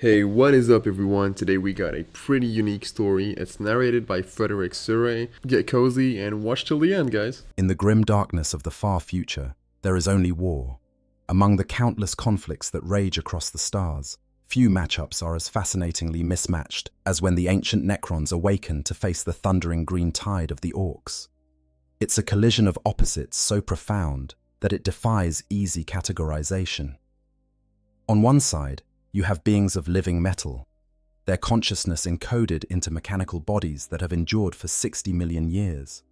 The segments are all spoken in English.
Hey, what is up everyone? Today we got a pretty unique story. It's narrated by Frederick Surrey. Get cozy and watch till the end, guys. In the grim darkness of the far future, there is only war. Among the countless conflicts that rage across the stars, few matchups are as fascinatingly mismatched as when the ancient Necrons awaken to face the thundering green tide of the Orcs. It's a collision of opposites so profound that it defies easy categorization. On one side, you have beings of living metal, their consciousness encoded into mechanical bodies that have endured for 60 million years.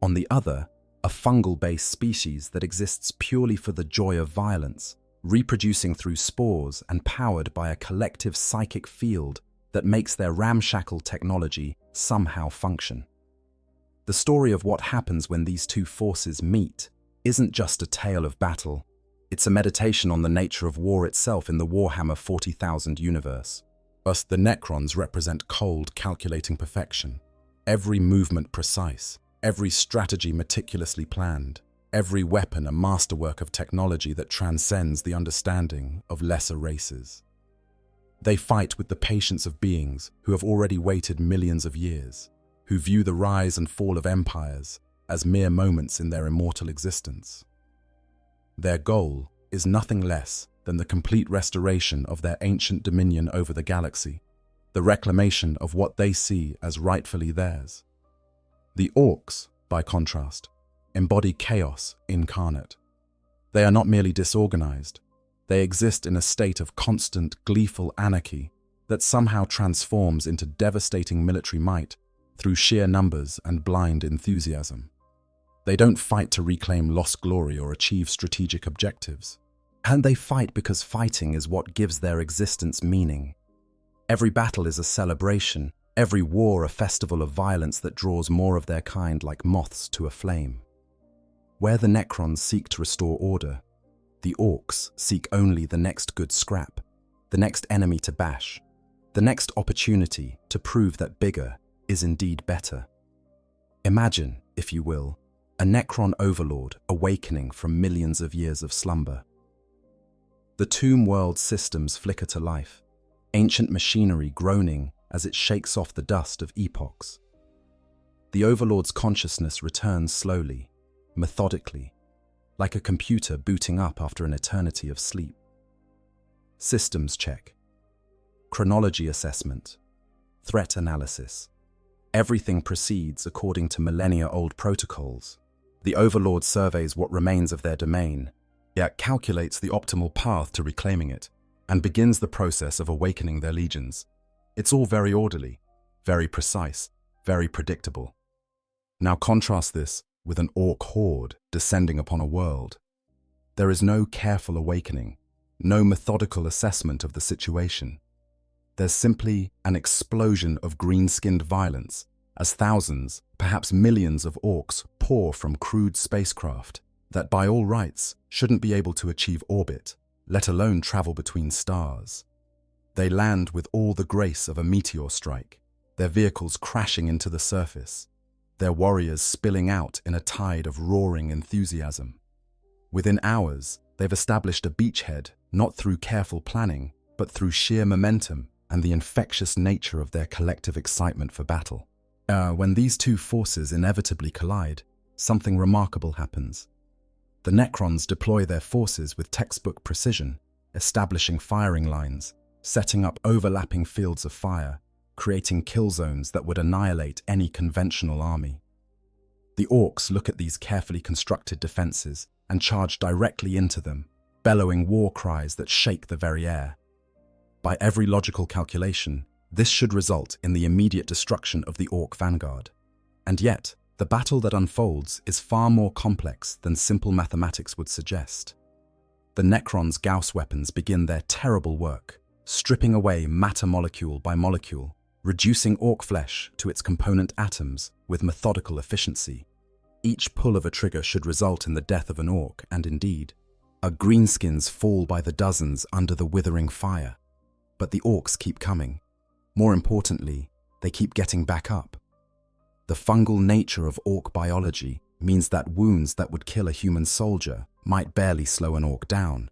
On the other, a fungal-based species that exists purely for the joy of violence, reproducing through spores and powered by a collective psychic field that makes their ramshackle technology somehow function. The story of what happens when these two forces meet isn't just a tale of battle. It's a meditation on the nature of war itself in the Warhammer 40,000 universe. Thus, the Necrons represent cold, calculating perfection. Every movement precise, every strategy meticulously planned, every weapon a masterwork of technology that transcends the understanding of lesser races. They fight with the patience of beings who have already waited millions of years, who view the rise and fall of empires as mere moments in their immortal existence. Their goal is nothing less than the complete restoration of their ancient dominion over the galaxy, the reclamation of what they see as rightfully theirs. The Orcs, by contrast, embody chaos incarnate. They are not merely disorganized, they exist in a state of constant, gleeful anarchy that somehow transforms into devastating military might through sheer numbers and blind enthusiasm. They don't fight to reclaim lost glory or achieve strategic objectives. And they fight because fighting is what gives their existence meaning. Every battle is a celebration, every war a festival of violence that draws more of their kind like moths to a flame. Where the Necrons seek to restore order, the Orcs seek only the next good scrap, the next enemy to bash, the next opportunity to prove that bigger is indeed better. Imagine, if you will, a Necron overlord awakening from millions of years of slumber. The tomb world systems flicker to life, ancient machinery groaning as it shakes off the dust of epochs. The overlord's consciousness returns slowly, methodically, like a computer booting up after an eternity of sleep. Systems check, chronology assessment, threat analysis. Everything proceeds according to millennia-old protocols. The Overlord surveys what remains of their domain, yet calculates the optimal path to reclaiming it, and begins the process of awakening their legions. It's all very orderly, very precise, very predictable. Now contrast this with an Orc horde descending upon a world. There is no careful awakening, no methodical assessment of the situation. There's simply an explosion of green-skinned violence as thousands, perhaps millions of Orcs pour from crude spacecraft that by all rights shouldn't be able to achieve orbit, let alone travel between stars. They land with all the grace of a meteor strike, their vehicles crashing into the surface, their warriors spilling out in a tide of roaring enthusiasm. Within hours, they've established a beachhead not through careful planning, but through sheer momentum and the infectious nature of their collective excitement for battle. When these two forces inevitably collide, something remarkable happens. The Necrons deploy their forces with textbook precision, establishing firing lines, setting up overlapping fields of fire, creating kill zones that would annihilate any conventional army. The Orcs look at these carefully constructed defenses and charge directly into them, bellowing war cries that shake the very air. By every logical calculation, this should result in the immediate destruction of the Orc vanguard. And yet, the battle that unfolds is far more complex than simple mathematics would suggest. The Necrons' Gauss weapons begin their terrible work, stripping away matter molecule by molecule, reducing Orc flesh to its component atoms with methodical efficiency. Each pull of a trigger should result in the death of an Orc, and indeed, our greenskins fall by the dozens under the withering fire. But the Orcs keep coming. More importantly, they keep getting back up. The fungal nature of Orc biology means that wounds that would kill a human soldier might barely slow an Orc down.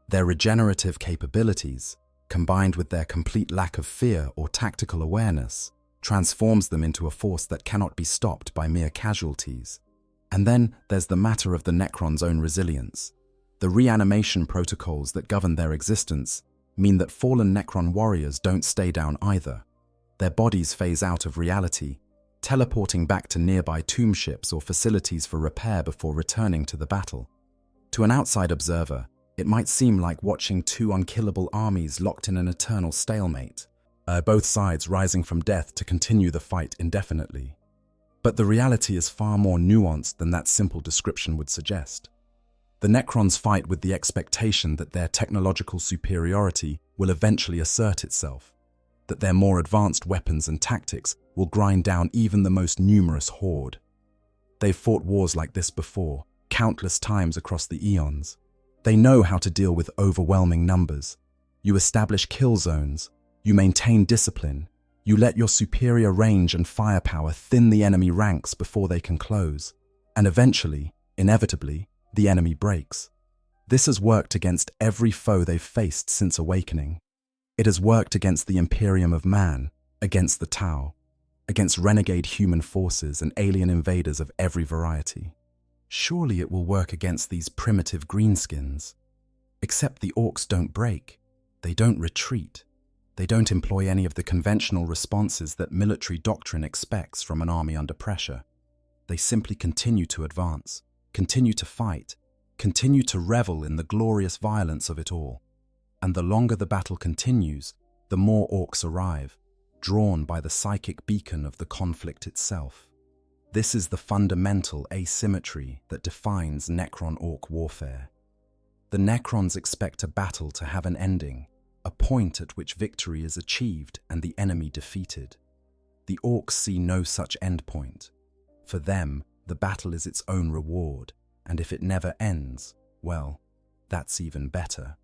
Their regenerative capabilities combined with their complete lack of fear or tactical awareness, transforms them into a force that cannot be stopped by mere casualties. And then there's the matter of the Necrons' own resilience. The reanimation protocols that govern their existence mean that fallen Necron warriors don't stay down either. Their bodies phase out of reality, teleporting back to nearby tomb ships or facilities for repair before returning to the battle. To an outside observer, it might seem like watching two unkillable armies locked in an eternal stalemate, both sides rising from death to continue the fight indefinitely. But the reality is far more nuanced than that simple description would suggest. The Necrons fight with the expectation that their technological superiority will eventually assert itself, that their more advanced weapons and tactics will grind down even the most numerous horde. They've fought wars like this before, countless times across the eons. They know how to deal with overwhelming numbers. You establish kill zones, you maintain discipline, you let your superior range and firepower thin the enemy ranks before they can close, and eventually, inevitably, the enemy breaks. This has worked against every foe they've faced since awakening. It has worked against the Imperium of man, against the Tau, against renegade human forces and alien invaders of every variety. Surely it will work against these primitive greenskins. Except the orcs don't break, they don't retreat, they don't employ any of the conventional responses that military doctrine expects from an army under pressure. They simply continue to advance, continue to fight, continue to revel in the glorious violence of it all. And the longer the battle continues, the more orcs arrive, drawn by the psychic beacon of the conflict itself. This is the fundamental asymmetry that defines Necron-Orc warfare. The Necrons expect a battle to have an ending, a point at which victory is achieved and the enemy defeated. The Orcs see no such endpoint. For them, the battle is its own reward, and if it never ends, well, that's even better.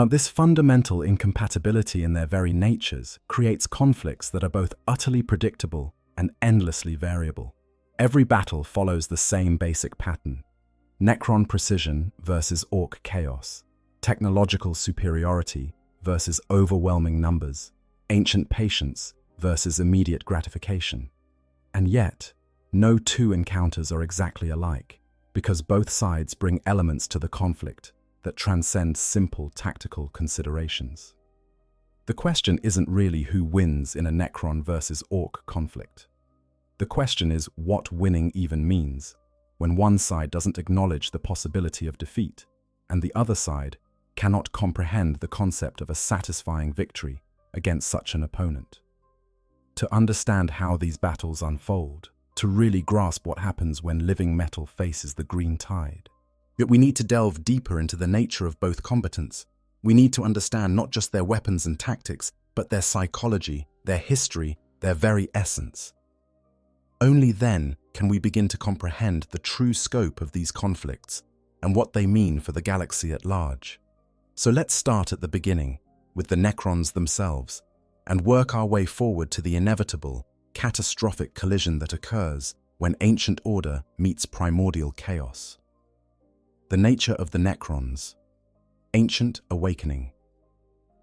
This fundamental incompatibility in their very natures creates conflicts that are both utterly predictable and endlessly variable. Every battle follows the same basic pattern: Necron precision versus Orc chaos, technological superiority versus overwhelming numbers, ancient patience versus immediate gratification. And yet, no two encounters are exactly alike, because both sides bring elements to the conflict that transcend simple tactical considerations. The question isn't really who wins in a Necron versus Orc conflict. The question is what winning even means, when one side doesn't acknowledge the possibility of defeat, and the other side cannot comprehend the concept of a satisfying victory against such an opponent. To understand how these battles unfold, to really grasp what happens when living metal faces the green tide, yet we need to delve deeper into the nature of both combatants. We need to understand not just their weapons and tactics, but their psychology, their history, their very essence. Only then can we begin to comprehend the true scope of these conflicts and what they mean for the galaxy at large. So let's start at the beginning, with the Necrons themselves, and work our way forward to the inevitable, catastrophic collision that occurs when ancient order meets primordial chaos. The nature of the Necrons. Ancient awakening.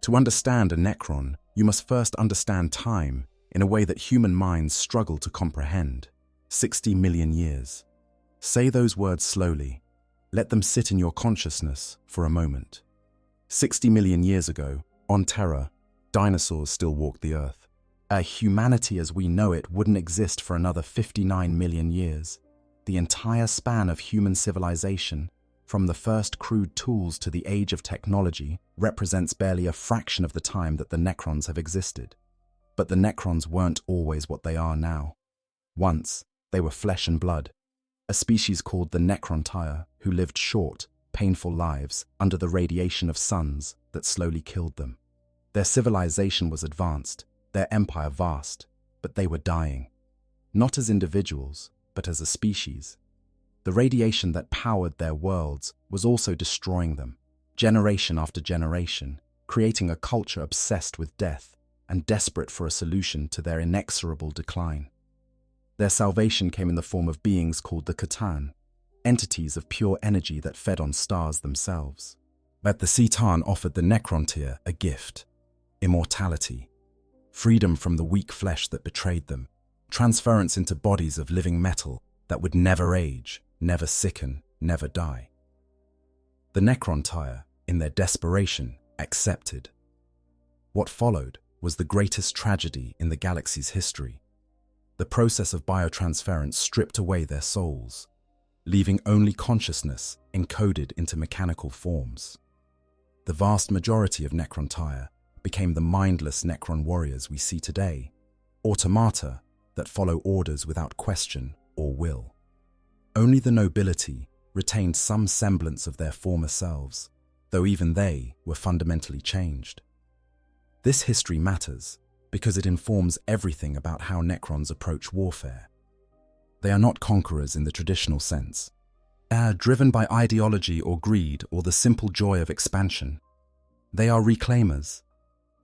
To understand a Necron, you must first understand time in a way that human minds struggle to comprehend. 60 million years. Say those words slowly. Let them sit in your consciousness for a moment. 60 million years ago, on Terra, dinosaurs still walked the Earth. Humanity as we know it wouldn't exist for another 59 million years. The entire span of human civilization, from the first crude tools to the age of technology, represents barely a fraction of the time that the Necrons have existed. But the Necrons weren't always what they are now. Once, they were flesh and blood, a species called the Necrontire who lived short, painful lives under the radiation of suns that slowly killed them. Their civilization was advanced, their empire vast, but they were dying. Not as individuals, but as a species. The radiation that powered their worlds was also destroying them, generation after generation, creating a culture obsessed with death and desperate for a solution to their inexorable decline. Their salvation came in the form of beings called the C'tan, entities of pure energy that fed on stars themselves. But the C'tan offered the Necrontyr a gift, immortality, freedom from the weak flesh that betrayed them, transference into bodies of living metal that would never age, never sicken, never die. The Necron Tyre, in their desperation, accepted. What followed was the greatest tragedy in the galaxy's history. The process of biotransference stripped away their souls, leaving only consciousness encoded into mechanical forms. The vast majority of Necron Tyre became the mindless Necron warriors we see today, automata that follow orders without question or will. Only the nobility retained some semblance of their former selves, though even they were fundamentally changed. This history matters because it informs everything about how Necrons approach warfare. They are not conquerors in the traditional sense. They are driven by ideology or greed or the simple joy of expansion. They are reclaimers.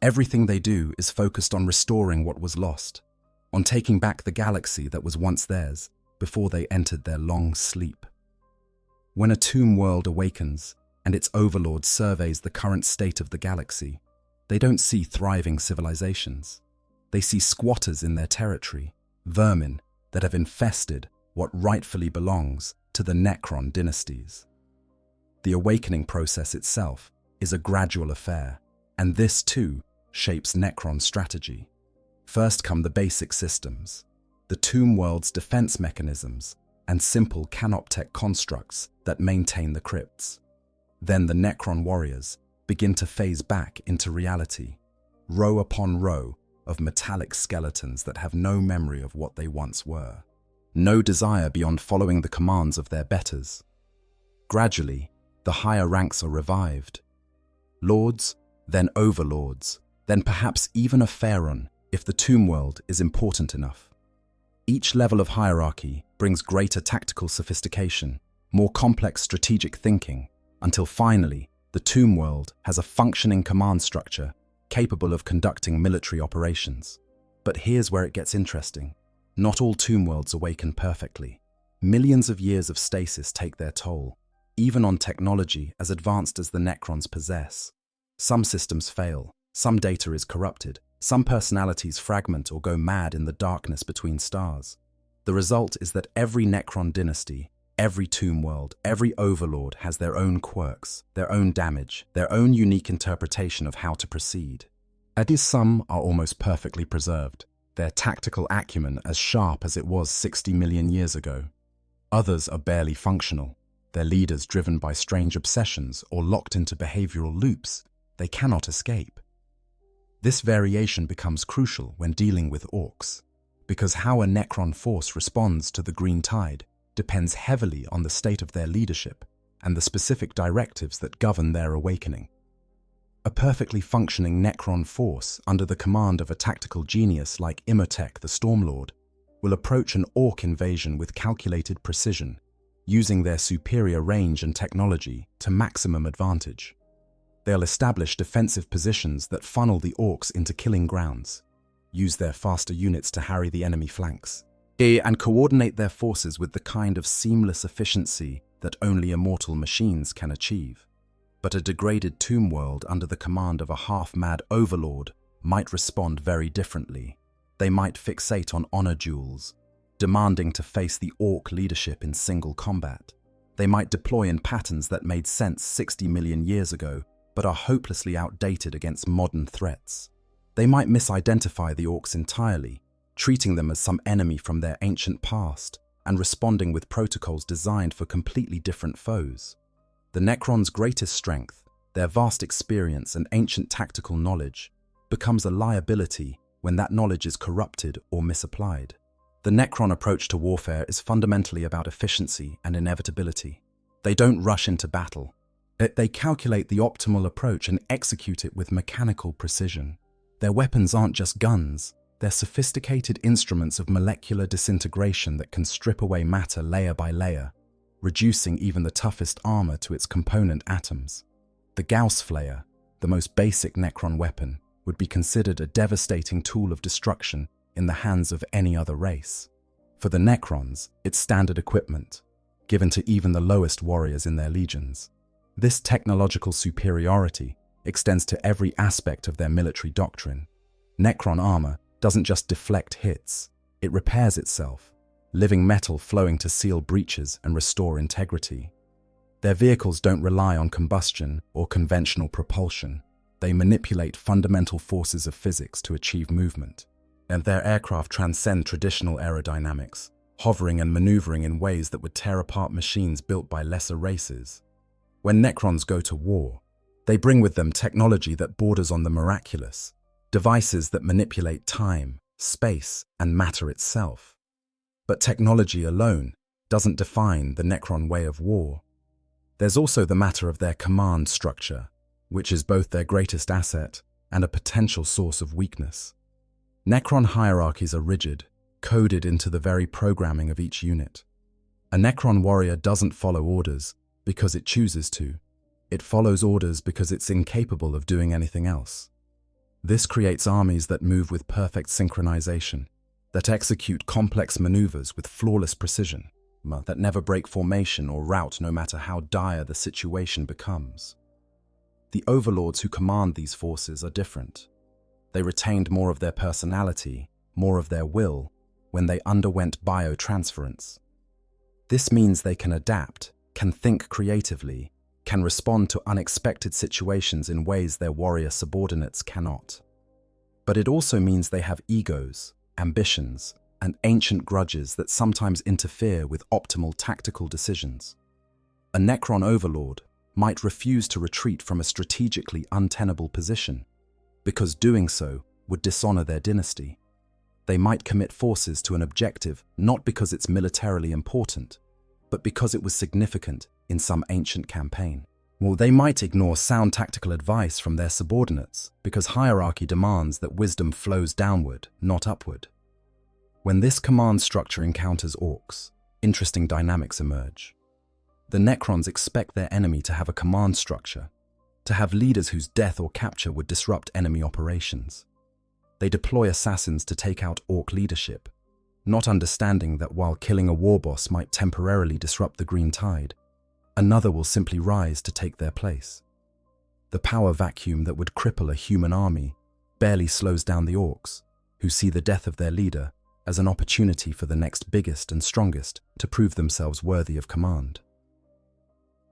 Everything they do is focused on restoring what was lost, on taking back the galaxy that was once theirs before they entered their long sleep. When a tomb world awakens and its overlord surveys the current state of the galaxy, they don't see thriving civilizations. They see squatters in their territory, vermin that have infested what rightfully belongs to the Necron dynasties. The awakening process itself is a gradual affair, and this too shapes Necron strategy. First come the basic systems, the tomb world's defense mechanisms, and simple canoptech constructs that maintain the crypts. Then the Necron warriors begin to phase back into reality, row upon row of metallic skeletons that have no memory of what they once were, no desire beyond following the commands of their betters. Gradually, the higher ranks are revived. Lords, then overlords, then perhaps even a pharaoh if the tomb world is important enough. Each level of hierarchy brings greater tactical sophistication, more complex strategic thinking, until finally the tomb world has a functioning command structure capable of conducting military operations. But here's where it gets interesting. Not all tomb worlds awaken perfectly. Millions of years of stasis take their toll, even on technology as advanced as the Necrons possess. Some systems fail, some data is corrupted, some personalities fragment or go mad in the darkness between stars. The result is that every Necron dynasty, every tomb world, every overlord has their own quirks, their own damage, their own unique interpretation of how to proceed. At least some are almost perfectly preserved, their tactical acumen as sharp as it was 60 million years ago. Others are barely functional, their leaders driven by strange obsessions or locked into behavioral loops they cannot escape. This variation becomes crucial when dealing with orcs, because how a Necron force responds to the green tide depends heavily on the state of their leadership and the specific directives that govern their awakening. A perfectly functioning Necron force under the command of a tactical genius like Imhotep the Stormlord will approach an orc invasion with calculated precision, using their superior range and technology to maximum advantage. They'll establish defensive positions that funnel the orcs into killing grounds, use their faster units to harry the enemy flanks, and coordinate their forces with the kind of seamless efficiency that only immortal machines can achieve. But a degraded tomb world under the command of a half-mad overlord might respond very differently. They might fixate on honor duels, demanding to face the orc leadership in single combat. They might deploy in patterns that made sense 60 million years ago, but are hopelessly outdated against modern threats. They might misidentify the orcs entirely, treating them as some enemy from their ancient past and responding with protocols designed for completely different foes. The Necrons' greatest strength, their vast experience and ancient tactical knowledge, becomes a liability when that knowledge is corrupted or misapplied. The Necron approach to warfare is fundamentally about efficiency and inevitability. They don't rush into battle. They calculate the optimal approach and execute it with mechanical precision. Their weapons aren't just guns, they're sophisticated instruments of molecular disintegration that can strip away matter layer by layer, reducing even the toughest armor to its component atoms. The Gauss Flayer, the most basic Necron weapon, would be considered a devastating tool of destruction in the hands of any other race. For the Necrons, it's standard equipment, given to even the lowest warriors in their legions. This technological superiority extends to every aspect of their military doctrine. Necron armor doesn't just deflect hits, it repairs itself, living metal flowing to seal breaches and restore integrity. Their vehicles don't rely on combustion or conventional propulsion. They manipulate fundamental forces of physics to achieve movement. And their aircraft transcend traditional aerodynamics, hovering and maneuvering in ways that would tear apart machines built by lesser races. When Necrons go to war, they bring with them technology that borders on the miraculous, devices that manipulate time, space, and matter itself. But technology alone doesn't define the Necron way of war. There's also the matter of their command structure, which is both their greatest asset and a potential source of weakness. Necron hierarchies are rigid, coded into the very programming of each unit. A Necron warrior doesn't follow orders because it chooses to. It follows orders because it's incapable of doing anything else. This creates armies that move with perfect synchronization, that execute complex maneuvers with flawless precision, that never break formation or route no matter how dire the situation becomes. The overlords who command these forces are different. They retained more of their personality, more of their will, when they underwent biotransference. This means they can adapt, can think creatively, can respond to unexpected situations in ways their warrior subordinates cannot. But it also means they have egos, ambitions, and ancient grudges that sometimes interfere with optimal tactical decisions. A Necron overlord might refuse to retreat from a strategically untenable position, because doing so would dishonor their dynasty. They might commit forces to an objective not because it's militarily important, but because it was significant in some ancient campaign. Or they might ignore sound tactical advice from their subordinates because hierarchy demands that wisdom flows downward, not upward. When this command structure encounters orcs, interesting dynamics emerge. The Necrons expect their enemy to have a command structure, to have leaders whose death or capture would disrupt enemy operations. They deploy assassins to take out orc leadership, not understanding that while killing a war boss might temporarily disrupt the green tide, another will simply rise to take their place. The power vacuum that would cripple a human army barely slows down the orcs, who see the death of their leader as an opportunity for the next biggest and strongest to prove themselves worthy of command.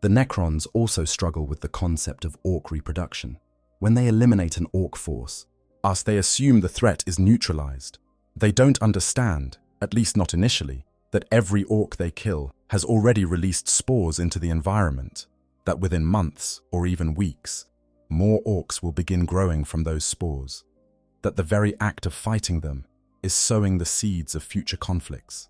The Necrons also struggle with the concept of orc reproduction. When they eliminate an orc force, as they assume the threat is neutralized, they don't understand, at least not initially, that every orc they kill has already released spores into the environment, that within months or even weeks, more orcs will begin growing from those spores, that the very act of fighting them is sowing the seeds of future conflicts.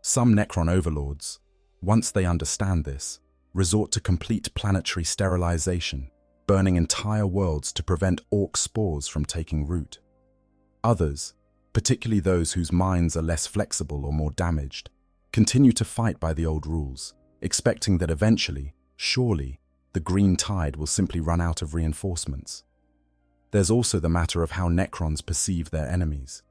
Some Necron overlords, once they understand this, resort to complete planetary sterilization, burning entire worlds to prevent orc spores from taking root. Others, particularly those whose minds are less flexible or more damaged, continue to fight by the old rules, expecting that eventually, surely, the green tide will simply run out of reinforcements. There's also the matter of how Necrons perceive their enemies.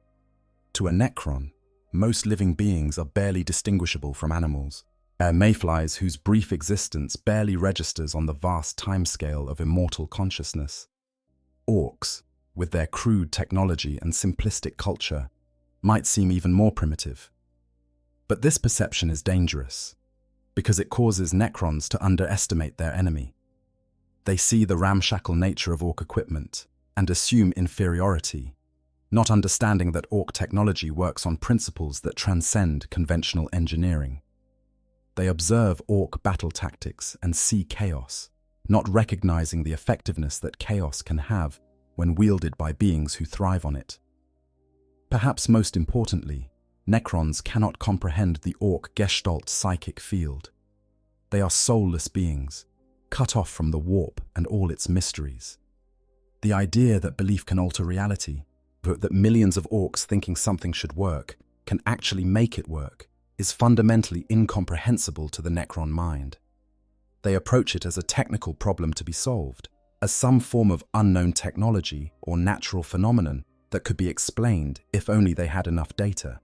To a Necron, most living beings are barely distinguishable from animals, mayflies whose brief existence barely registers on the vast timescale of immortal consciousness. Orcs, with their crude technology and simplistic culture, might seem even more primitive. But this perception is dangerous, because it causes Necrons to underestimate their enemy. They see the ramshackle nature of orc equipment and assume inferiority, not understanding that orc technology works on principles that transcend conventional engineering. They observe orc battle tactics and see chaos, not recognizing the effectiveness that chaos can have when wielded by beings who thrive on it. Perhaps most importantly, Necrons cannot comprehend the orc gestalt psychic field. They are soulless beings, cut off from the warp and all its mysteries. The idea that belief can alter reality, but that millions of orcs thinking something should work can actually make it work, is fundamentally incomprehensible to the Necron mind. They approach it as a technical problem to be solved, as some form of unknown technology or natural phenomenon that could be explained if only they had enough data.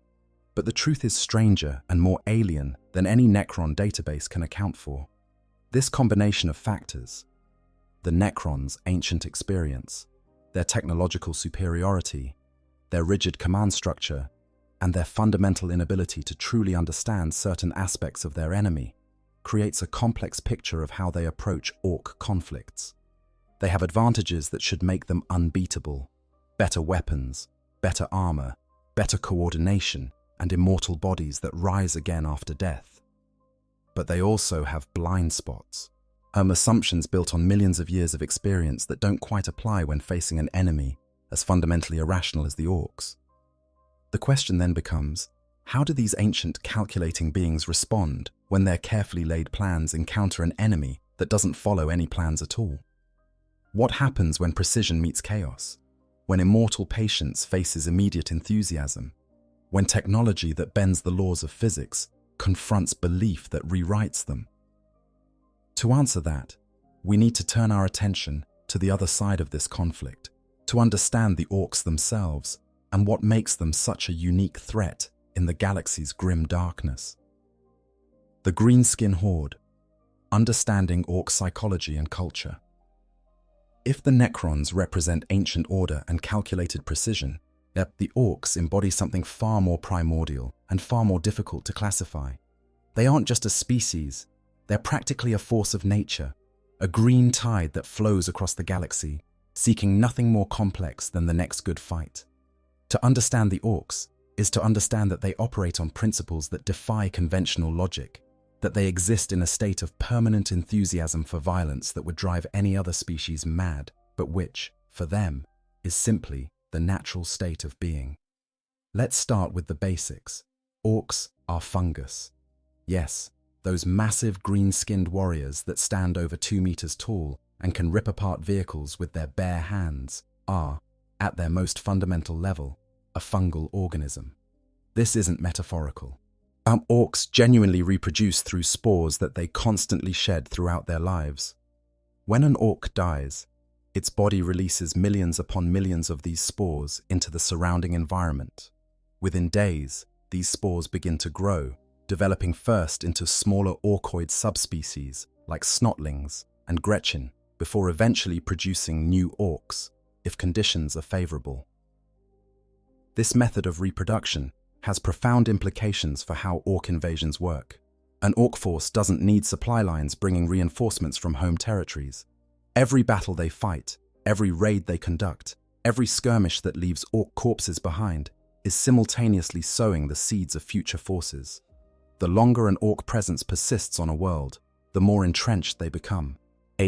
But the truth is stranger and more alien than any Necron database can account for. This combination of factors, the the Necrons' ancient experience, their technological superiority, their rigid command structure, and their fundamental inability to truly understand certain aspects of their enemy, creates a complex picture of how they approach Orc conflicts. They have advantages that should make them unbeatable: better weapons, better armor, better coordination, and immortal bodies that rise again after death. But they also have blind spots, assumptions built on millions of years of experience that don't quite apply when facing an enemy as fundamentally irrational as the Orcs. The question then becomes, how do these ancient calculating beings respond when their carefully laid plans encounter an enemy that doesn't follow any plans at all? What happens when precision meets chaos? When immortal patience faces immediate enthusiasm? When technology that bends the laws of physics confronts belief that rewrites them? To answer that, we need to turn our attention to the other side of this conflict, to understand the Orcs themselves and what makes them such a unique threat in the galaxy's grim darkness. The Greenskin Horde: Understanding Orc Psychology and Culture. If the Necrons represent ancient order and calculated precision, yet the Orcs embody something far more primordial and far more difficult to classify. They aren't just a species, they're practically a force of nature, a green tide that flows across the galaxy, seeking nothing more complex than the next good fight. To understand the Orcs is to understand that they operate on principles that defy conventional logic, that they exist in a state of permanent enthusiasm for violence that would drive any other species mad, but which, for them, is simply the natural state of being. Let's start with the basics. Orcs are fungus. Yes, those massive green-skinned warriors that stand over 2 meters tall and can rip apart vehicles with their bare hands are, at their most fundamental level, a fungal organism. This isn't metaphorical. Orcs genuinely reproduce through spores that they constantly shed throughout their lives. When an orc dies, its body releases millions upon millions of these spores into the surrounding environment. Within days, these spores begin to grow, developing first into smaller orcoid subspecies like snotlings and Gretchen, before eventually producing new orcs, if conditions are favorable. This method of reproduction has profound implications for how orc invasions work. An orc force doesn't need supply lines bringing reinforcements from home territories. Every battle they fight, every raid they conduct, every skirmish that leaves orc corpses behind is simultaneously sowing the seeds of future forces. The longer an orc presence persists on a world, the more entrenched they become.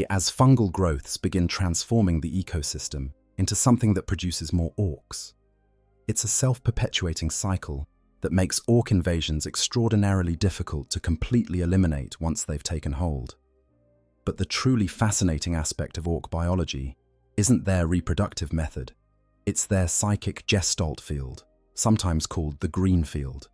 As fungal growths begin transforming the ecosystem into something that produces more orcs. It's a self-perpetuating cycle that makes orc invasions extraordinarily difficult to completely eliminate once they've taken hold. But the truly fascinating aspect of orc biology isn't their reproductive method. It's their psychic gestalt field, sometimes called the green field.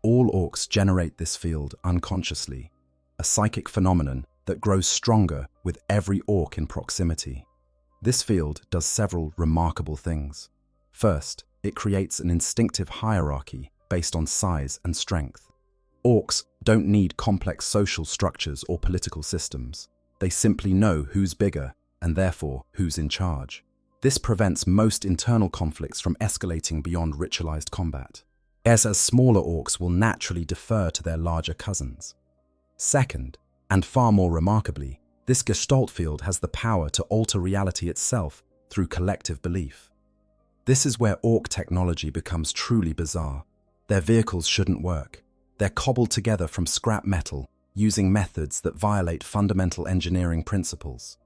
All orcs generate this field unconsciously, a psychic phenomenon that grows stronger with every orc in proximity. This field does several remarkable things. First, it creates an instinctive hierarchy based on size and strength. Orcs don't need complex social structures or political systems. They simply know who's bigger and therefore who's in charge. This prevents most internal conflicts from escalating beyond ritualized combat, as smaller orcs will naturally defer to their larger cousins. Second, and far more remarkably, this gestalt field has the power to alter reality itself through collective belief. This is where orc technology becomes truly bizarre. Their vehicles shouldn't work. They're cobbled together from scrap metal, using methods that violate fundamental engineering principles.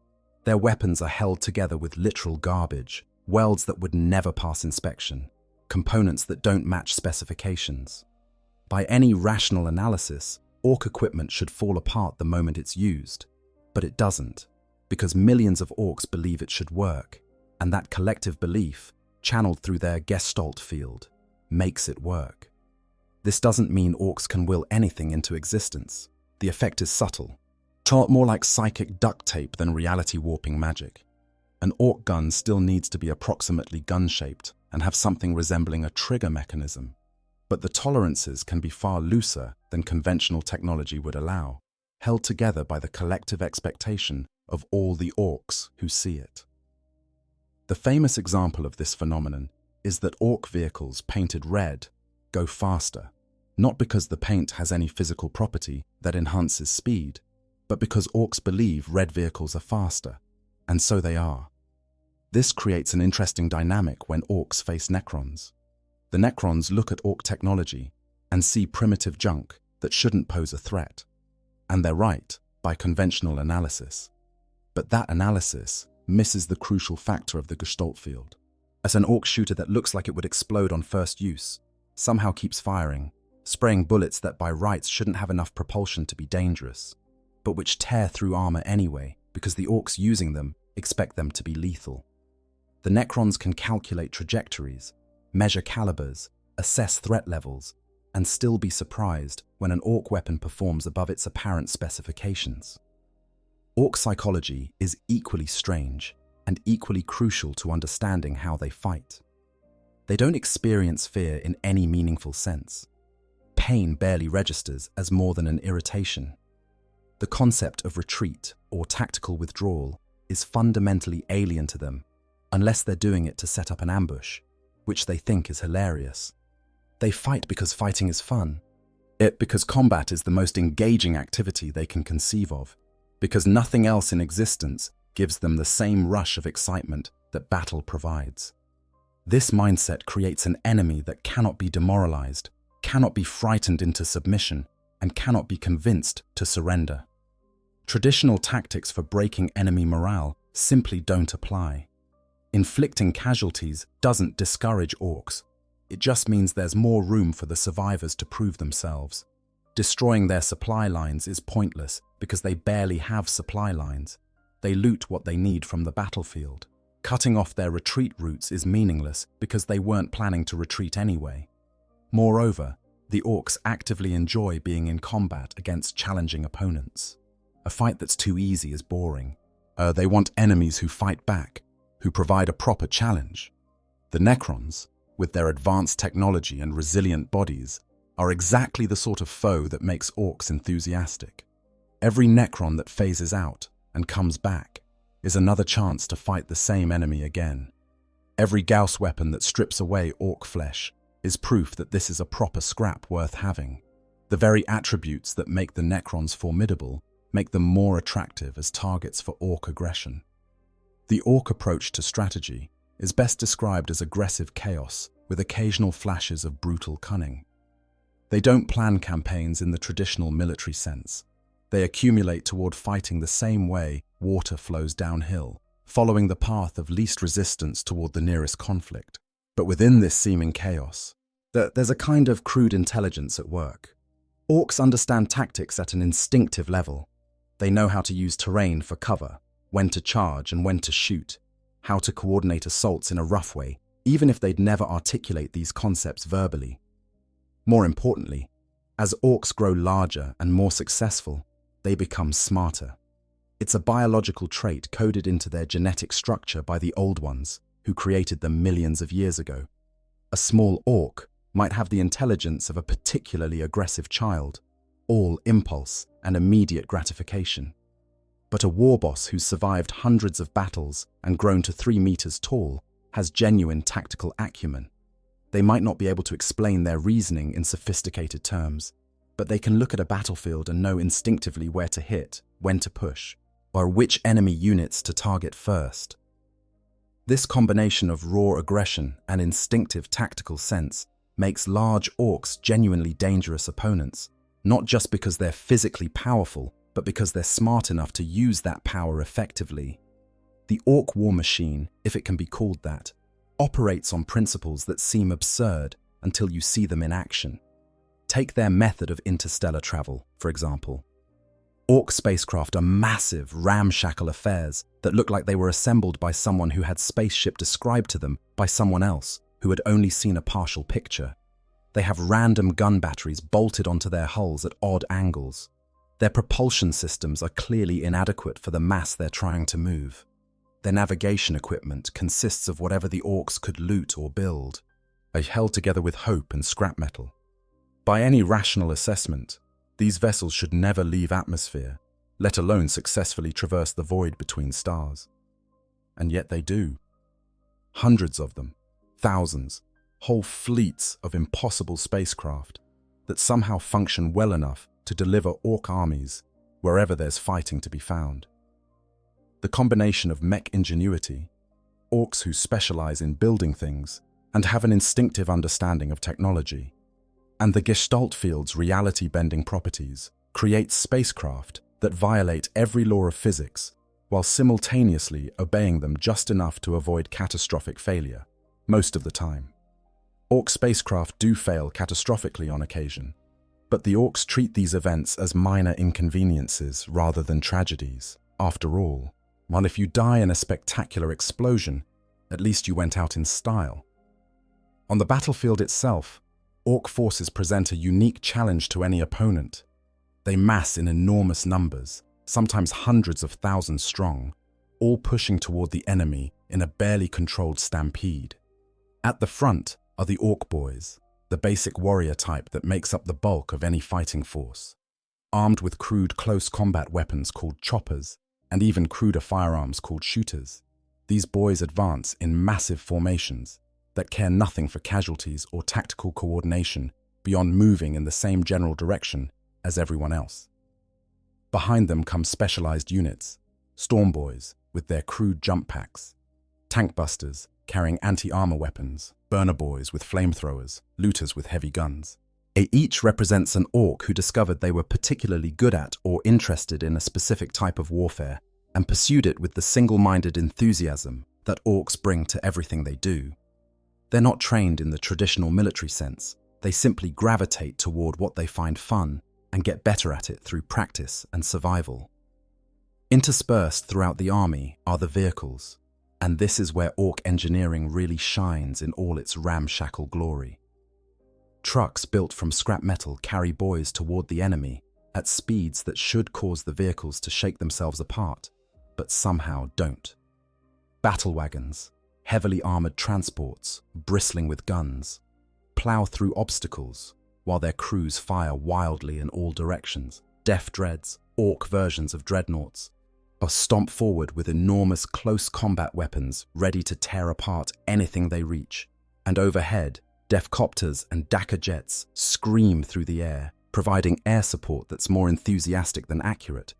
Their weapons are held together with literal garbage, welds that would never pass inspection, components that don't match specifications. By any rational analysis, orc equipment should fall apart the moment it's used. But it doesn't, because millions of orcs believe it should work, and that collective belief, channeled through their gestalt field, makes it work. This doesn't mean orcs can will anything into existence. The effect is subtle, more like psychic duct tape than reality-warping magic. An orc gun still needs to be approximately gun-shaped and have something resembling a trigger mechanism. But the tolerances can be far looser than conventional technology would allow, held together by the collective expectation of all the orcs who see it. The famous example of this phenomenon is that orc vehicles painted red go faster, not because the paint has any physical property that enhances speed, but because orcs believe red vehicles are faster, and so they are. This creates an interesting dynamic when orcs face Necrons. The Necrons look at orc technology and see primitive junk that shouldn't pose a threat. And they're right by conventional analysis. But that analysis misses the crucial factor of the Gestalt field. As an orc shooter that looks like it would explode on first use somehow keeps firing, spraying bullets that by rights shouldn't have enough propulsion to be dangerous, but which tear through armor anyway because the orcs using them expect them to be lethal. The Necrons can calculate trajectories, measure calibers, assess threat levels, and still be surprised when an orc weapon performs above its apparent specifications. Orc psychology is equally strange and equally crucial to understanding how they fight. They don't experience fear in any meaningful sense. Pain barely registers as more than an irritation. The concept of retreat or tactical withdrawal is fundamentally alien to them, unless they're doing it to set up an ambush, which they think is hilarious. They fight because fighting is fun. Because combat is the most engaging activity they can conceive of, because nothing else in existence gives them the same rush of excitement that battle provides. This mindset creates an enemy that cannot be demoralized, cannot be frightened into submission, and cannot be convinced to surrender. Traditional tactics for breaking enemy morale simply don't apply. Inflicting casualties doesn't discourage orcs. It just means there's more room for the survivors to prove themselves. Destroying their supply lines is pointless because they barely have supply lines. They loot what they need from the battlefield. Cutting off their retreat routes is meaningless because they weren't planning to retreat anyway. Moreover, the orcs actively enjoy being in combat against challenging opponents. A fight that's too easy is boring. They want enemies who fight back, who provide a proper challenge. The Necrons, with their advanced technology and resilient bodies, are exactly the sort of foe that makes orcs enthusiastic. Every Necron that phases out and comes back is another chance to fight the same enemy again. Every Gauss weapon that strips away orc flesh is proof that this is a proper scrap worth having. The very attributes that make the Necrons formidable make them more attractive as targets for orc aggression. The orc approach to strategy is best described as aggressive chaos with occasional flashes of brutal cunning. They don't plan campaigns in the traditional military sense. They accumulate toward fighting the same way water flows downhill, following the path of least resistance toward the nearest conflict. But within this seeming chaos, there's a kind of crude intelligence at work. Orcs understand tactics at an instinctive level. They know how to use terrain for cover, when to charge and when to shoot, how to coordinate assaults in a rough way, even if they'd never articulate these concepts verbally. More importantly, as orcs grow larger and more successful, they become smarter. It's a biological trait coded into their genetic structure by the old ones, who created them millions of years ago. A small orc might have the intelligence of a particularly aggressive child, all impulse and immediate gratification. But a war boss who's survived hundreds of battles and grown to 3 meters tall has genuine tactical acumen. They might not be able to explain their reasoning in sophisticated terms, but they can look at a battlefield and know instinctively where to hit, when to push, or which enemy units to target first. This combination of raw aggression and instinctive tactical sense makes large orcs genuinely dangerous opponents, not just because they're physically powerful, but because they're smart enough to use that power effectively. The orc war machine, if it can be called that, operates on principles that seem absurd until you see them in action. Take their method of interstellar travel, for example. Orc spacecraft are massive, ramshackle affairs that look like they were assembled by someone who had spaceship described to them by someone else who had only seen a partial picture. They have random gun batteries bolted onto their hulls at odd angles. Their propulsion systems are clearly inadequate for the mass they're trying to move. Their navigation equipment consists of whatever the orcs could loot or build, held together with hope and scrap metal. By any rational assessment, these vessels should never leave atmosphere, let alone successfully traverse the void between stars. And yet they do. Hundreds of them, thousands, whole fleets of impossible spacecraft that somehow function well enough to deliver orc armies wherever there's fighting to be found. The combination of mech ingenuity, orcs who specialize in building things and have an instinctive understanding of technology, and the Gestalt field's reality-bending properties creates spacecraft that violate every law of physics while simultaneously obeying them just enough to avoid catastrophic failure, most of the time. Orc spacecraft do fail catastrophically on occasion, but the orcs treat these events as minor inconveniences rather than tragedies. After all, while if you die in a spectacular explosion, at least you went out in style. On the battlefield itself, orc forces present a unique challenge to any opponent. They mass in enormous numbers, sometimes hundreds of thousands strong, all pushing toward the enemy in a barely controlled stampede. At the front are the orc boys, the basic warrior type that makes up the bulk of any fighting force. Armed with crude close combat weapons called choppers, and even cruder firearms called shooters, these boys advance in massive formations that care nothing for casualties or tactical coordination beyond moving in the same general direction as everyone else. Behind them come specialized units, storm boys with their crude jump packs, tank busters carrying anti-armor weapons, burner boys with flamethrowers, looters with heavy guns. Each represents an orc who discovered they were particularly good at or interested in a specific type of warfare and pursued it with the single-minded enthusiasm that orcs bring to everything they do. They're not trained in the traditional military sense. They simply gravitate toward what they find fun and get better at it through practice and survival. Interspersed throughout the army are the vehicles, and this is where orc engineering really shines in all its ramshackle glory. Trucks built from scrap metal carry boys toward the enemy at speeds that should cause the vehicles to shake themselves apart, but somehow don't. Battle wagons, heavily armored transports, bristling with guns, plow through obstacles while their crews fire wildly in all directions. Def dreads, orc versions of dreadnoughts, or stomp forward with enormous close combat weapons ready to tear apart anything they reach. And overhead, Defcopters and Dakar jets scream through the air, providing air support that's more enthusiastic than accurate,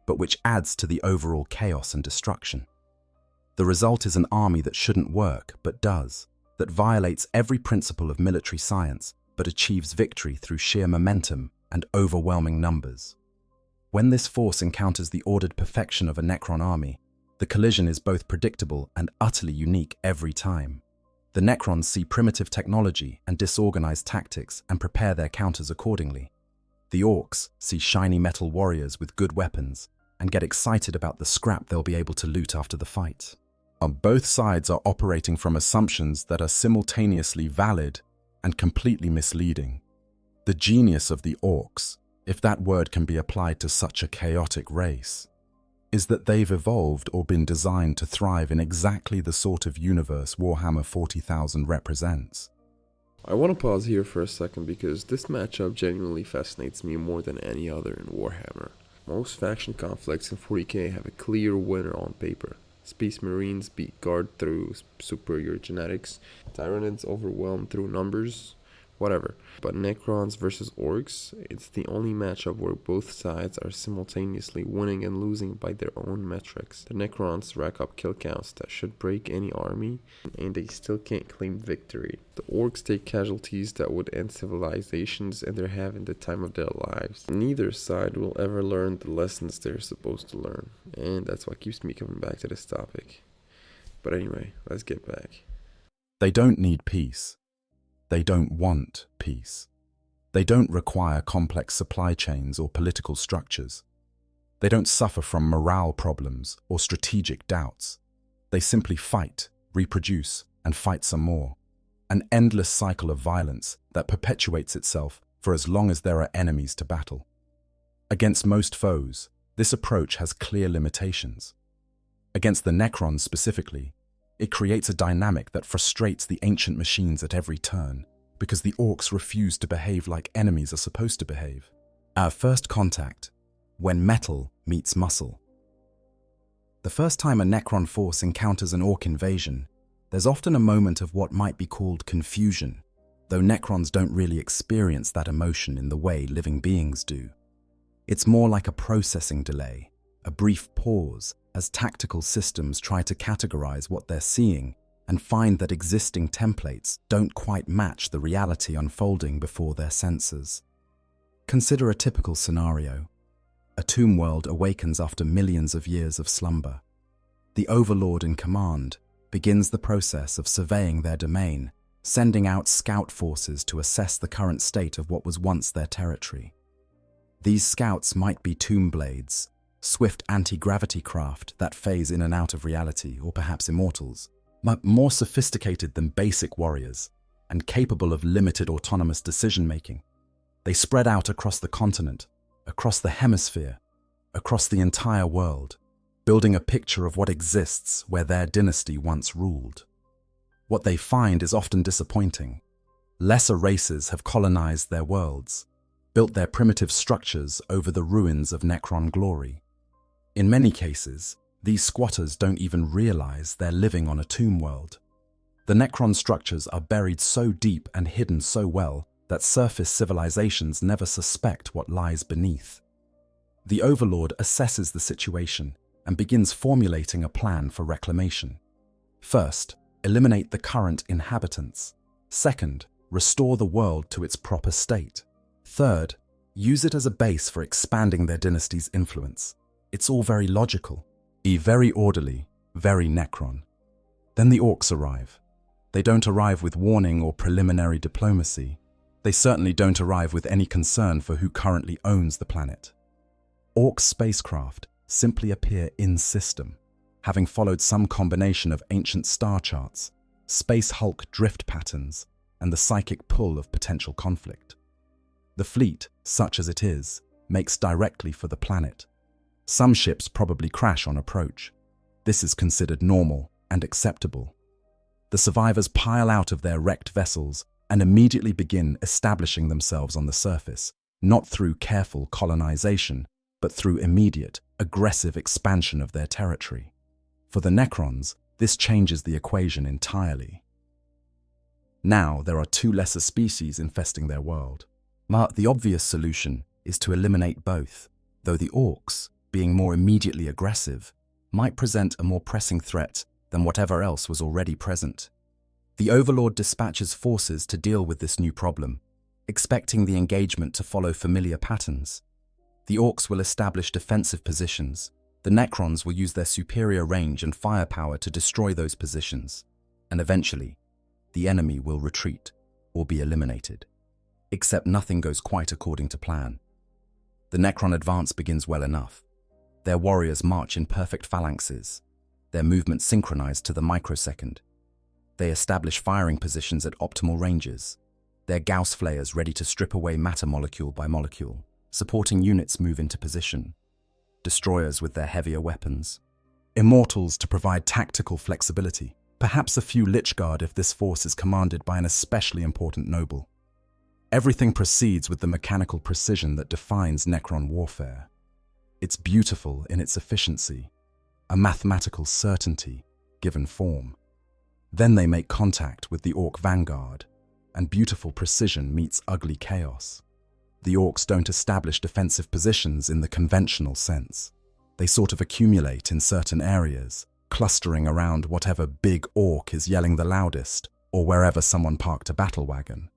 but which adds to the overall chaos and destruction. The result is an army that shouldn't work, but does, that violates every principle of military science, but achieves victory through sheer momentum and overwhelming numbers. When this force encounters the ordered perfection of a Necron army, the collision is both predictable and utterly unique every time. The Necrons see primitive technology and disorganized tactics and prepare their counters accordingly. The Orcs see shiny metal warriors with good weapons and get excited about the scrap they'll be able to loot after the fight. Both sides are operating from assumptions that are simultaneously valid and completely misleading. The genius of the Orcs, if that word can be applied to such a chaotic race, is that they've evolved or been designed to thrive in exactly the sort of universe Warhammer 40,000 represents. I want to pause here for a second because this matchup genuinely fascinates me more than any other in Warhammer. Most faction conflicts in 40k have a clear winner on paper. Space Marines beat Guard through superior genetics, Tyranids overwhelmed through numbers, whatever. But Necrons versus Orcs, it's the only matchup where both sides are simultaneously winning and losing by their own metrics. The Necrons rack up kill counts that should break any army, and they still can't claim victory. The Orcs take casualties that would end civilizations, and they're having the time of their lives. Neither side will ever learn the lessons they're supposed to learn, and that's what keeps me coming back to this topic. But anyway, let's get back. They don't need peace. They don't want peace. They don't require complex supply chains or political structures. They don't suffer from morale problems or strategic doubts. They simply fight, reproduce, and fight some more. An endless cycle of violence that perpetuates itself for as long as there are enemies to battle. Against most foes, this approach has clear limitations. Against the Necrons specifically, it creates a dynamic that frustrates the ancient machines at every turn, because the Orcs refuse to behave like enemies are supposed to behave. Our first contact, when metal meets muscle. The first time a Necron force encounters an Orc invasion, there's often a moment of what might be called confusion, though Necrons don't really experience that emotion in the way living beings do. It's more like a processing delay, a brief pause as tactical systems try to categorize what they're seeing and find that existing templates don't quite match the reality unfolding before their senses. Consider a typical scenario. A tomb world awakens after millions of years of slumber. The overlord in command begins the process of surveying their domain, sending out scout forces to assess the current state of what was once their territory. These scouts might be tomb blades, swift anti-gravity craft that phase in and out of reality, or perhaps immortals, but more sophisticated than basic warriors and capable of limited autonomous decision-making. They spread out across the continent, across the hemisphere, across the entire world, building a picture of what exists where their dynasty once ruled. What they find is often disappointing. Lesser races have colonized their worlds, built their primitive structures over the ruins of Necron glory. In many cases, these squatters don't even realize they're living on a tomb world. The Necron structures are buried so deep and hidden so well that surface civilizations never suspect what lies beneath. The Overlord assesses the situation and begins formulating a plan for reclamation. First, eliminate the current inhabitants. Second, restore the world to its proper state. Third, use it as a base for expanding their dynasty's influence. It's all very logical, very orderly, very Necron. Then the Orcs arrive. They don't arrive with warning or preliminary diplomacy. They certainly don't arrive with any concern for who currently owns the planet. Orc spacecraft simply appear in system, having followed some combination of ancient star charts, space hulk drift patterns, and the psychic pull of potential conflict. The fleet, such as it is, makes directly for the planet. Some ships probably crash on approach. This is considered normal and acceptable. The survivors pile out of their wrecked vessels and immediately begin establishing themselves on the surface, not through careful colonization, but through immediate, aggressive expansion of their territory. For the Necrons, this changes the equation entirely. Now there are two lesser species infesting their world. But the obvious solution is to eliminate both, though the Orcs, being more immediately aggressive, might present a more pressing threat than whatever else was already present. The Overlord dispatches forces to deal with this new problem, expecting the engagement to follow familiar patterns. The Orcs will establish defensive positions. The Necrons will use their superior range and firepower to destroy those positions, and eventually, the enemy will retreat or be eliminated. Except nothing goes quite according to plan. The Necron advance begins well enough. Their warriors march in perfect phalanxes, their movement synchronized to the microsecond. They establish firing positions at optimal ranges, their Gauss flayers ready to strip away matter molecule by molecule. Supporting units move into position, destroyers with their heavier weapons, immortals to provide tactical flexibility, perhaps a few Lichguard if this force is commanded by an especially important noble. Everything proceeds with the mechanical precision that defines Necron warfare. It's beautiful in its efficiency, a mathematical certainty given form. Then they make contact with the Orc vanguard, and beautiful precision meets ugly chaos. The Orcs don't establish defensive positions in the conventional sense. They sort of accumulate in certain areas, clustering around whatever big Orc is yelling the loudest, or wherever someone parked a battle wagon.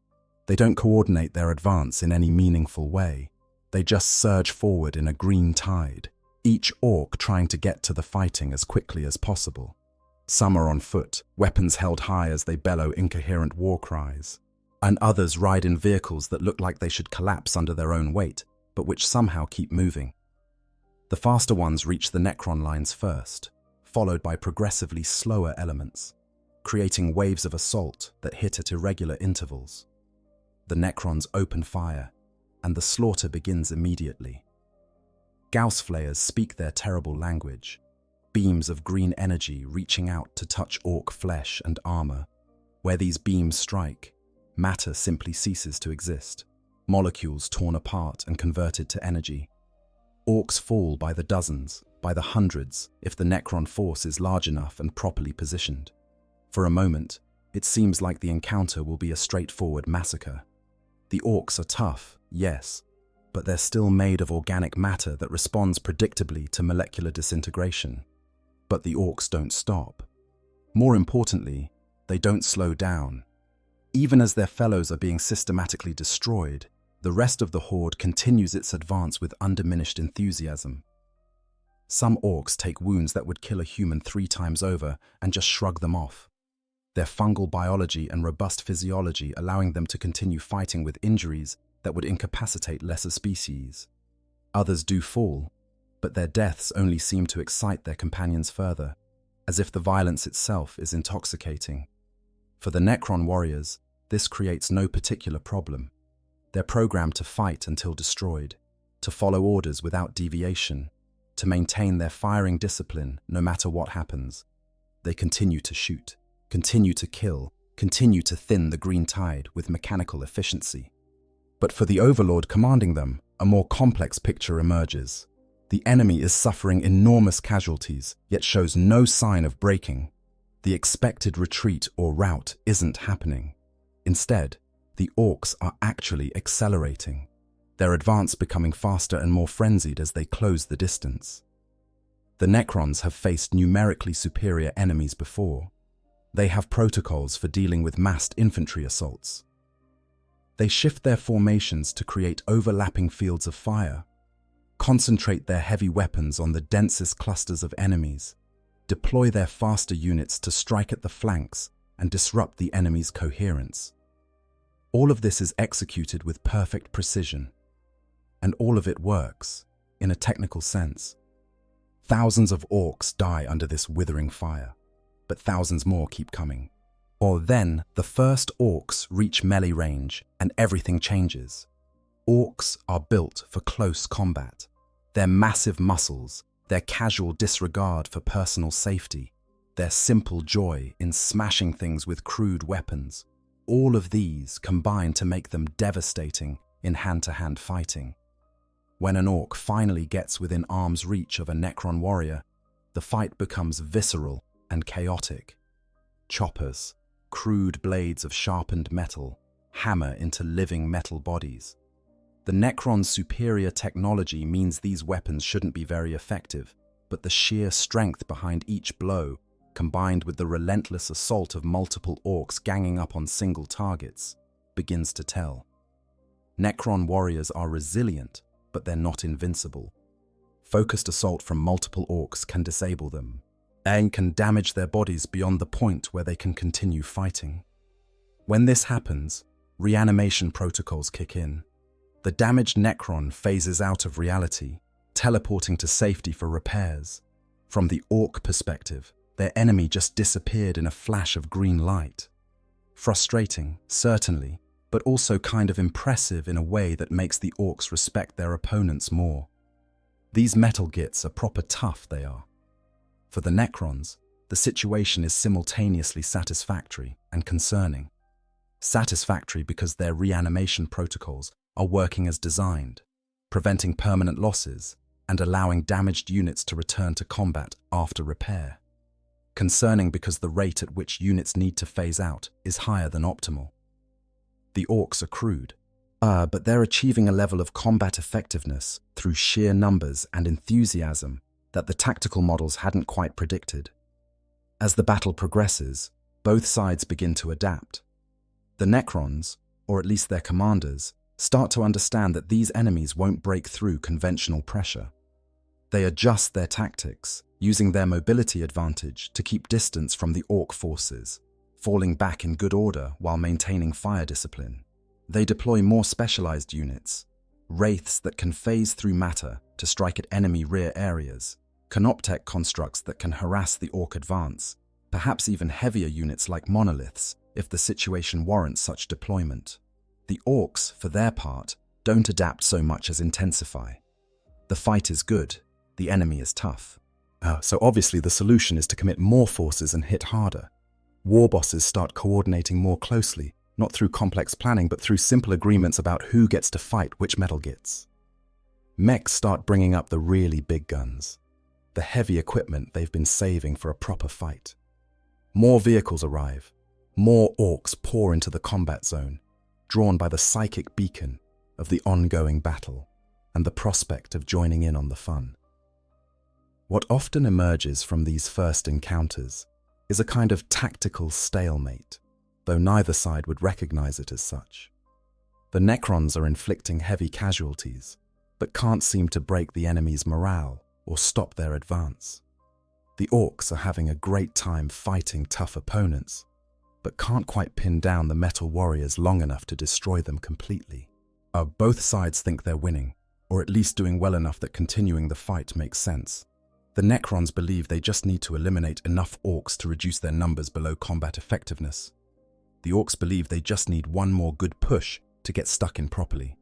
They don't coordinate their advance in any meaningful way. They just surge forward in a green tide, each Orc trying to get to the fighting as quickly as possible. Some are on foot, weapons held high as they bellow incoherent war cries, and others ride in vehicles that look like they should collapse under their own weight, but which somehow keep moving. The faster ones reach the Necron lines first, followed by progressively slower elements, creating waves of assault that hit at irregular intervals. The Necrons open fire, and the slaughter begins immediately. Gauss flayers speak their terrible language, beams of green energy reaching out to touch Orc flesh and armor. Where these beams strike, matter simply ceases to exist, molecules torn apart and converted to energy. Orcs fall by the dozens, by the hundreds, if the Necron force is large enough and properly positioned. For a moment, it seems like the encounter will be a straightforward massacre. The orcs are tough, yes, but they're still made of organic matter that responds predictably to molecular disintegration. But the orcs don't stop. More importantly, they don't slow down. Even as their fellows are being systematically destroyed, the rest of the horde continues its advance with undiminished enthusiasm. Some orcs take wounds that would kill a human 3 times over and just shrug them off, their fungal biology and robust physiology allowing them to continue fighting with injuries that would incapacitate lesser species. Others do fall, but their deaths only seem to excite their companions further, as if the violence itself is intoxicating. For the Necron warriors, this creates no particular problem. They're programmed to fight until destroyed, to follow orders without deviation, to maintain their firing discipline no matter what happens. They continue to shoot, continue to kill, continue to thin the green tide with mechanical efficiency. But for the overlord commanding them, a more complex picture emerges. The enemy is suffering enormous casualties, yet shows no sign of breaking. The expected retreat or rout isn't happening. Instead, the orcs are actually accelerating, their advance becoming faster and more frenzied as they close the distance. The Necrons have faced numerically superior enemies before. They have protocols for dealing with massed infantry assaults. They shift their formations to create overlapping fields of fire, concentrate their heavy weapons on the densest clusters of enemies, deploy their faster units to strike at the flanks and disrupt the enemy's coherence. All of this is executed with perfect precision, and all of it works, in a technical sense. Thousands of orcs die under this withering fire, but thousands more keep coming. Or then, the first orcs reach melee range, and everything changes. Orcs are built for close combat. Their massive muscles, their casual disregard for personal safety, their simple joy in smashing things with crude weapons, all of these combine to make them devastating in hand-to-hand fighting. When an orc finally gets within arm's reach of a Necron warrior, the fight becomes visceral and chaotic. Choppers, crude blades of sharpened metal, hammer into living metal bodies. The Necron's superior technology means these weapons shouldn't be very effective, but the sheer strength behind each blow, combined with the relentless assault of multiple orcs ganging up on single targets, begins to tell. Necron warriors are resilient, but they're not invincible. Focused assault from multiple orcs can disable them, and can damage their bodies beyond the point where they can continue fighting. When this happens, reanimation protocols kick in. The damaged Necron phases out of reality, teleporting to safety for repairs. From the orc perspective, their enemy just disappeared in a flash of green light. Frustrating, certainly, but also kind of impressive in a way that makes the orcs respect their opponents more. These metal gits are proper tough, they are. For the Necrons, the situation is simultaneously satisfactory and concerning. Satisfactory because their reanimation protocols are working as designed, preventing permanent losses and allowing damaged units to return to combat after repair. Concerning because the rate at which units need to phase out is higher than optimal. The orcs are crude, but they're achieving a level of combat effectiveness through sheer numbers and enthusiasm that the tactical models hadn't quite predicted. As the battle progresses, both sides begin to adapt. The Necrons, or at least their commanders, start to understand that these enemies won't break through conventional pressure. They adjust their tactics, using their mobility advantage to keep distance from the orc forces, falling back in good order while maintaining fire discipline. They deploy more specialized units, wraiths that can phase through matter to strike at enemy rear areas, canoptech constructs that can harass the orc advance, perhaps even heavier units like monoliths if the situation warrants such deployment. The orcs, for their part, don't adapt so much as intensify. The fight is good, the enemy is tough. So obviously the solution is to commit more forces and hit harder. War bosses start coordinating more closely, not through complex planning but through simple agreements about who gets to fight which metal gits. Mechs start bringing up the really big guns, the heavy equipment they've been saving for a proper fight. More vehicles arrive, more orcs pour into the combat zone, drawn by the psychic beacon of the ongoing battle and the prospect of joining in on the fun. What often emerges from these first encounters is a kind of tactical stalemate, though neither side would recognize it as such. The Necrons are inflicting heavy casualties, but can't seem to break the enemy's morale or stop their advance. The Orcs are having a great time fighting tough opponents, but can't quite pin down the Metal Warriors long enough to destroy them completely. Both sides think they're winning, or at least doing well enough that continuing the fight makes sense. The Necrons believe they just need to eliminate enough Orcs to reduce their numbers below combat effectiveness. The Orcs believe they just need one more good push to get stuck in properly.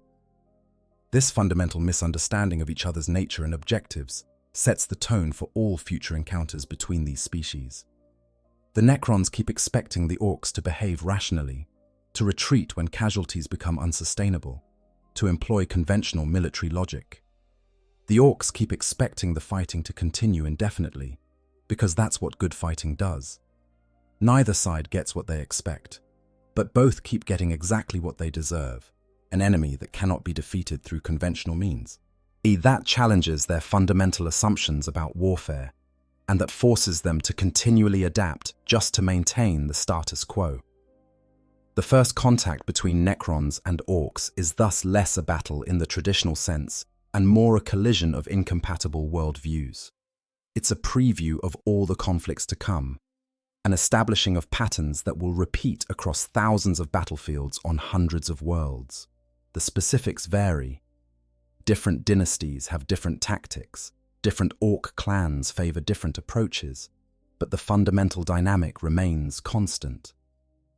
This fundamental misunderstanding of each other's nature and objectives sets the tone for all future encounters between these species. The Necrons keep expecting the Orcs to behave rationally, to retreat when casualties become unsustainable, to employ conventional military logic. The Orcs keep expecting the fighting to continue indefinitely, because that's what good fighting does. Neither side gets what they expect, but both keep getting exactly what they deserve, an enemy that cannot be defeated through conventional means. That challenges their fundamental assumptions about warfare, and that forces them to continually adapt just to maintain the status quo. The first contact between Necrons and Orcs is thus less a battle in the traditional sense and more a collision of incompatible worldviews. It's a preview of all the conflicts to come, an establishing of patterns that will repeat across thousands of battlefields on hundreds of worlds. The specifics vary. Different dynasties have different tactics, different Orc clans favor different approaches, but the fundamental dynamic remains constant.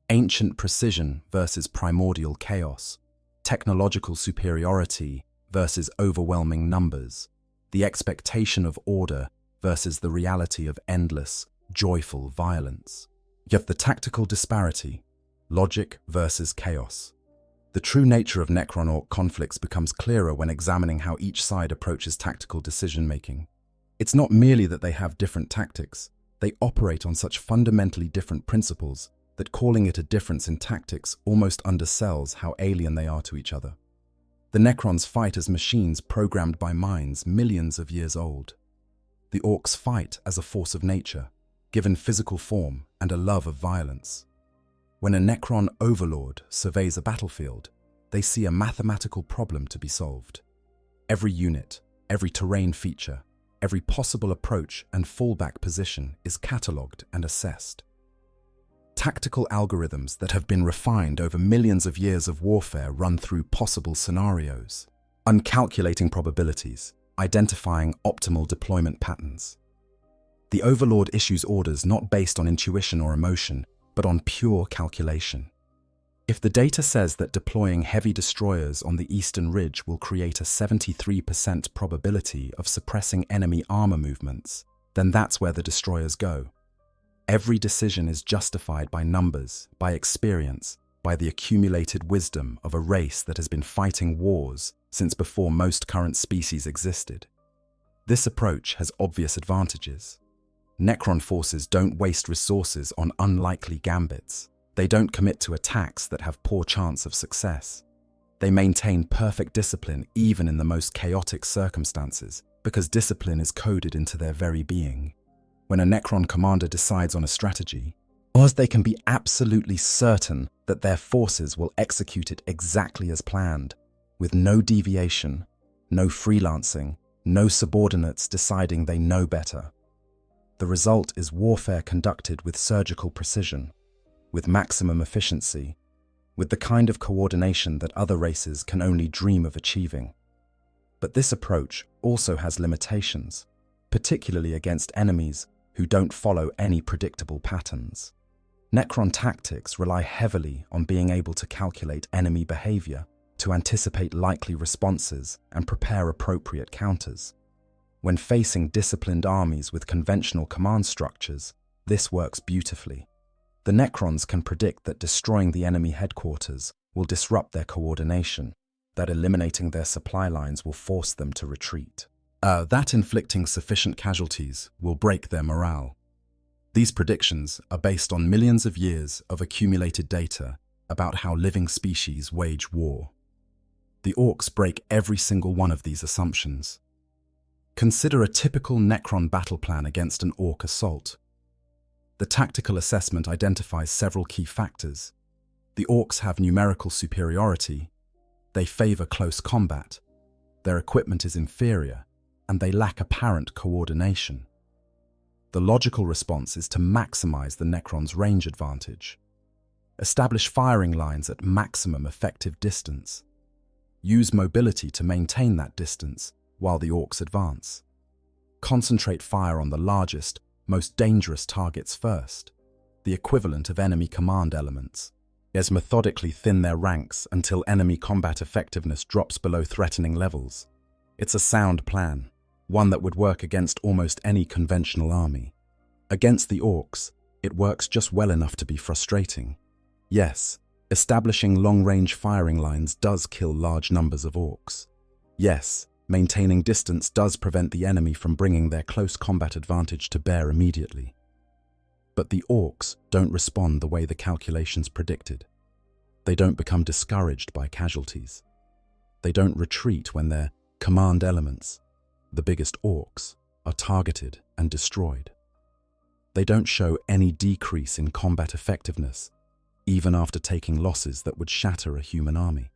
Ancient precision versus primordial chaos, technological superiority versus overwhelming numbers, the expectation of order versus the reality of endless, joyful violence. You have the tactical disparity, logic versus chaos. The true nature of Necron-Orc conflicts becomes clearer when examining how each side approaches tactical decision-making. It's not merely that they have different tactics, they operate on such fundamentally different principles that calling it a difference in tactics almost undersells how alien they are to each other. The Necrons fight as machines programmed by minds millions of years old. The Orcs fight as a force of nature, given physical form and a love of violence. When a Necron overlord surveys a battlefield, they see a mathematical problem to be solved. Every unit, every terrain feature, every possible approach and fallback position is catalogued and assessed. Tactical algorithms that have been refined over millions of years of warfare run through possible scenarios, uncalculating probabilities, identifying optimal deployment patterns. The overlord issues orders not based on intuition or emotion, but on pure calculation. If the data says that deploying heavy destroyers on the eastern ridge will create a 73% probability of suppressing enemy armor movements, then that's where the destroyers go. Every decision is justified by numbers, by experience, by the accumulated wisdom of a race that has been fighting wars since before most current species existed. This approach has obvious advantages. Necron forces don't waste resources on unlikely gambits. They don't commit to attacks that have poor chance of success. They maintain perfect discipline even in the most chaotic circumstances, because discipline is coded into their very being. When a Necron commander decides on a strategy, whilst they can be absolutely certain that their forces will execute it exactly as planned, with no deviation, no freelancing, no subordinates deciding they know better. The result is warfare conducted with surgical precision, with maximum efficiency, with the kind of coordination that other races can only dream of achieving. But this approach also has limitations, particularly against enemies who don't follow any predictable patterns. Necron tactics rely heavily on being able to calculate enemy behavior, to anticipate likely responses and prepare appropriate counters. When facing disciplined armies with conventional command structures, this works beautifully. The Necrons can predict that destroying the enemy headquarters will disrupt their coordination, that eliminating their supply lines will force them to retreat. That inflicting sufficient casualties will break their morale. These predictions are based on millions of years of accumulated data about how living species wage war. The orcs break every single one of these assumptions. Consider a typical Necron battle plan against an orc assault. The tactical assessment identifies several key factors. The orcs have numerical superiority, they favor close combat, their equipment is inferior, and they lack apparent coordination. The logical response is to maximize the Necrons' range advantage. Establish firing lines at maximum effective distance. Use mobility to maintain that distance while the orcs advance. Concentrate fire on the largest, most dangerous targets first, the equivalent of enemy command elements. As methodically thin their ranks until enemy combat effectiveness drops below threatening levels. It's a sound plan, one that would work against almost any conventional army. Against the orcs, it works just well enough to be frustrating. Yes, establishing long-range firing lines does kill large numbers of orcs. Yes, maintaining distance does prevent the enemy from bringing their close combat advantage to bear immediately. But the orcs don't respond the way the calculations predicted. They don't become discouraged by casualties. They don't retreat when their command elements, the biggest orcs, are targeted and destroyed. They don't show any decrease in combat effectiveness, even after taking losses that would shatter a human army.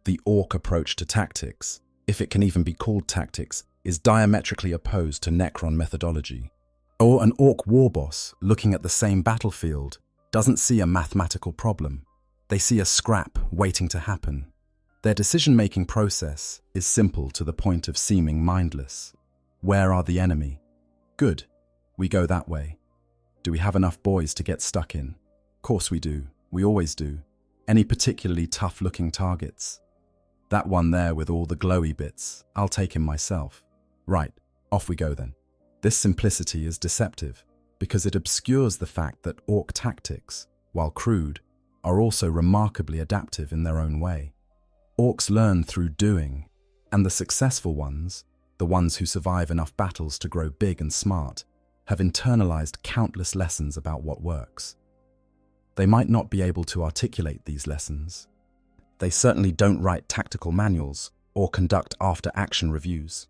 The orc approach to tactics, if it can even be called tactics, is diametrically opposed to Necron methodology. Or an orc warboss looking at the same battlefield doesn't see a mathematical problem. They see a scrap waiting to happen. Their decision-making process is simple to the point of seeming mindless. Where are the enemy? Good. We go that way. Do we have enough boys to get stuck in? Course we do. We always do. Any particularly tough-looking targets? That one there with all the glowy bits. I'll take him myself. Right. Off we go then. This simplicity is deceptive because it obscures the fact that orc tactics, while crude, are also remarkably adaptive in their own way. Orcs learn through doing, and the successful ones, the ones who survive enough battles to grow big and smart, have internalized countless lessons about what works. They might not be able to articulate these lessons. They certainly don't write tactical manuals or conduct after-action reviews.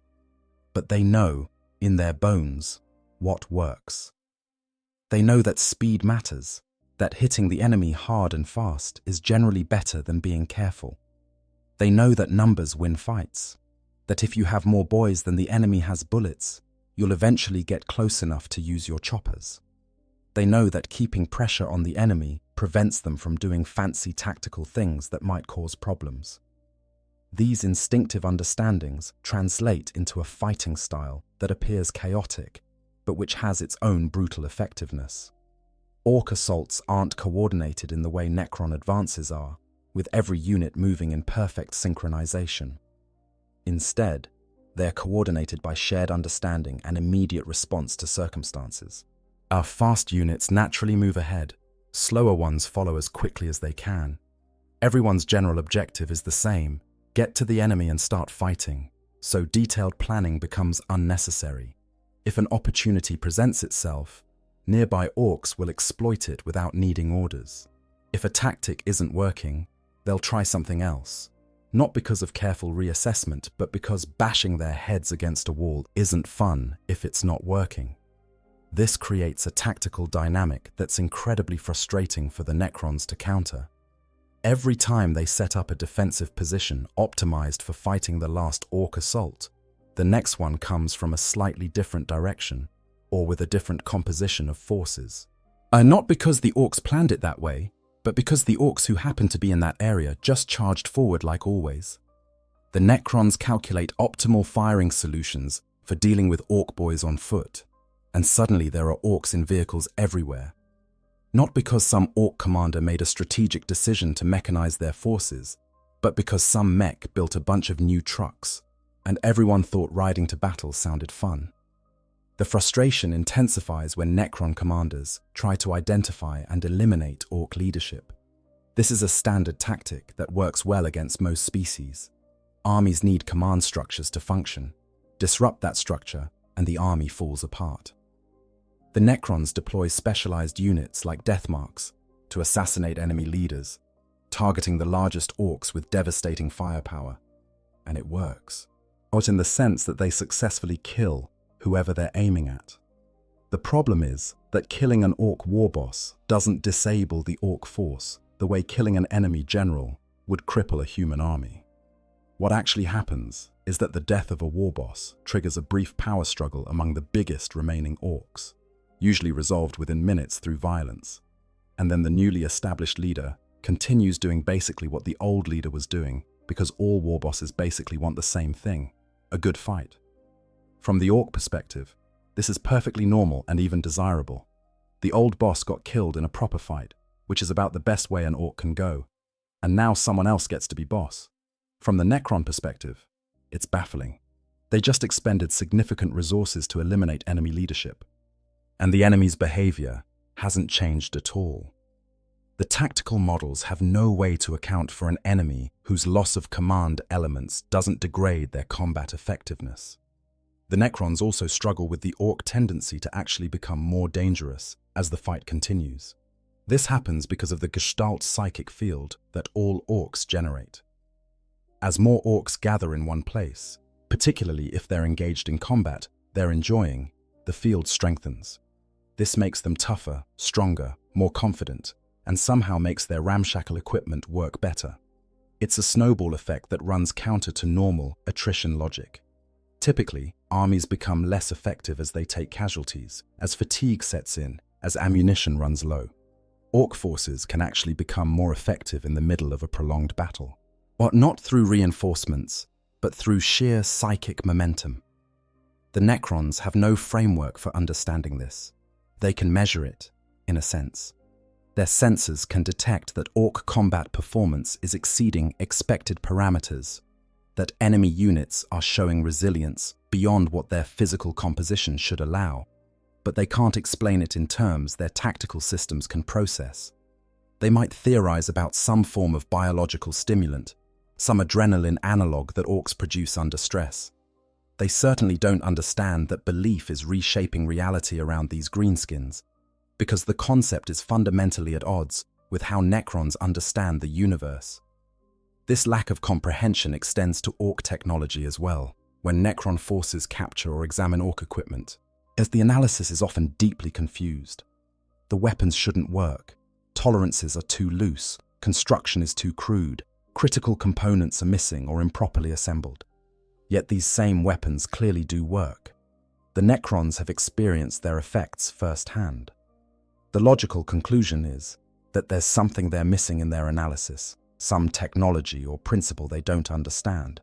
But they know, in their bones, what works. They know that speed matters, that hitting the enemy hard and fast is generally better than being careful. They know that numbers win fights, that if you have more boys than the enemy has bullets, you'll eventually get close enough to use your choppers. They know that keeping pressure on the enemy prevents them from doing fancy tactical things that might cause problems. These instinctive understandings translate into a fighting style that appears chaotic, but which has its own brutal effectiveness. Orc assaults aren't coordinated in the way Necron advances are, with every unit moving in perfect synchronization. Instead, they're coordinated by shared understanding and immediate response to circumstances. Our fast units naturally move ahead, slower ones follow as quickly as they can. Everyone's general objective is the same: get to the enemy and start fighting, so detailed planning becomes unnecessary. If an opportunity presents itself, nearby orcs will exploit it without needing orders. If a tactic isn't working, they'll try something else, not because of careful reassessment, but because bashing their heads against a wall isn't fun if it's not working. This creates a tactical dynamic that's incredibly frustrating for the Necrons to counter. Every time they set up a defensive position optimized for fighting the last orc assault, the next one comes from a slightly different direction, or with a different composition of forces. Not because the orcs planned it that way, but because the orcs who happened to be in that area just charged forward like always. The Necrons calculate optimal firing solutions for dealing with orc boys on foot, and suddenly there are orcs in vehicles everywhere. Not because some orc commander made a strategic decision to mechanize their forces, but because some mech built a bunch of new trucks, and everyone thought riding to battle sounded fun. The frustration intensifies when Necron commanders try to identify and eliminate orc leadership. This is a standard tactic that works well against most species. Armies need command structures to function. Disrupt that structure, and the army falls apart. The Necrons deploy specialized units like death marks to assassinate enemy leaders, targeting the largest orcs with devastating firepower. And it works. Not in the sense that they successfully kill whoever they're aiming at. The problem is that killing an orc war boss doesn't disable the orc force the way killing an enemy general would cripple a human army. What actually happens is that the death of a war boss triggers a brief power struggle among the biggest remaining orcs, usually resolved within minutes through violence, and then the newly established leader continues doing basically what the old leader was doing, because all war bosses basically want the same thing: a good fight. From the orc perspective, this is perfectly normal and even desirable. The old boss got killed in a proper fight, which is about the best way an orc can go, and now someone else gets to be boss. From the Necron perspective, it's baffling. They just expended significant resources to eliminate enemy leadership, and the enemy's behavior hasn't changed at all. The tactical models have no way to account for an enemy whose loss of command elements doesn't degrade their combat effectiveness. The Necrons also struggle with the orc tendency to actually become more dangerous as the fight continues. This happens because of the Gestalt psychic field that all orcs generate. As more orcs gather in one place, particularly if they're engaged in combat they're enjoying, the field strengthens. This makes them tougher, stronger, more confident, and somehow makes their ramshackle equipment work better. It's a snowball effect that runs counter to normal attrition logic. Typically, armies become less effective as they take casualties, as fatigue sets in, as ammunition runs low. Orc forces can actually become more effective in the middle of a prolonged battle. But not through reinforcements, but through sheer psychic momentum. The Necrons have no framework for understanding this. They can measure it, in a sense. Their sensors can detect that orc combat performance is exceeding expected parameters, that enemy units are showing resilience beyond what their physical composition should allow, but they can't explain it in terms their tactical systems can process. They might theorize about some form of biological stimulant, some adrenaline analog that orcs produce under stress. They certainly don't understand that belief is reshaping reality around these greenskins, because the concept is fundamentally at odds with how Necrons understand the universe. This lack of comprehension extends to orc technology as well, when Necron forces capture or examine orc equipment, as the analysis is often deeply confused. The weapons shouldn't work, tolerances are too loose, construction is too crude, critical components are missing or improperly assembled. Yet these same weapons clearly do work. The Necrons have experienced their effects firsthand. The logical conclusion is that there's something they're missing in their analysis, some technology or principle they don't understand.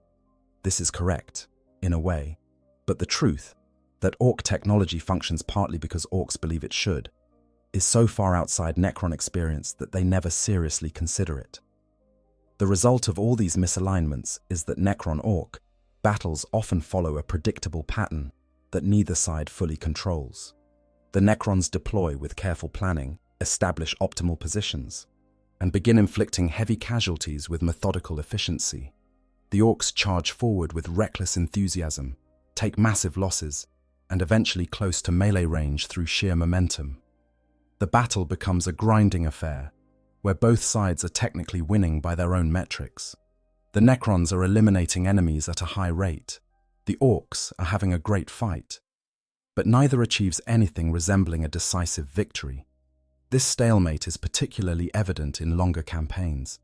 This is correct, in a way, but the truth, that orc technology functions partly because orcs believe it should, is so far outside Necron experience that they never seriously consider it. The result of all these misalignments is that Necron-Orc battles often follow a predictable pattern that neither side fully controls. The Necrons deploy with careful planning, establish optimal positions, and begin inflicting heavy casualties with methodical efficiency. The Orcs charge forward with reckless enthusiasm, take massive losses, and eventually close to melee range through sheer momentum. The battle becomes a grinding affair, where both sides are technically winning by their own metrics. The Necrons are eliminating enemies at a high rate. The Orcs are having a great fight. But neither achieves anything resembling a decisive victory. This stalemate is particularly evident in longer campaigns.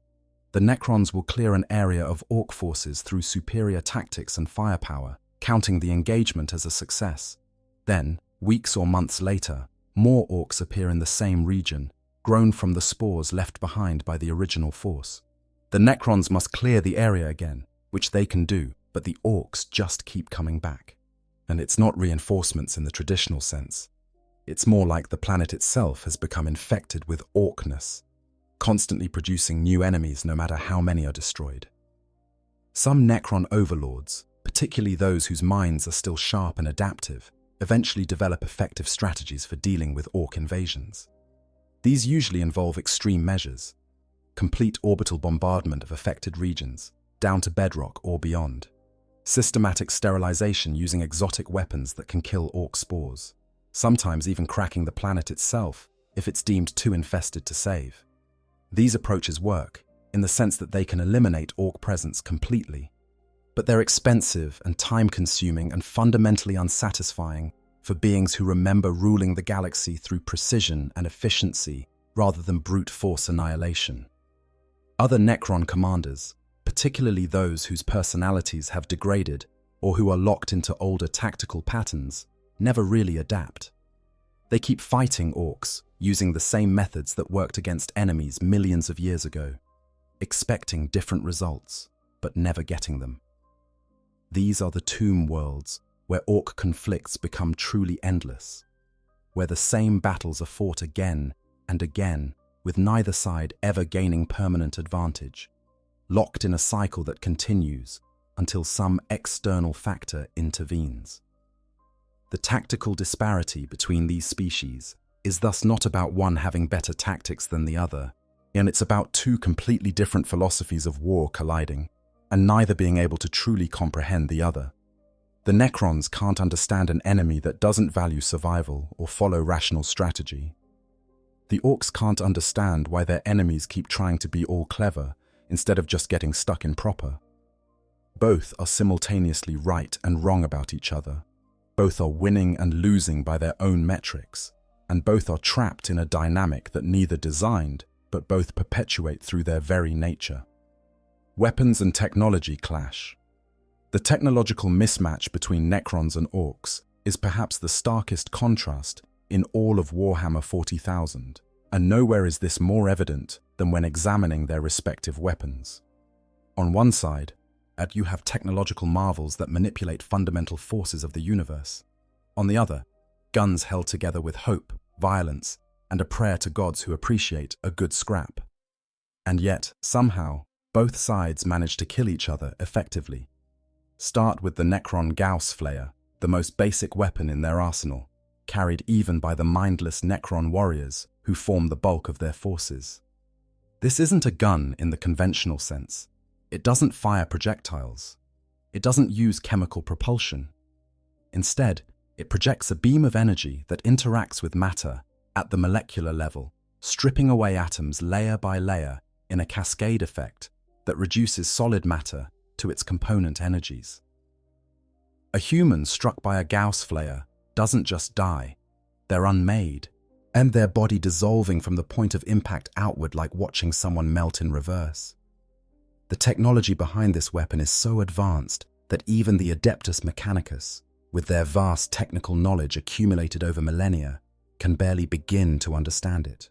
The Necrons will clear an area of Orc forces through superior tactics and firepower, counting the engagement as a success. Then, weeks or months later, more Orcs appear in the same region, grown from the spores left behind by the original force. The Necrons must clear the area again, which they can do, but the Orcs just keep coming back. And it's not reinforcements in the traditional sense. It's more like the planet itself has become infected with Orcness, constantly producing new enemies no matter how many are destroyed. Some Necron overlords, particularly those whose minds are still sharp and adaptive, eventually develop effective strategies for dealing with Orc invasions. These usually involve extreme measures. complete orbital bombardment of affected regions, down to bedrock or beyond. Systematic sterilization using exotic weapons that can kill orc spores, sometimes even cracking the planet itself if it's deemed too infested to save. These approaches work, in the sense that they can eliminate orc presence completely. But they're expensive and time-consuming and fundamentally unsatisfying for beings who remember ruling the galaxy through precision and efficiency rather than brute force annihilation. Other Necron commanders, particularly those whose personalities have degraded or who are locked into older tactical patterns, never really adapt. They keep fighting orcs using the same methods that worked against enemies millions of years ago, expecting different results, but never getting them. These are the tomb worlds, where orc conflicts become truly endless, where the same battles are fought again and again, with neither side ever gaining permanent advantage, locked in a cycle that continues until some external factor intervenes. The tactical disparity between these species is thus not about one having better tactics than the other, and it's about two completely different philosophies of war colliding, and neither being able to truly comprehend the other. The Necrons can't understand an enemy that doesn't value survival or follow rational strategy. The orcs can't understand why their enemies keep trying to be all clever instead of just getting stuck in proper. Both are simultaneously right and wrong about each other. Both are winning and losing by their own metrics, and both are trapped in a dynamic that neither designed, but both perpetuate through their very nature. Weapons and technology clash. The technological mismatch between Necrons and orcs is perhaps the starkest contrast in all of Warhammer 40,000, and nowhere is this more evident than when examining their respective weapons. On one side, you have technological marvels that manipulate fundamental forces of the universe. On the other, guns held together with hope, violence, and a prayer to gods who appreciate a good scrap. And yet, somehow, both sides manage to kill each other effectively. Start with the Necron Gauss Flayer, the most basic weapon in their arsenal, carried even by the mindless Necron warriors who form the bulk of their forces. This isn't a gun in the conventional sense. It doesn't fire projectiles. It doesn't use chemical propulsion. Instead, it projects a beam of energy that interacts with matter at the molecular level, stripping away atoms layer by layer in a cascade effect that reduces solid matter to its component energies. A human struck by a Gauss Flayer doesn't just die, they're unmade, and their body dissolving from the point of impact outward like watching someone melt in reverse. The technology behind this weapon is so advanced that even the Adeptus Mechanicus, with their vast technical knowledge accumulated over millennia, can barely begin to understand it.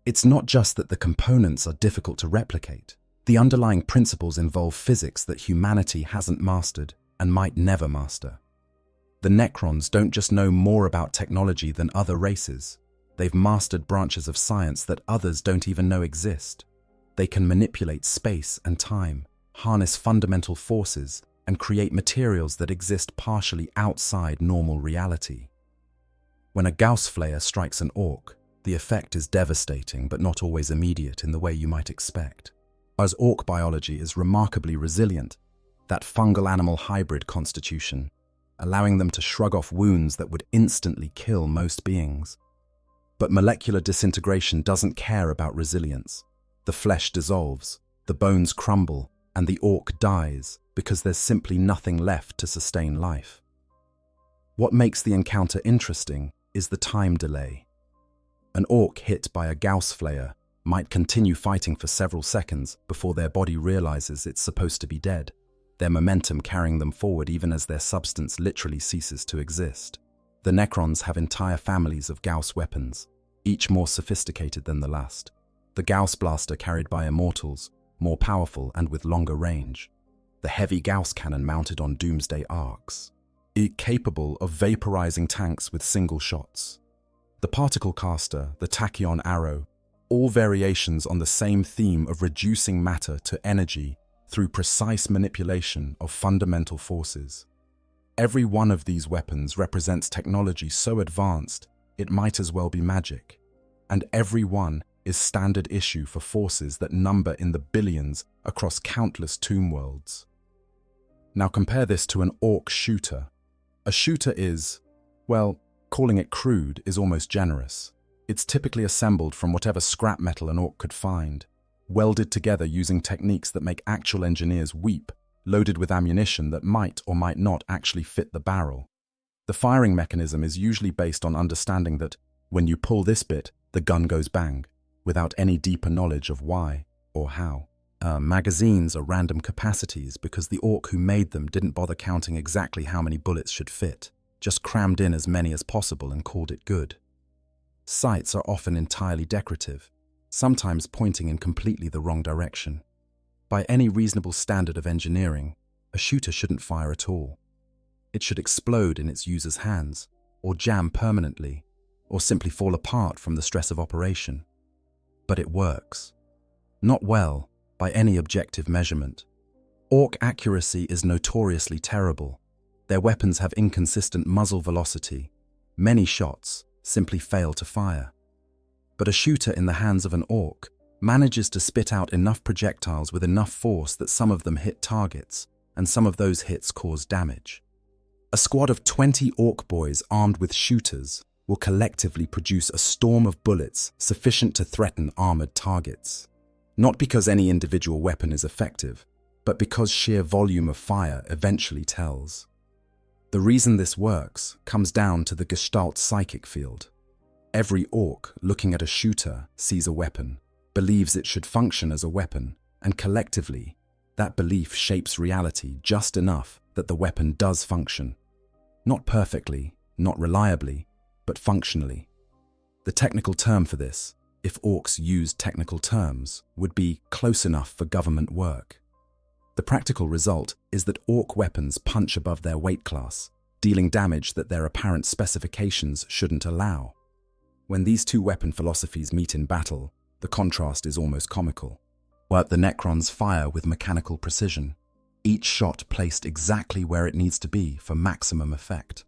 It's not just that the components are difficult to replicate. The underlying principles involve physics that humanity hasn't mastered and might never master. The Necrons don't just know more about technology than other races. They've mastered branches of science that others don't even know exist. They can manipulate space and time, harness fundamental forces, and create materials that exist partially outside normal reality. When a Gauss Flayer strikes an orc, the effect is devastating but not always immediate in the way you might expect. As orc biology is remarkably resilient, that fungal animal hybrid constitution, allowing them to shrug off wounds that would instantly kill most beings. But molecular disintegration doesn't care about resilience. The flesh dissolves, the bones crumble, and the orc dies because there's simply nothing left to sustain life. What makes the encounter interesting is the time delay. An orc hit by a Gauss Flayer might continue fighting for several seconds before their body realizes it's supposed to be dead, their momentum carrying them forward even as their substance literally ceases to exist. The Necrons have entire families of Gauss weapons, each more sophisticated than the last. The Gauss Blaster carried by immortals, more powerful and with longer range. The heavy Gauss cannon mounted on doomsday arcs, capable of vaporizing tanks with single shots. The particle caster, the tachyon arrow, all variations on the same theme of reducing matter to energy through precise manipulation of fundamental forces. Every one of these weapons represents technology so advanced it might as well be magic, and every one is standard issue for forces that number in the billions across countless tomb worlds. Now compare this to an orc shooter. A shooter is, well, calling it crude is almost generous. It's typically assembled from whatever scrap metal an orc could find, welded together using techniques that make actual engineers weep, loaded with ammunition that might or might not actually fit the barrel. The firing mechanism is usually based on understanding that when you pull this bit, the gun goes bang, without any deeper knowledge of why or how. Magazines are random capacities because the orc who made them didn't bother counting exactly how many bullets should fit, just crammed in as many as possible and called it good. Sights are often entirely decorative, sometimes pointing in completely the wrong direction. By any reasonable standard of engineering, a shooter shouldn't fire at all. It should explode in its user's hands, or jam permanently, or simply fall apart from the stress of operation. But it works. Not well, by any objective measurement. Orc accuracy is notoriously terrible. Their weapons have inconsistent muzzle velocity. Many shots simply fail to fire. But a shooter in the hands of an orc manages to spit out enough projectiles with enough force that some of them hit targets, and some of those hits cause damage. A squad of 20 orc boys armed with shooters will collectively produce a storm of bullets sufficient to threaten armored targets. Not because any individual weapon is effective, but because sheer volume of fire eventually tells. The reason this works comes down to the Gestalt psychic field. Every orc looking at a shooter sees a weapon, believes it should function as a weapon, and collectively, that belief shapes reality just enough that the weapon does function. Not perfectly, not reliably, but functionally. The technical term for this, if orcs used technical terms, would be close enough for government work. The practical result is that orc weapons punch above their weight class, dealing damage that their apparent specifications shouldn't allow. When these two weapon philosophies meet in battle, the contrast is almost comical. While the Necrons fire with mechanical precision, each shot placed exactly where it needs to be for maximum effect.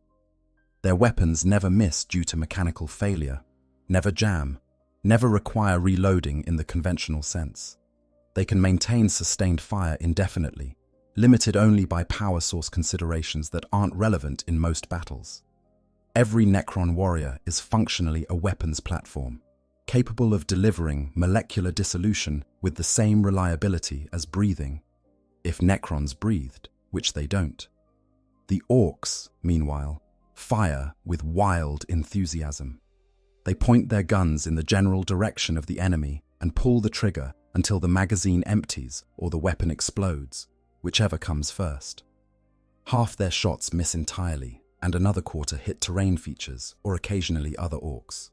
Their weapons never miss due to mechanical failure, never jam, never require reloading in the conventional sense. They can maintain sustained fire indefinitely, limited only by power source considerations that aren't relevant in most battles. Every Necron warrior is functionally a weapons platform, capable of delivering molecular dissolution with the same reliability as breathing, if Necrons breathed, which they don't. The orcs, meanwhile, fire with wild enthusiasm. They point their guns in the general direction of the enemy and pull the trigger until the magazine empties or the weapon explodes, whichever comes first. Half their shots miss entirely, and another quarter hit terrain features or occasionally other orcs.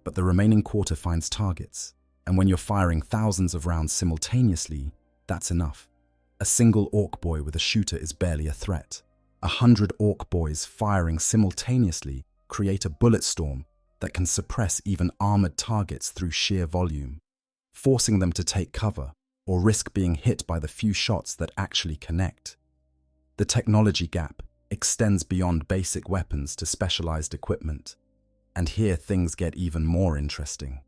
But the remaining quarter finds targets, and when you're firing thousands of rounds simultaneously, that's enough. A single orc boy with a shooter is barely a threat. 100 orc boys firing simultaneously create a bullet storm that can suppress even armored targets through sheer volume, forcing them to take cover or risk being hit by the few shots that actually connect. The technology gap extends beyond basic weapons to specialized equipment, and here things get even more interesting.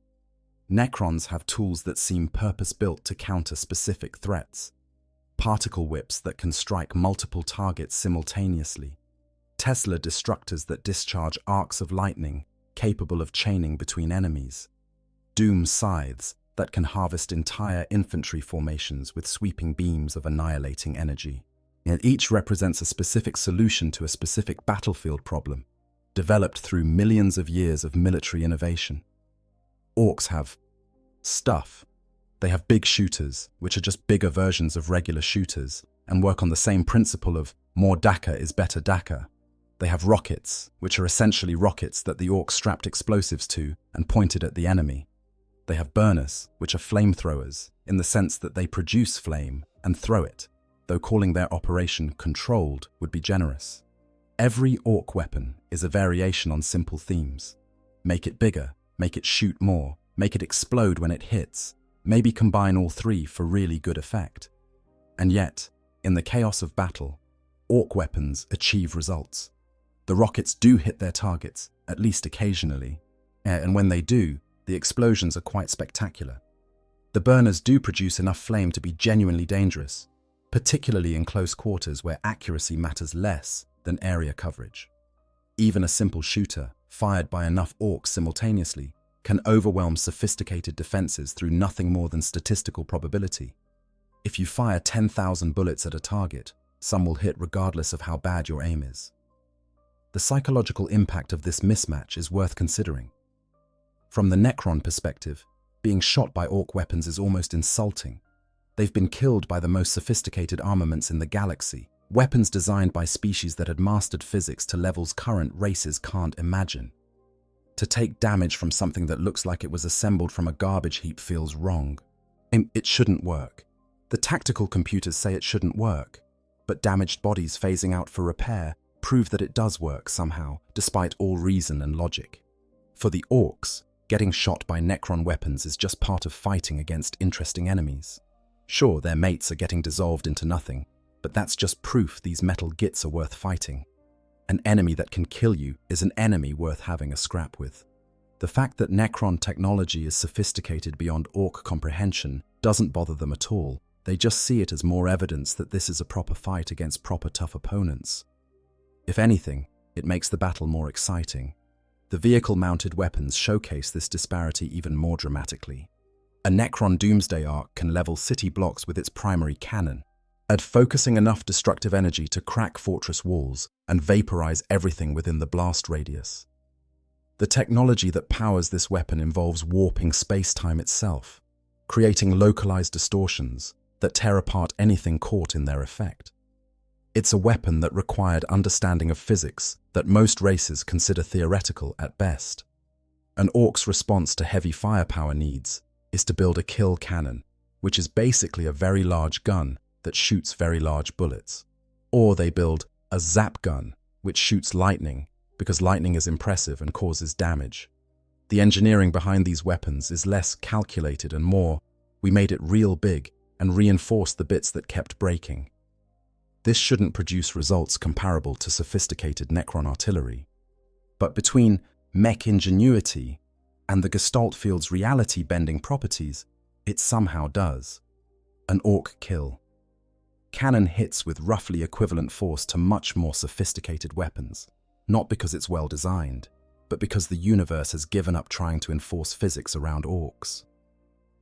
Necrons have tools that seem purpose-built to counter specific threats. Particle whips that can strike multiple targets simultaneously. Tesla destructors that discharge arcs of lightning capable of chaining between enemies. Doom scythes that can harvest entire infantry formations with sweeping beams of annihilating energy. And each represents a specific solution to a specific battlefield problem, developed through millions of years of military innovation. Orcs have stuff. They have big shooters, which are just bigger versions of regular shooters, and work on the same principle of more Daka is better Daka. They have rockets, which are essentially rockets that the orcs strapped explosives to and pointed at the enemy. They have burners, which are flamethrowers, in the sense that they produce flame and throw it, though calling their operation controlled would be generous. Every orc weapon is a variation on simple themes. Make it bigger, make it shoot more, make it explode when it hits, maybe combine all three for really good effect. And yet, in the chaos of battle, orc weapons achieve results. The rockets do hit their targets, at least occasionally, and when they do, The explosions are quite spectacular. The burners do produce enough flame to be genuinely dangerous, particularly in close quarters where accuracy matters less than area coverage. Even a simple shooter, fired by enough orcs simultaneously, can overwhelm sophisticated defenses through nothing more than statistical probability. If you fire 10,000 bullets at a target, some will hit regardless of how bad your aim is. The psychological impact of this mismatch is worth considering. From the Necron perspective, being shot by orc weapons is almost insulting. They've been killed by the most sophisticated armaments in the galaxy, weapons designed by species that had mastered physics to levels current races can't imagine. To take damage from something that looks like it was assembled from a garbage heap feels wrong. It shouldn't work. The tactical computers say it shouldn't work, but damaged bodies phasing out for repair prove that it does work somehow, despite all reason and logic. For the orcs, getting shot by Necron weapons is just part of fighting against interesting enemies. Sure, their mates are getting dissolved into nothing, but that's just proof these metal gits are worth fighting. An enemy that can kill you is an enemy worth having a scrap with. The fact that Necron technology is sophisticated beyond orc comprehension doesn't bother them at all. They just see it as more evidence that this is a proper fight against proper tough opponents. If anything, it makes the battle more exciting. The vehicle-mounted weapons showcase this disparity even more dramatically. A Necron Doomsday Ark can level city blocks with its primary cannon, focusing enough destructive energy to crack fortress walls and vaporize everything within the blast radius. The technology that powers this weapon involves warping space-time itself, creating localized distortions that tear apart anything caught in their effect. It's a weapon that required understanding of physics that most races consider theoretical at best. An orc's response to heavy firepower needs is to build a kill cannon, which is basically a very large gun that shoots very large bullets. Or they build a zap gun, which shoots lightning because lightning is impressive and causes damage. The engineering behind these weapons is less calculated and more, we made it real big and reinforced the bits that kept breaking. This shouldn't produce results comparable to sophisticated Necron artillery. But between mech ingenuity and the Gestalt field's reality-bending properties, it somehow does. An orc kill. Cannon hits with roughly equivalent force to much more sophisticated weapons, not because it's well designed, but because the universe has given up trying to enforce physics around orcs.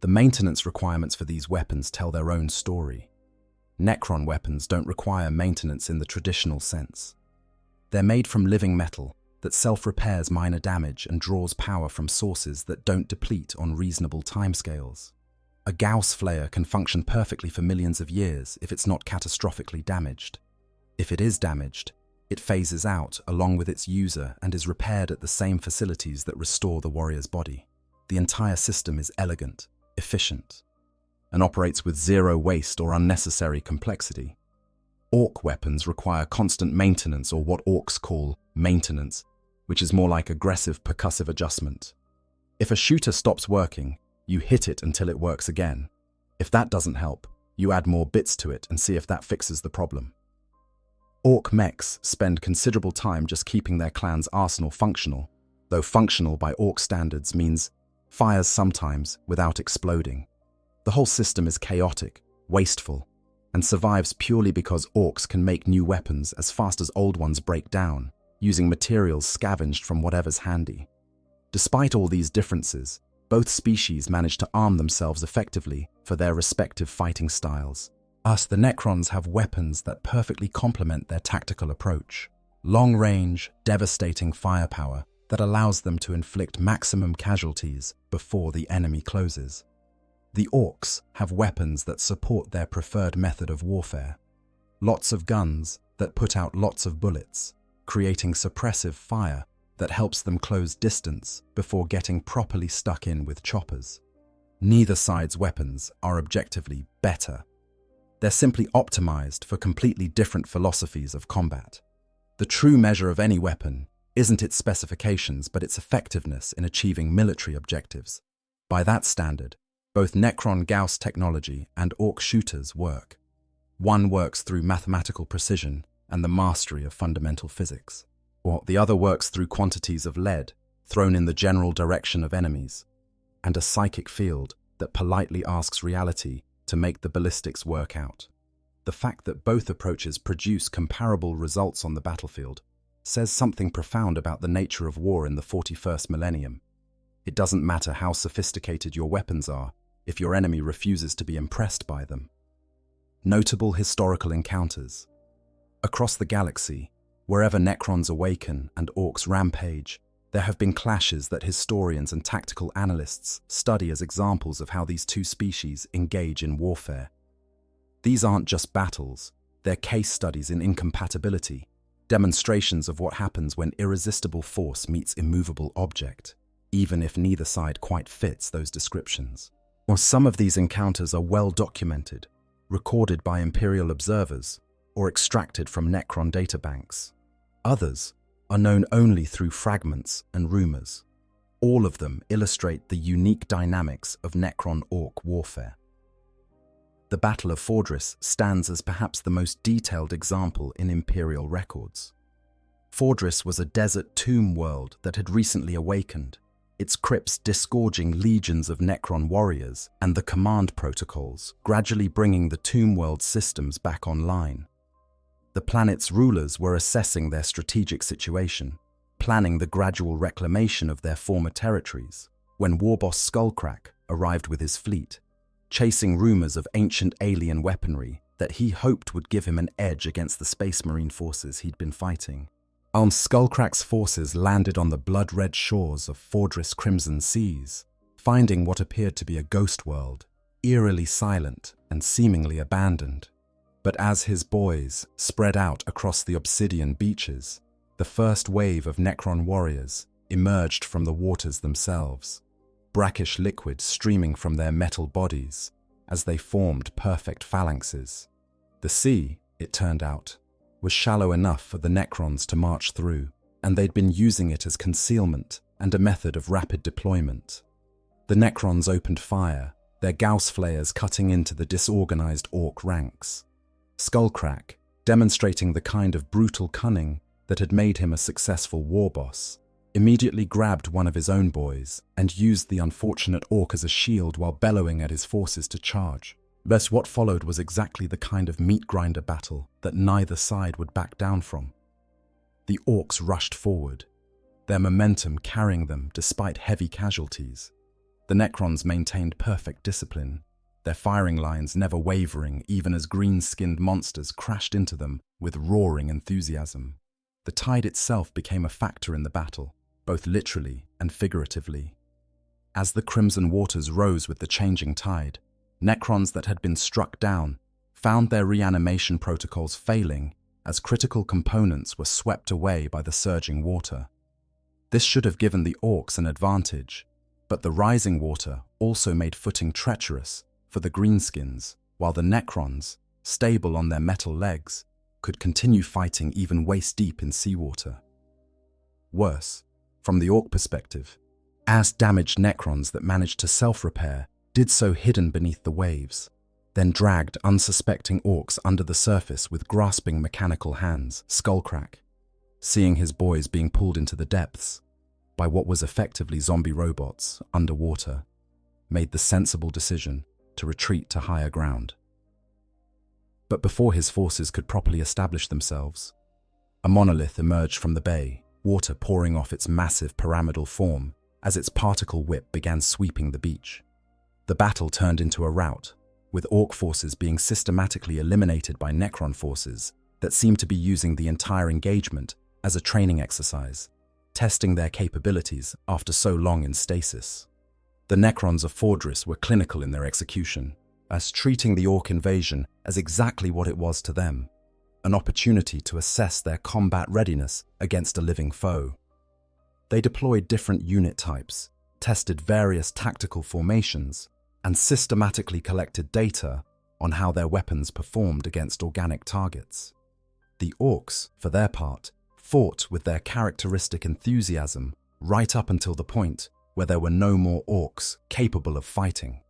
The maintenance requirements for these weapons tell their own story. Necron weapons don't require maintenance in the traditional sense. They're made from living metal that self-repairs minor damage and draws power from sources that don't deplete on reasonable timescales. A Gauss flare can function perfectly for millions of years if it's not catastrophically damaged. If it is damaged, it phases out along with its user and is repaired at the same facilities that restore the warrior's body. The entire system is elegant, efficient, and operates with zero waste or unnecessary complexity. Orc weapons require constant maintenance, or what orcs call maintenance, which is more like aggressive percussive adjustment. If a shooter stops working, you hit it until it works again. If that doesn't help, you add more bits to it and see if that fixes the problem. Orc mechs spend considerable time just keeping their clan's arsenal functional, though functional by orc standards means fires sometimes without exploding. The whole system is chaotic, wasteful, and survives purely because orcs can make new weapons as fast as old ones break down, using materials scavenged from whatever's handy. Despite all these differences, both species manage to arm themselves effectively for their respective fighting styles. Us, the Necrons, have weapons that perfectly complement their tactical approach. Long-range, devastating firepower that allows them to inflict maximum casualties before the enemy closes. The orcs have weapons that support their preferred method of warfare. Lots of guns that put out lots of bullets, creating suppressive fire that helps them close distance before getting properly stuck in with choppers. Neither side's weapons are objectively better. They're simply optimized for completely different philosophies of combat. The true measure of any weapon isn't its specifications, but its effectiveness in achieving military objectives. By that standard, both Necron Gauss technology and orc shooters work. One works through mathematical precision and the mastery of fundamental physics, while the other works through quantities of lead thrown in the general direction of enemies. and a psychic field that politely asks reality to make the ballistics work out. The fact that both approaches produce comparable results on the battlefield says something profound about the nature of war in the 41st millennium. It doesn't matter how sophisticated your weapons are if your enemy refuses to be impressed by them. Notable historical encounters. Across the galaxy, wherever Necrons awaken and Orcs rampage, there have been clashes that historians and tactical analysts study as examples of how these two species engage in warfare. These aren't just battles, they're case studies in incompatibility, demonstrations of what happens when irresistible force meets immovable object, even if neither side quite fits those descriptions. Or some of these encounters are well documented, recorded by Imperial observers, or extracted from Necron databanks. Others are known only through fragments and rumors. All of them illustrate the unique dynamics of Necron-Orc warfare. The Battle of Farthest stands as perhaps the most detailed example in Imperial records. Farthest was a desert tomb world that had recently awakened, its crypts disgorging legions of Necron warriors and the command protocols gradually bringing the tomb world systems back online. The planet's rulers were assessing their strategic situation, planning the gradual reclamation of their former territories, when Warboss Skullcrack arrived with his fleet, chasing rumors of ancient alien weaponry that he hoped would give him an edge against the Space Marine forces he'd been fighting. Skullcrack's forces landed on the blood-red shores of Farthest's Crimson Seas, finding what appeared to be a ghost world, eerily silent and seemingly abandoned. But as his boys spread out across the obsidian beaches, the first wave of Necron warriors emerged from the waters themselves, brackish liquid streaming from their metal bodies as they formed perfect phalanxes. The sea, it turned out, was shallow enough for the Necrons to march through, and they'd been using it as concealment and a method of rapid deployment. The Necrons opened fire, their Gauss flares cutting into the disorganized Orc ranks. Skullcrack, demonstrating the kind of brutal cunning that had made him a successful war boss, immediately grabbed one of his own boys and used the unfortunate Orc as a shield while bellowing at his forces to charge. But what followed was exactly the kind of meat-grinder battle that neither side would back down from. The Orcs rushed forward, their momentum carrying them despite heavy casualties. The Necrons maintained perfect discipline, their firing lines never wavering even as green-skinned monsters crashed into them with roaring enthusiasm. The tide itself became a factor in the battle, both literally and figuratively. As the crimson waters rose with the changing tide, Necrons that had been struck down found their reanimation protocols failing as critical components were swept away by the surging water. This should have given the Orcs an advantage, but the rising water also made footing treacherous for the greenskins, while the Necrons, stable on their metal legs, could continue fighting even waist-deep in seawater. Worse, from the Orc perspective, as damaged Necrons that managed to self-repair did so hidden beneath the waves, then dragged unsuspecting Orcs under the surface with grasping mechanical hands. Skullcrack, seeing his boys being pulled into the depths by what was effectively zombie robots underwater, made the sensible decision to retreat to higher ground. But before his forces could properly establish themselves, a monolith emerged from the bay, water pouring off its massive pyramidal form as its particle whip began sweeping the beach. The battle turned into a rout, with Orc forces being systematically eliminated by Necron forces that seemed to be using the entire engagement as a training exercise, testing their capabilities after so long in stasis. The Necrons of Farthest were clinical in their execution, as treating the Orc invasion as exactly what it was to them, an opportunity to assess their combat readiness against a living foe. They deployed different unit types, tested various tactical formations, and systematically collected data on how their weapons performed against organic targets. The Orcs, for their part, fought with their characteristic enthusiasm right up until the point where there were no more Orcs capable of fighting.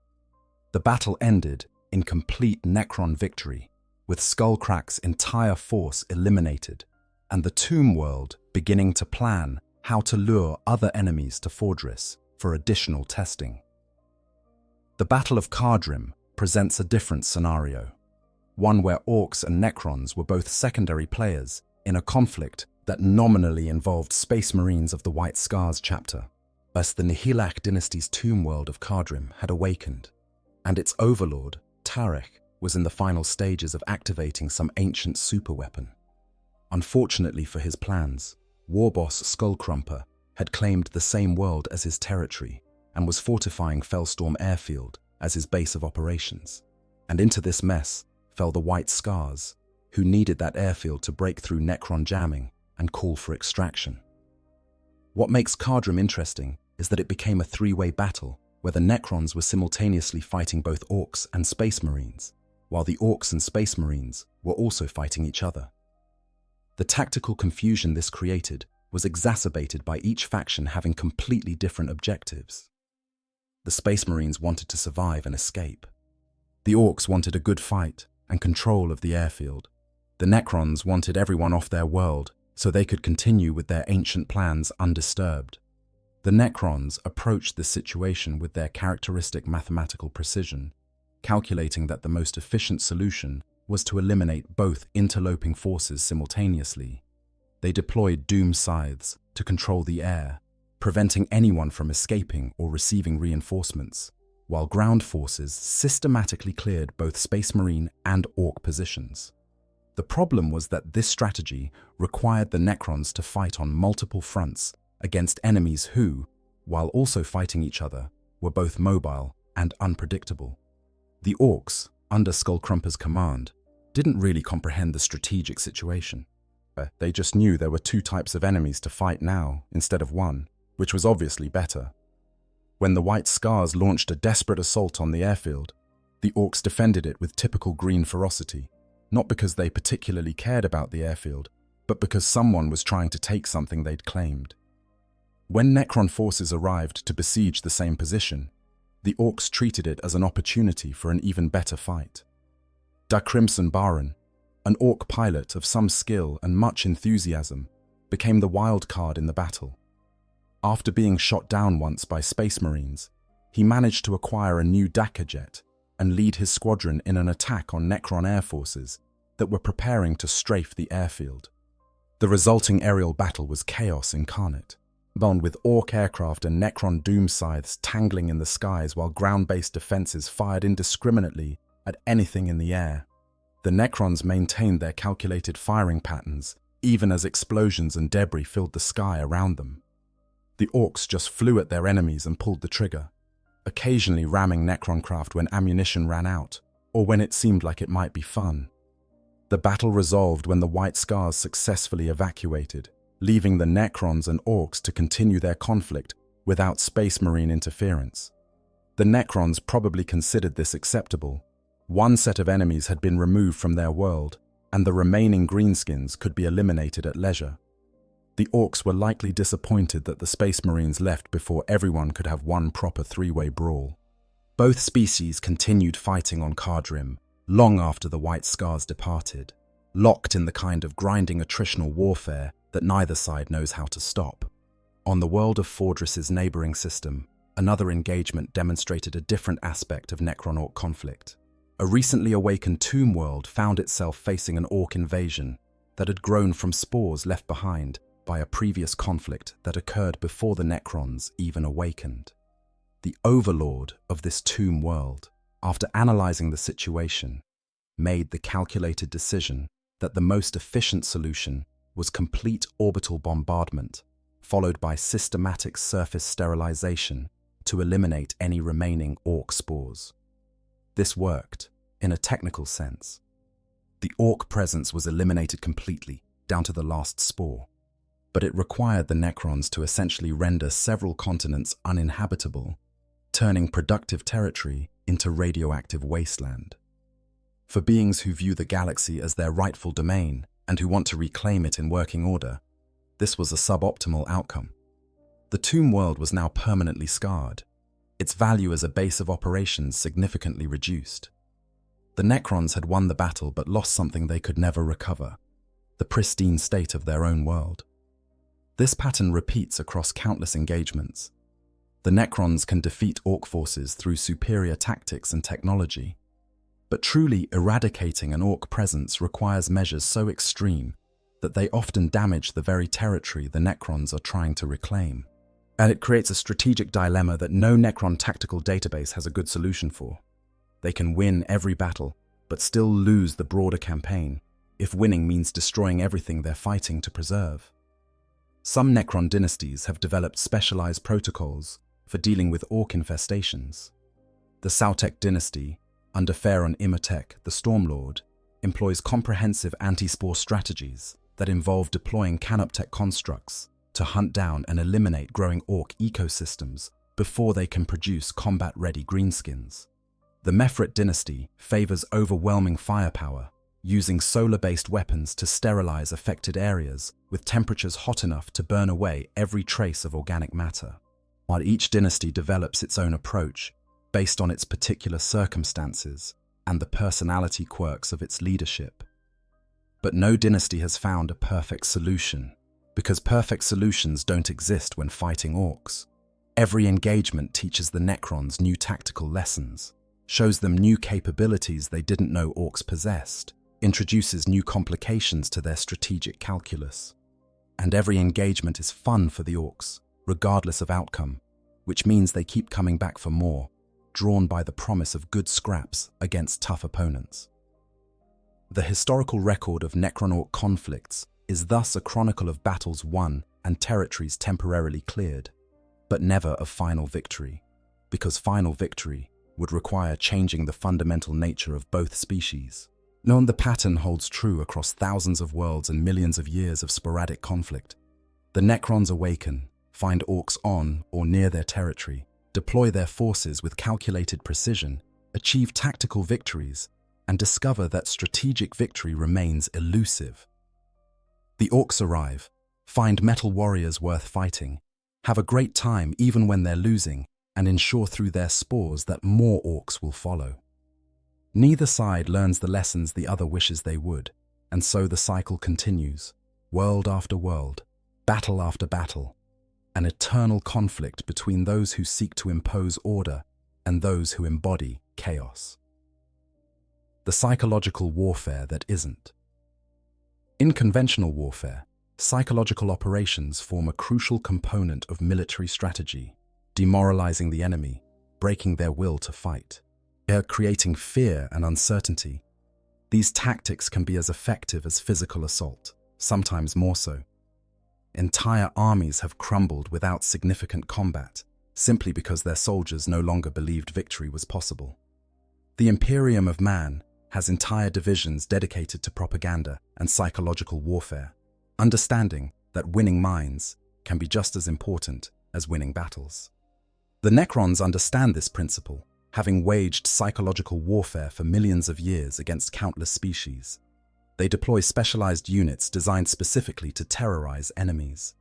The battle ended in complete Necron victory, with Skullcrack's entire force eliminated, and the Tomb World beginning to plan how to lure other enemies to Farthest for additional testing. The Battle of Cardrim presents a different scenario, one where orcs and Necrons were both secondary players in a conflict that nominally involved Space Marines of the White Scars chapter, as the Nihilak dynasty's tomb world of Cardrim had awakened, and its overlord, Tarek, was in the final stages of activating some ancient superweapon. Unfortunately for his plans, Warboss Skullcrumper had claimed the same world as his territory and was fortifying Fellstorm Airfield as his base of operations. And into this mess fell the White Scars, who needed that airfield to break through Necron jamming and call for extraction. What makes Cardrim interesting is that it became a three-way battle where the Necrons were simultaneously fighting both Orcs and Space Marines, while the Orcs and Space Marines were also fighting each other. The tactical confusion this created was exacerbated by each faction having completely different objectives. The Space Marines wanted to survive and escape. The Orcs wanted a good fight and control of the airfield. The Necrons wanted everyone off their world so they could continue with their ancient plans undisturbed. The Necrons approached this situation with their characteristic mathematical precision, calculating that the most efficient solution was to eliminate both interloping forces simultaneously. They deployed doom scythes to control the air, preventing anyone from escaping or receiving reinforcements, while ground forces systematically cleared both Space Marine and Orc positions. The problem was that this strategy required the Necrons to fight on multiple fronts against enemies who, while also fighting each other, were both mobile and unpredictable. The Orcs, under Skullcrumper's command, didn't really comprehend the strategic situation. They just knew there were two types of enemies to fight now instead of one, which was obviously better. When the White Scars launched a desperate assault on the airfield, the Orcs defended it with typical green ferocity, not because they particularly cared about the airfield, but because someone was trying to take something they'd claimed. When Necron forces arrived to besiege the same position, the Orcs treated it as an opportunity for an even better fight. Da Crimson Baron, an Orc pilot of some skill and much enthusiasm, became the wild card in the battle. After being shot down once by Space Marines, he managed to acquire a new Dakka jet and lead his squadron in an attack on Necron air forces that were preparing to strafe the airfield. The resulting aerial battle was chaos incarnate, bound with Orc aircraft and Necron doom scythes tangling in the skies while ground-based defenses fired indiscriminately at anything in the air. The Necrons maintained their calculated firing patterns, even as explosions and debris filled the sky around them. The Orcs just flew at their enemies and pulled the trigger, occasionally ramming Necron craft when ammunition ran out, or when it seemed like it might be fun. The battle resolved when the White Scars successfully evacuated, leaving the Necrons and Orcs to continue their conflict without Space Marine interference. The Necrons probably considered this acceptable. One set of enemies had been removed from their world, and the remaining greenskins could be eliminated at leisure. The Orcs were likely disappointed that the Space Marines left before everyone could have one proper three-way brawl. Both species continued fighting on Cardrim long after the White Scars departed, locked in the kind of grinding attritional warfare that neither side knows how to stop. On the world of Fortress's neighboring system, another engagement demonstrated a different aspect of Necron-Orc conflict. A recently awakened tomb world found itself facing an Orc invasion that had grown from spores left behind by a previous conflict that occurred before the Necrons even awakened. The overlord of this tomb world, after analyzing the situation, made the calculated decision that the most efficient solution was complete orbital bombardment, followed by systematic surface sterilization to eliminate any remaining Orc spores. This worked, in a technical sense. The Orc presence was eliminated completely, down to the last spore, but it required the Necrons to essentially render several continents uninhabitable, turning productive territory into radioactive wasteland. For beings who view the galaxy as their rightful domain and who want to reclaim it in working order, this was a suboptimal outcome. The tomb world was now permanently scarred, its value as a base of operations significantly reduced. The Necrons had won the battle but lost something they could never recover, the pristine state of their own world. This pattern repeats across countless engagements. The Necrons can defeat Orc forces through superior tactics and technology, but truly eradicating an Orc presence requires measures so extreme that they often damage the very territory the Necrons are trying to reclaim. And it creates a strategic dilemma that no Necron tactical database has a good solution for. They can win every battle, but still lose the broader campaign, if winning means destroying everything they're fighting to preserve. Some Necron dynasties have developed specialized protocols for dealing with Orc infestations. The Sautek dynasty, under Pharaoh Imhotep, the Stormlord, employs comprehensive anti-spore strategies that involve deploying canoptek constructs to hunt down and eliminate growing Orc ecosystems before they can produce combat-ready greenskins. The Mefret dynasty favors overwhelming firepower, using solar-based weapons to sterilize affected areas with temperatures hot enough to burn away every trace of organic matter. While each dynasty develops its own approach, based on its particular circumstances and the personality quirks of its leadership. But no dynasty has found a perfect solution, because perfect solutions don't exist when fighting Orcs. Every engagement teaches the Necrons new tactical lessons, shows them new capabilities they didn't know Orcs possessed, introduces new complications to their strategic calculus. And every engagement is fun for the Orcs, regardless of outcome, which means they keep coming back for more, drawn by the promise of good scraps against tough opponents. The historical record of Necron-Orc conflicts is thus a chronicle of battles won and territories temporarily cleared, but never of final victory, because final victory would require changing the fundamental nature of both species. Known the pattern holds true across thousands of worlds and millions of years of sporadic conflict. The Necrons awaken, find Orcs on or near their territory, deploy their forces with calculated precision, achieve tactical victories, and discover that strategic victory remains elusive. The Orcs arrive, find metal warriors worth fighting, have a great time even when they're losing, and ensure through their spores that more Orcs will follow. Neither side learns the lessons the other wishes they would, and so the cycle continues, world after world, battle after battle, an eternal conflict between those who seek to impose order and those who embody chaos. The psychological warfare that isn't. In conventional warfare, psychological operations form a crucial component of military strategy, demoralizing the enemy, breaking their will to fight. They are creating fear and uncertainty. These tactics can be as effective as physical assault, sometimes more so. Entire armies have crumbled without significant combat, simply because their soldiers no longer believed victory was possible. The Imperium of Man has entire divisions dedicated to propaganda and psychological warfare, understanding that winning minds can be just as important as winning battles. The Necrons understand this principle, having waged psychological warfare for millions of years against countless species. They deploy specialized units designed specifically to terrorize enemies.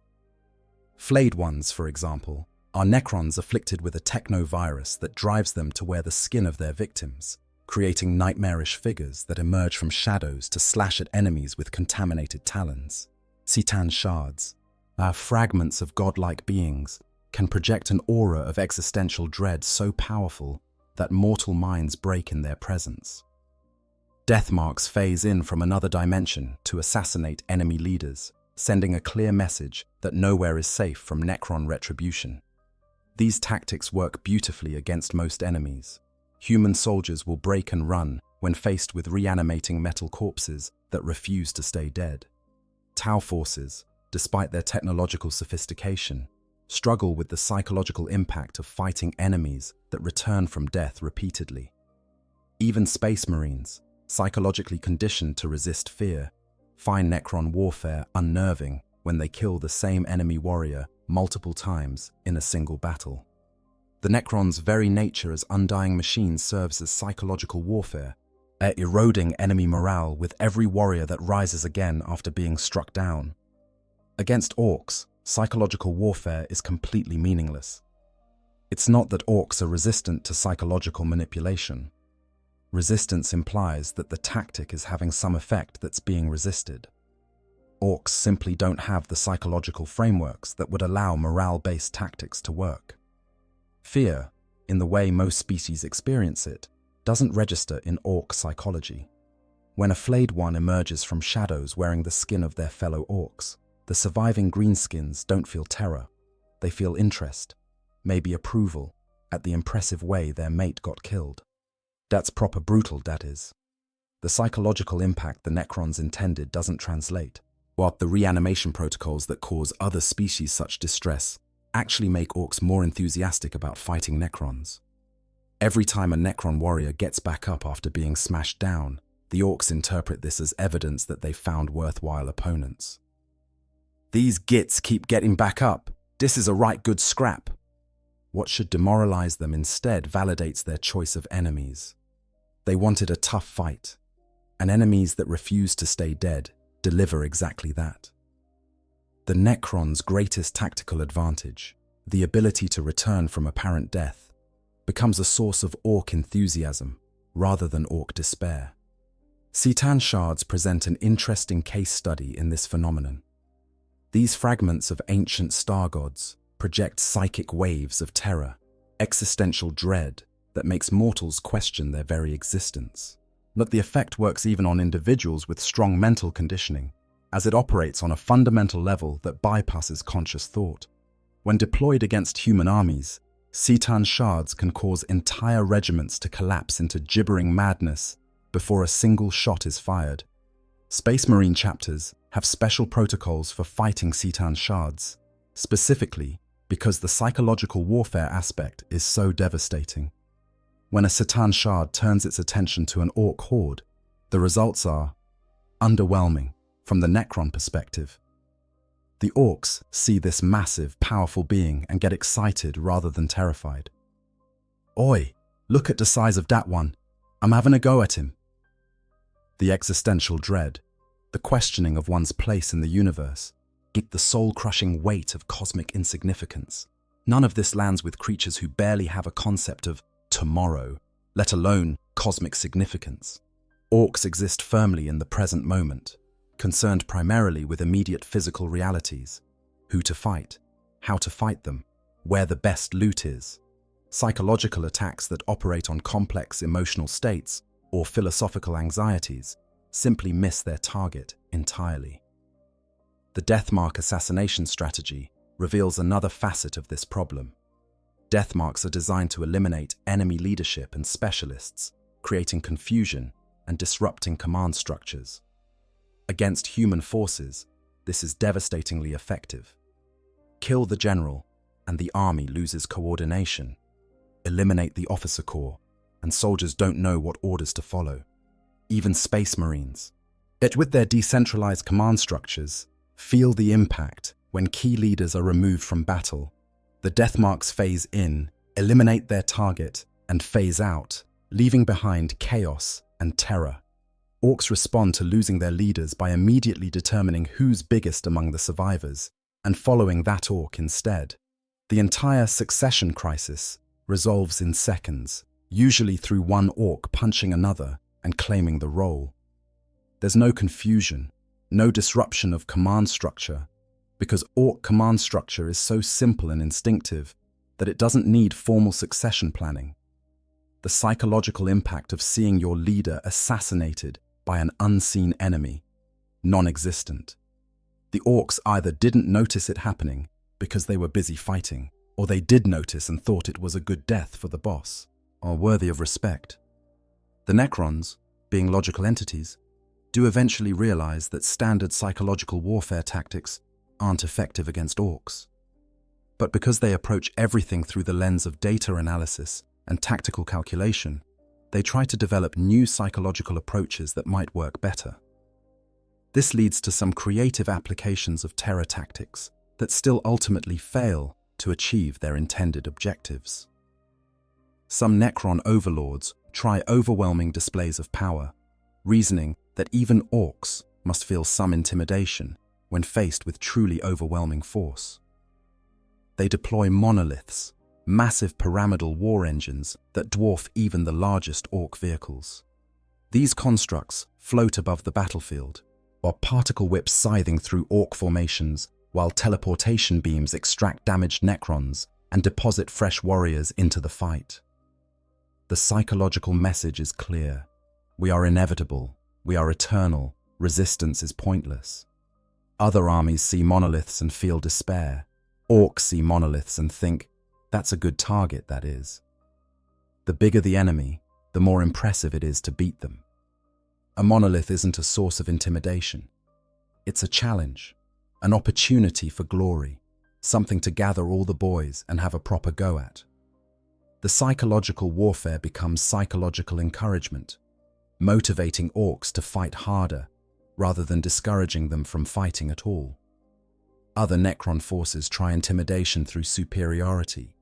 Flayed Ones, for example, are Necrons afflicted with a techno-virus that drives them to wear the skin of their victims, creating nightmarish figures that emerge from shadows to slash at enemies with contaminated talons. Citan shards, fragments of godlike beings, can project an aura of existential dread so powerful that mortal minds break in their presence. Deathmarks phase in from another dimension to assassinate enemy leaders, sending a clear message that nowhere is safe from Necron retribution. These tactics work beautifully against most enemies. Human soldiers will break and run when faced with reanimating metal corpses that refuse to stay dead. Tau forces, despite their technological sophistication, struggle with the psychological impact of fighting enemies that return from death repeatedly. Even Space Marines, psychologically conditioned to resist fear, find Necron warfare unnerving when they kill the same enemy warrior multiple times in a single battle. The Necron's very nature as undying machines serves as psychological warfare, eroding enemy morale with every warrior that rises again after being struck down. Against Orcs, psychological warfare is completely meaningless. It's not that Orcs are resistant to psychological manipulation. Resistance implies that the tactic is having some effect that's being resisted. Orcs simply don't have the psychological frameworks that would allow morale-based tactics to work. Fear, in the way most species experience it, doesn't register in orc psychology. When a flayed one emerges from shadows wearing the skin of their fellow orcs, the surviving greenskins don't feel terror. They feel interest, maybe approval, at the impressive way their mate got killed. That's proper brutal, that is. The psychological impact the Necrons intended doesn't translate, while the reanimation protocols that cause other species such distress actually make orcs more enthusiastic about fighting Necrons. Every time a Necron warrior gets back up after being smashed down, the orcs interpret this as evidence that they've found worthwhile opponents. These gits keep getting back up. This is a right good scrap. What should demoralize them instead validates their choice of enemies. They wanted a tough fight, and enemies that refuse to stay dead deliver exactly that. The Necron's greatest tactical advantage, the ability to return from apparent death, becomes a source of orc enthusiasm rather than orc despair. Citan shards present an interesting case study in this phenomenon. These fragments of ancient star gods project psychic waves of terror, existential dread that makes mortals question their very existence. But the effect works even on individuals with strong mental conditioning, as it operates on a fundamental level that bypasses conscious thought. When deployed against human armies, Citan shards can cause entire regiments to collapse into gibbering madness before a single shot is fired. Space Marine chapters have special protocols for fighting Citan shards, specifically because the psychological warfare aspect is so devastating. When a Citan shard turns its attention to an orc horde, the results are underwhelming from the Necron perspective. The orcs see this massive, powerful being and get excited rather than terrified. "Oi, look at the size of that one. I'm having a go at him." The existential dread, the questioning of one's place in the universe, the soul-crushing weight of cosmic insignificance. None of this lands with creatures who barely have a concept of tomorrow, let alone cosmic significance. Orcs exist firmly in the present moment, concerned primarily with immediate physical realities: who to fight, how to fight them, where the best loot is. Psychological attacks that operate on complex emotional states or philosophical anxieties simply miss their target entirely. The Deathmark assassination strategy reveals another facet of this problem. Deathmarks are designed to eliminate enemy leadership and specialists, creating confusion and disrupting command structures. Against human forces, this is devastatingly effective. Kill the general, and the army loses coordination. Eliminate the officer corps, and soldiers don't know what orders to follow. Even Space Marines, yet with their decentralized command structures, feel the impact when key leaders are removed from battle. The Deathmarks phase in, eliminate their target, and phase out, leaving behind chaos and terror. Orcs respond to losing their leaders by immediately determining who's biggest among the survivors, and following that orc instead. The entire succession crisis resolves in seconds, usually through one orc punching another and claiming the role. There's no confusion, no disruption of command structure, because orc command structure is so simple and instinctive that it doesn't need formal succession planning. The psychological impact of seeing your leader assassinated by an unseen enemy, non-existent. The orcs either didn't notice it happening because they were busy fighting, or they did notice and thought it was a good death for the boss, or worthy of respect. The Necrons, being logical entities, do eventually realize that standard psychological warfare tactics aren't effective against orcs. But because they approach everything through the lens of data analysis and tactical calculation, they try to develop new psychological approaches that might work better. This leads to some creative applications of terror tactics that still ultimately fail to achieve their intended objectives. Some Necron overlords try overwhelming displays of power, reasoning that even orcs must feel some intimidation when faced with truly overwhelming force. They deploy monoliths, massive pyramidal war engines that dwarf even the largest orc vehicles. These constructs float above the battlefield, or particle whips scything through orc formations while teleportation beams extract damaged Necrons and deposit fresh warriors into the fight. The psychological message is clear. We are inevitable, we are eternal, resistance is pointless. Other armies see monoliths and feel despair. Orcs see monoliths and think, that's a good target, that is. The bigger the enemy, the more impressive it is to beat them. A monolith isn't a source of intimidation. It's a challenge, an opportunity for glory, something to gather all the boys and have a proper go at. The psychological warfare becomes psychological encouragement, motivating orcs to fight harder rather than discouraging them from fighting at all. Other Necron forces try intimidation through superiority,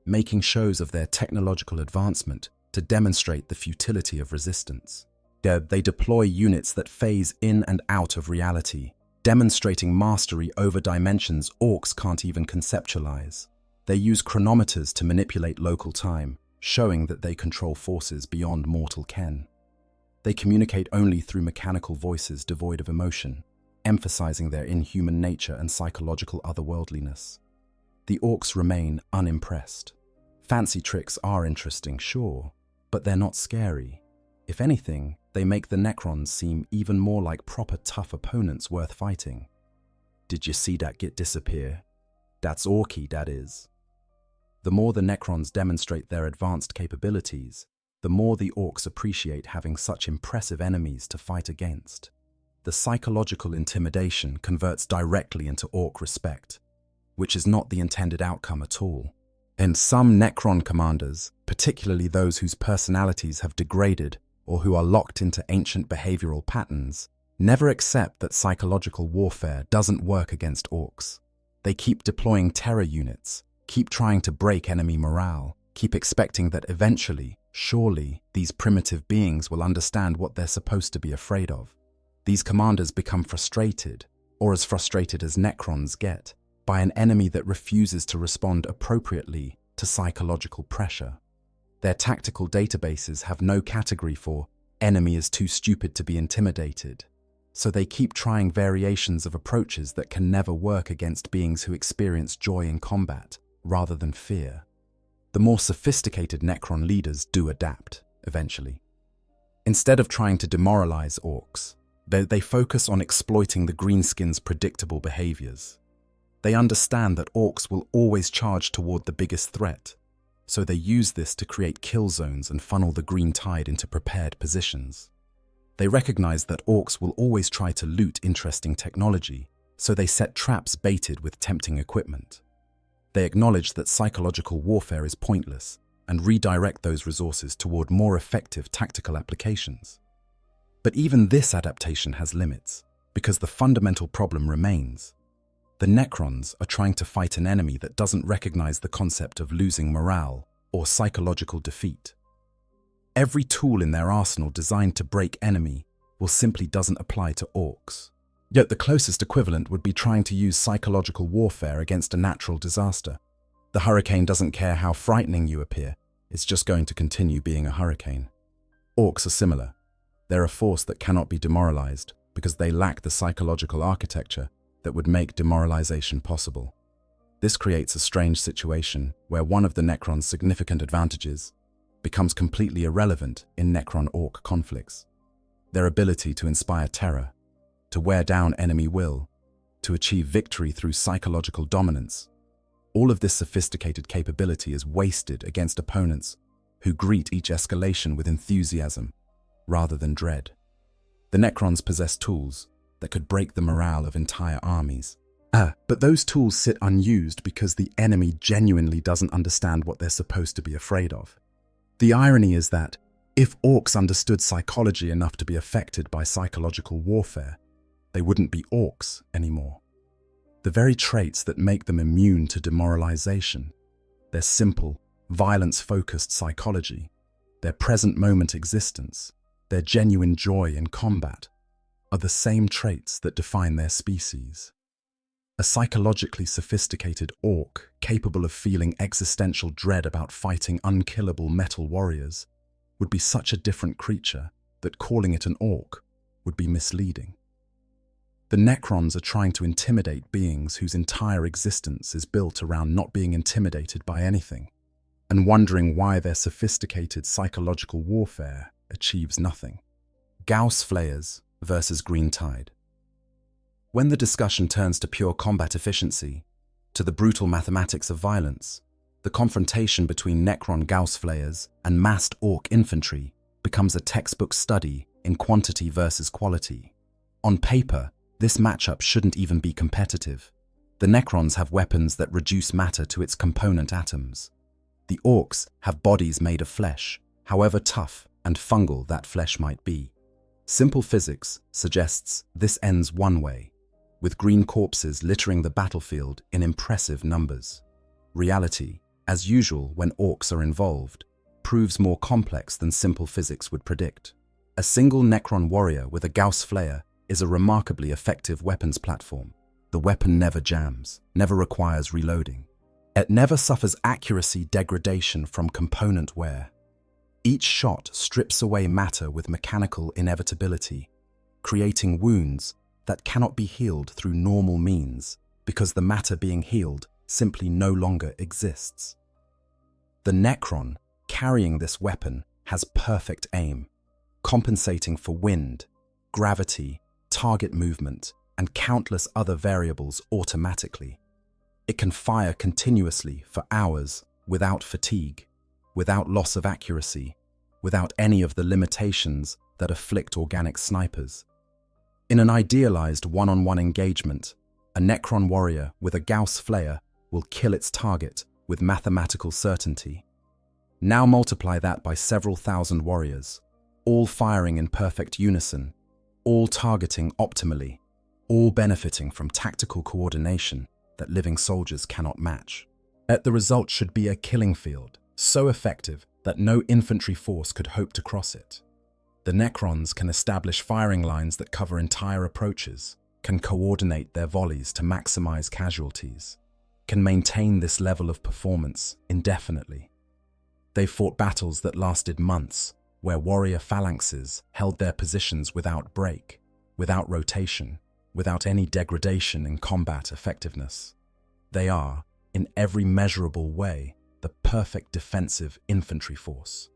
making shows of their technological advancement to demonstrate the futility of resistance. They deploy units that phase in and out of reality, demonstrating mastery over dimensions orcs can't even conceptualize. They use chronometers to manipulate local time, showing that they control forces beyond mortal ken. They communicate only through mechanical voices devoid of emotion, emphasizing their inhuman nature and psychological otherworldliness. The orcs remain unimpressed. Fancy tricks are interesting, sure, but they're not scary. If anything, they make the Necrons seem even more like proper tough opponents worth fighting. Did you see that git disappear? That's orky, that is. The more the Necrons demonstrate their advanced capabilities, the more the orcs appreciate having such impressive enemies to fight against. The psychological intimidation converts directly into orc respect, which is not the intended outcome at all. And some Necron commanders, particularly those whose personalities have degraded or who are locked into ancient behavioral patterns, never accept that psychological warfare doesn't work against orcs. They keep deploying terror units, keep trying to break enemy morale, keep expecting that eventually, surely, these primitive beings will understand what they're supposed to be afraid of. These commanders become frustrated, or as frustrated as Necrons get, by an enemy that refuses to respond appropriately to psychological pressure. Their tactical databases have no category for enemy is too stupid to be intimidated, so they keep trying variations of approaches that can never work against beings who experience joy in combat rather than fear. The more sophisticated Necron leaders do adapt, eventually. Instead of trying to demoralize orcs, they focus on exploiting the greenskins' predictable behaviors. They understand that orcs will always charge toward the biggest threat, so they use this to create kill zones and funnel the green tide into prepared positions. They recognize that orcs will always try to loot interesting technology, so they set traps baited with tempting equipment. They acknowledge that psychological warfare is pointless and redirect those resources toward more effective tactical applications. But even this adaptation has limits, because the fundamental problem remains. The Necrons are trying to fight an enemy that doesn't recognize the concept of losing morale or psychological defeat. Every tool in their arsenal designed to break enemy simply doesn't apply to orcs. Yet the closest equivalent would be trying to use psychological warfare against a natural disaster. The hurricane doesn't care how frightening you appear, it's just going to continue being a hurricane. Orcs are similar. They're a force that cannot be demoralized because they lack the psychological architecture that would make demoralization possible. This creates a strange situation where one of the Necron's significant advantages becomes completely irrelevant in Necron-Orc conflicts. Their ability to inspire terror, to wear down enemy will, to achieve victory through psychological dominance. All of this sophisticated capability is wasted against opponents who greet each escalation with enthusiasm rather than dread. The Necrons possess tools that could break the morale of entire armies. But those tools sit unused because the enemy genuinely doesn't understand what they're supposed to be afraid of. The irony is that, if orcs understood psychology enough to be affected by psychological warfare, they wouldn't be orcs anymore. The very traits that make them immune to demoralization, their simple, violence-focused psychology, their present-moment existence, their genuine joy in combat, are the same traits that define their species. A psychologically sophisticated orc capable of feeling existential dread about fighting unkillable metal warriors would be such a different creature that calling it an orc would be misleading. The Necrons are trying to intimidate beings whose entire existence is built around not being intimidated by anything, and wondering why their sophisticated psychological warfare achieves nothing. Gauss Flayers versus Green Tide. When the discussion turns to pure combat efficiency, to the brutal mathematics of violence, the confrontation between Necron Gauss Flayers and massed Orc infantry becomes a textbook study in quantity versus quality. On paper, this matchup shouldn't even be competitive. The Necrons have weapons that reduce matter to its component atoms. The Orcs have bodies made of flesh, however tough and fungal that flesh might be. Simple physics suggests this ends one way, with green corpses littering the battlefield in impressive numbers. Reality, as usual when Orcs are involved, proves more complex than simple physics would predict. A single Necron warrior with a Gauss Flayer is a remarkably effective weapons platform. The weapon never jams, never requires reloading. It never suffers accuracy degradation from component wear. Each shot strips away matter with mechanical inevitability, creating wounds that cannot be healed through normal means because the matter being healed simply no longer exists. The Necron carrying this weapon has perfect aim, compensating for wind, gravity, target movement, and countless other variables automatically. It can fire continuously for hours without fatigue, without loss of accuracy, without any of the limitations that afflict organic snipers. In an idealized one-on-one engagement, a Necron warrior with a Gauss Flayer will kill its target with mathematical certainty. Now multiply that by several thousand warriors, all firing in perfect unison, all targeting optimally, all benefiting from tactical coordination that living soldiers cannot match. The result should be a killing field, so effective that no infantry force could hope to cross it. The Necrons can establish firing lines that cover entire approaches, can coordinate their volleys to maximize casualties, can maintain this level of performance indefinitely. They fought battles that lasted months, where warrior phalanxes held their positions without break, without rotation, without any degradation in combat effectiveness. They are, in every measurable way, the perfect defensive infantry force.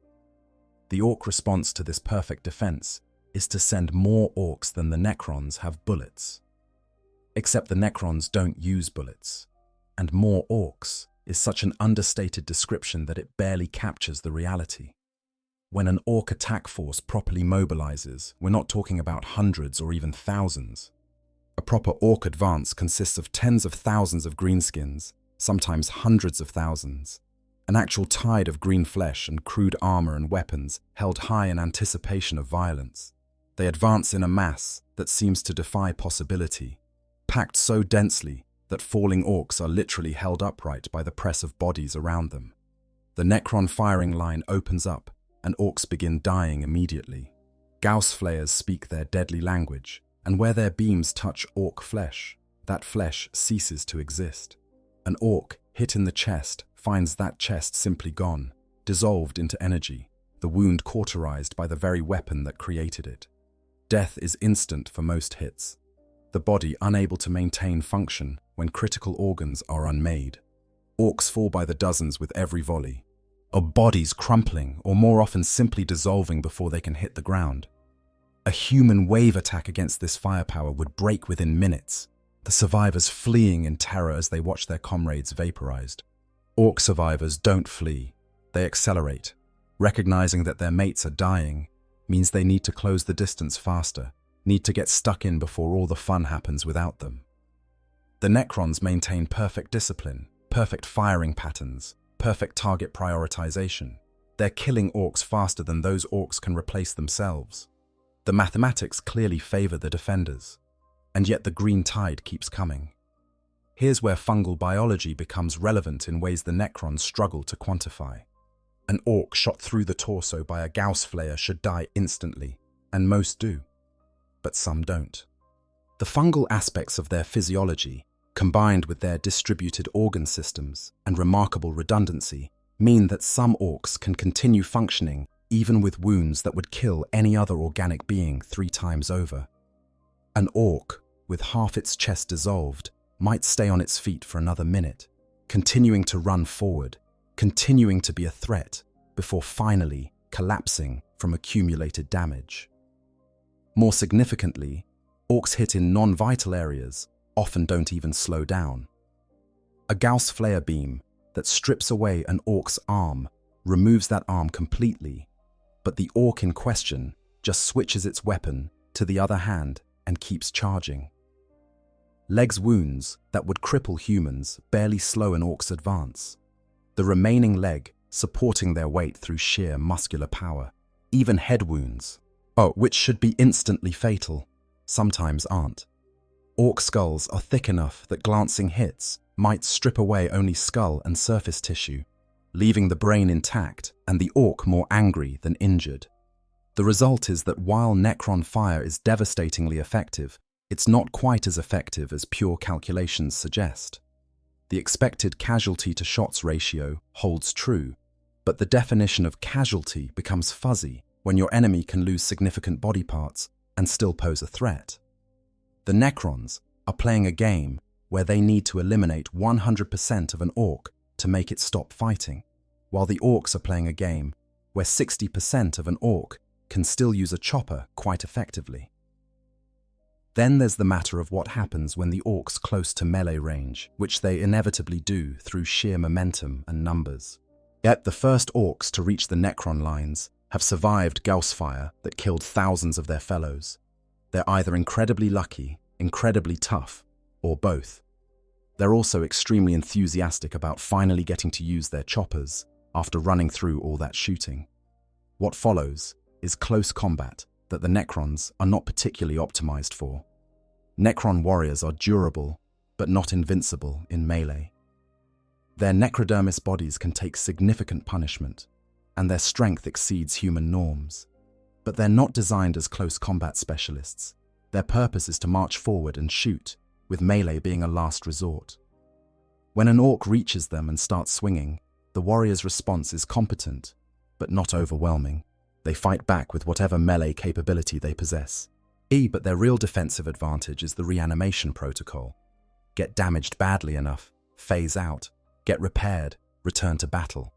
The Orc response to this perfect defense is to send more Orcs than the Necrons have bullets. Except the Necrons don't use bullets, and more Orcs is such an understated description that it barely captures the reality. When an Orc attack force properly mobilizes, we're not talking about hundreds or even thousands. A proper Orc advance consists of tens of thousands of greenskins, sometimes hundreds of thousands, an actual tide of green flesh and crude armor and weapons held high in anticipation of violence. They advance in a mass that seems to defy possibility, packed so densely that falling Orcs are literally held upright by the press of bodies around them. The Necron firing line opens up, and Orcs begin dying immediately. Gauss Flayers speak their deadly language, and where their beams touch Orc flesh, that flesh ceases to exist. An Orc hit in the chest finds that chest simply gone, dissolved into energy, the wound cauterized by the very weapon that created it. Death is instant for most hits, the body unable to maintain function when critical organs are unmade. Orcs fall by the dozens with every volley, of bodies crumpling or more often simply dissolving before they can hit the ground. A human wave attack against this firepower would break within minutes, the survivors fleeing in terror as they watch their comrades vaporized. Orc survivors don't flee, they accelerate. Recognizing that their mates are dying means they need to close the distance faster, need to get stuck in before all the fun happens without them. The Necrons maintain perfect discipline, perfect firing patterns, perfect target prioritization. They're killing Orcs faster than those Orcs can replace themselves. The mathematics clearly favor the defenders, and yet the green tide keeps coming. Here's where fungal biology becomes relevant in ways the Necrons struggle to quantify. An Orc shot through the torso by a Gauss Flayer should die instantly, and most do, but some don't. The fungal aspects of their physiology, combined with their distributed organ systems and remarkable redundancy, mean that some Orcs can continue functioning even with wounds that would kill any other organic being 3 times over. An Orc with half its chest dissolved, might stay on its feet for another minute, continuing to run forward, continuing to be a threat, before finally collapsing from accumulated damage. More significantly, orcs hit in non-vital areas often don't even slow down. A Gauss flare beam that strips away an orc's arm removes that arm completely, but the orc in question just switches its weapon to the other hand and keeps charging. Leg's wounds that would cripple humans barely slow an orc's advance, the remaining leg supporting their weight through sheer muscular power. Even head wounds, which should be instantly fatal, sometimes aren't. Orc skulls are thick enough that glancing hits might strip away only skull and surface tissue, leaving the brain intact and the orc more angry than injured. The result is that while Necron fire is devastatingly effective, it's not quite as effective as pure calculations suggest. The expected casualty to shots ratio holds true, but the definition of casualty becomes fuzzy when your enemy can lose significant body parts and still pose a threat. The Necrons are playing a game where they need to eliminate 100% of an orc to make it stop fighting, while the orcs are playing a game where 60% of an orc can still use a chopper quite effectively. Then there's the matter of what happens when the orcs close to melee range, which they inevitably do through sheer momentum and numbers. Yet the first orcs to reach the Necron lines have survived Gauss fire that killed thousands of their fellows. They're either incredibly lucky, incredibly tough, or both. They're also extremely enthusiastic about finally getting to use their choppers after running through all that shooting. What follows is close combat that the Necrons are not particularly optimized for. Necron warriors are durable, but not invincible in melee. Their necrodermis bodies can take significant punishment, and their strength exceeds human norms. But they're not designed as close combat specialists. Their purpose is to march forward and shoot, with melee being a last resort. When an orc reaches them and starts swinging, the warrior's response is competent, but not overwhelming. They fight back with whatever melee capability they possess. But their real defensive advantage is the reanimation protocol. Get damaged badly enough, phase out, get repaired, return to battle.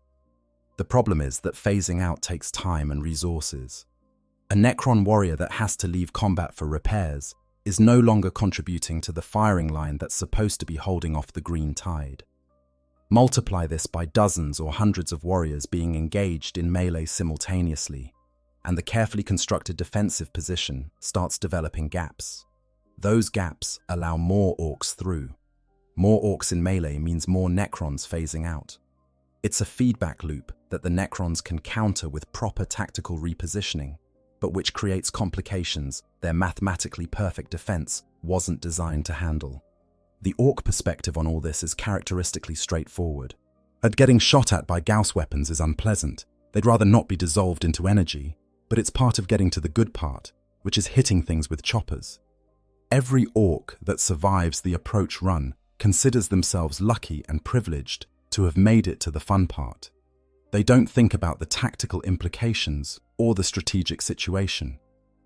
The problem is that phasing out takes time and resources. A Necron warrior that has to leave combat for repairs is no longer contributing to the firing line that's supposed to be holding off the green tide. Multiply this by dozens or hundreds of warriors being engaged in melee simultaneously, and the carefully constructed defensive position starts developing gaps. Those gaps allow more orcs through. More orcs in melee means more Necrons phasing out. It's a feedback loop that the Necrons can counter with proper tactical repositioning, but which creates complications their mathematically perfect defense wasn't designed to handle. The orc perspective on all this is characteristically straightforward. Getting shot at by Gauss weapons is unpleasant. They'd rather not be dissolved into energy, but it's part of getting to the good part, which is hitting things with choppers. Every orc that survives the approach run considers themselves lucky and privileged to have made it to the fun part. They don't think about the tactical implications or the strategic situation.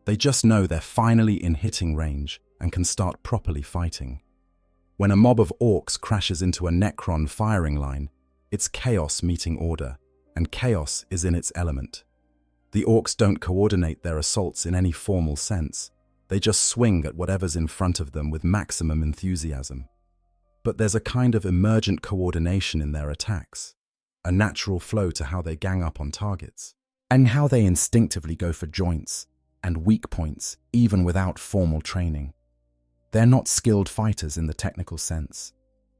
They just know they're finally in hitting range and can start properly fighting. When a mob of orcs crashes into a Necron firing line, it's chaos meeting order, and chaos is in its element. The orcs don't coordinate their assaults in any formal sense. They just swing at whatever's in front of them with maximum enthusiasm. But there's a kind of emergent coordination in their attacks, a natural flow to how they gang up on targets, and how they instinctively go for joints and weak points even without formal training. They're not skilled fighters in the technical sense,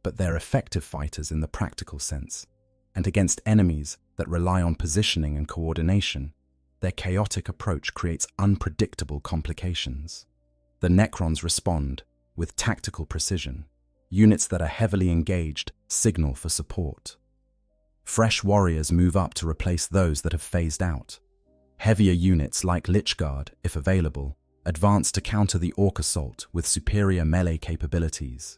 but they're effective fighters in the practical sense, and against enemies that rely on positioning and coordination, their chaotic approach creates unpredictable complications. The Necrons respond with tactical precision. Units that are heavily engaged signal for support. Fresh warriors move up to replace those that have phased out. Heavier units like Lich Guard, if available, advance to counter the orc assault with superior melee capabilities.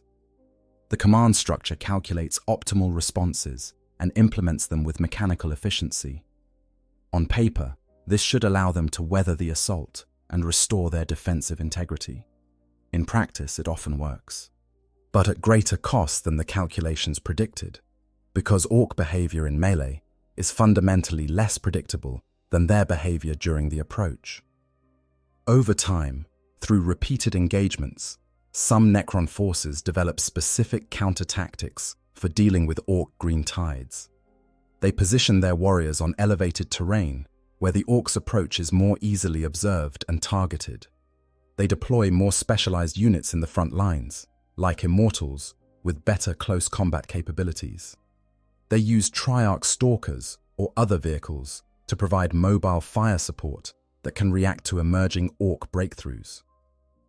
The command structure calculates optimal responses and implements them with mechanical efficiency. On paper, this should allow them to weather the assault and restore their defensive integrity. In practice, it often works, but at greater cost than the calculations predicted, because orc behavior in melee is fundamentally less predictable than their behavior during the approach. Over time, through repeated engagements, some Necron forces develop specific counter-tactics for dealing with orc green tides. They position their warriors on elevated terrain where the orcs' approach is more easily observed and targeted. They deploy more specialized units in the front lines, like immortals, with better close combat capabilities. They use Triarch Stalkers or other vehicles to provide mobile fire support that can react to emerging orc breakthroughs.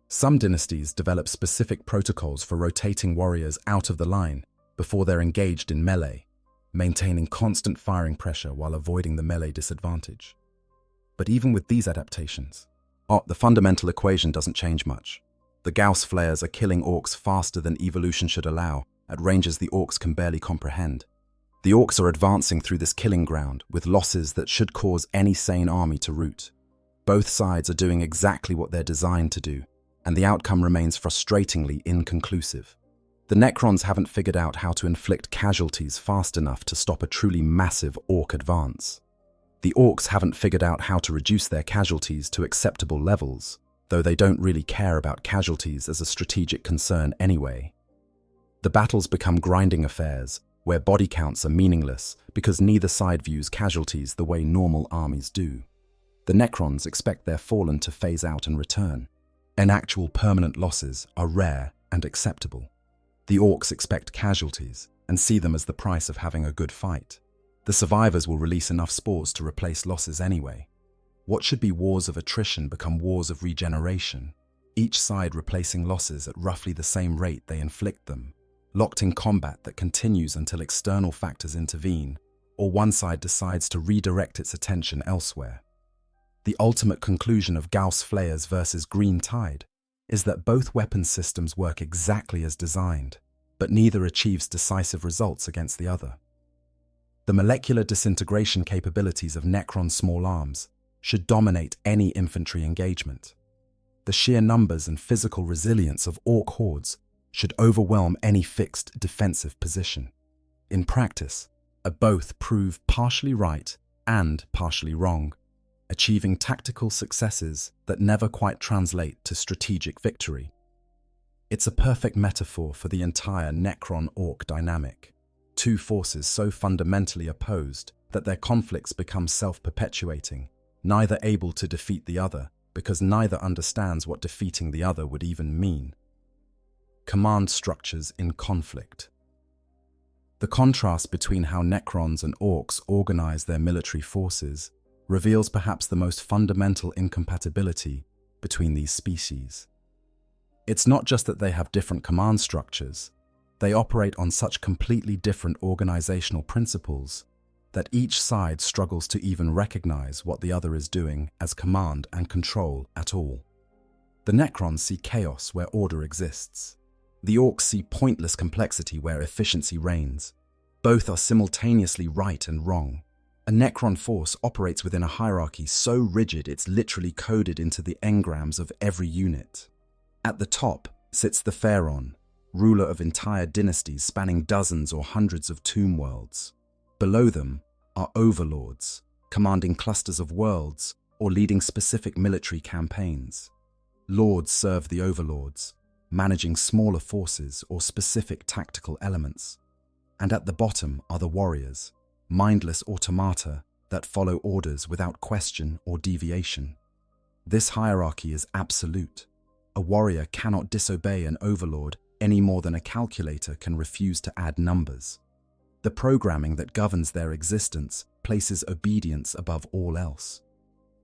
Some dynasties develop specific protocols for rotating warriors out of the line before they're engaged in melee, maintaining constant firing pressure while avoiding the melee disadvantage. But even with these adaptations, the fundamental equation doesn't change much. The Gauss flares are killing orcs faster than evolution should allow, at ranges the orcs can barely comprehend. The orcs are advancing through this killing ground with losses that should cause any sane army to rout. Both sides are doing exactly what they're designed to do, and the outcome remains frustratingly inconclusive. The Necrons haven't figured out how to inflict casualties fast enough to stop a truly massive orc advance. The orcs haven't figured out how to reduce their casualties to acceptable levels, though they don't really care about casualties as a strategic concern anyway. The battles become grinding affairs, where body counts are meaningless because neither side views casualties the way normal armies do. The Necrons expect their fallen to phase out and return, and actual permanent losses are rare and acceptable. The orcs expect casualties and see them as the price of having a good fight. The survivors will release enough spores to replace losses anyway. What should be wars of attrition become wars of regeneration, each side replacing losses at roughly the same rate they inflict them, locked in combat that continues until external factors intervene, or one side decides to redirect its attention elsewhere. The ultimate conclusion of Gauss flares versus green tide is that both weapon systems work exactly as designed, but neither achieves decisive results against the other. The molecular disintegration capabilities of Necron small arms should dominate any infantry engagement. The sheer numbers and physical resilience of orc hordes should overwhelm any fixed defensive position. In practice, both prove partially right and partially wrong, achieving tactical successes that never quite translate to strategic victory. It's a perfect metaphor for the entire Necron-Orc dynamic. Two forces so fundamentally opposed that their conflicts become self-perpetuating, neither able to defeat the other because neither understands what defeating the other would even mean. Command structures in conflict. The contrast between how Necrons and Orcs organize their military forces reveals perhaps the most fundamental incompatibility between these species. It's not just that they have different command structures, they operate on such completely different organizational principles that each side struggles to even recognize what the other is doing as command and control at all. The Necrons see chaos where order exists. The Orcs see pointless complexity where efficiency reigns. Both are simultaneously right and wrong. A Necron force operates within a hierarchy so rigid it's literally coded into the engrams of every unit. At the top sits the Pharaon, ruler of entire dynasties spanning dozens or hundreds of tomb worlds. Below them are overlords, commanding clusters of worlds or leading specific military campaigns. Lords serve the overlords, managing smaller forces or specific tactical elements. And at the bottom are the warriors, mindless automata that follow orders without question or deviation. This hierarchy is absolute. A warrior cannot disobey an overlord any more than a calculator can refuse to add numbers. The programming that governs their existence places obedience above all else.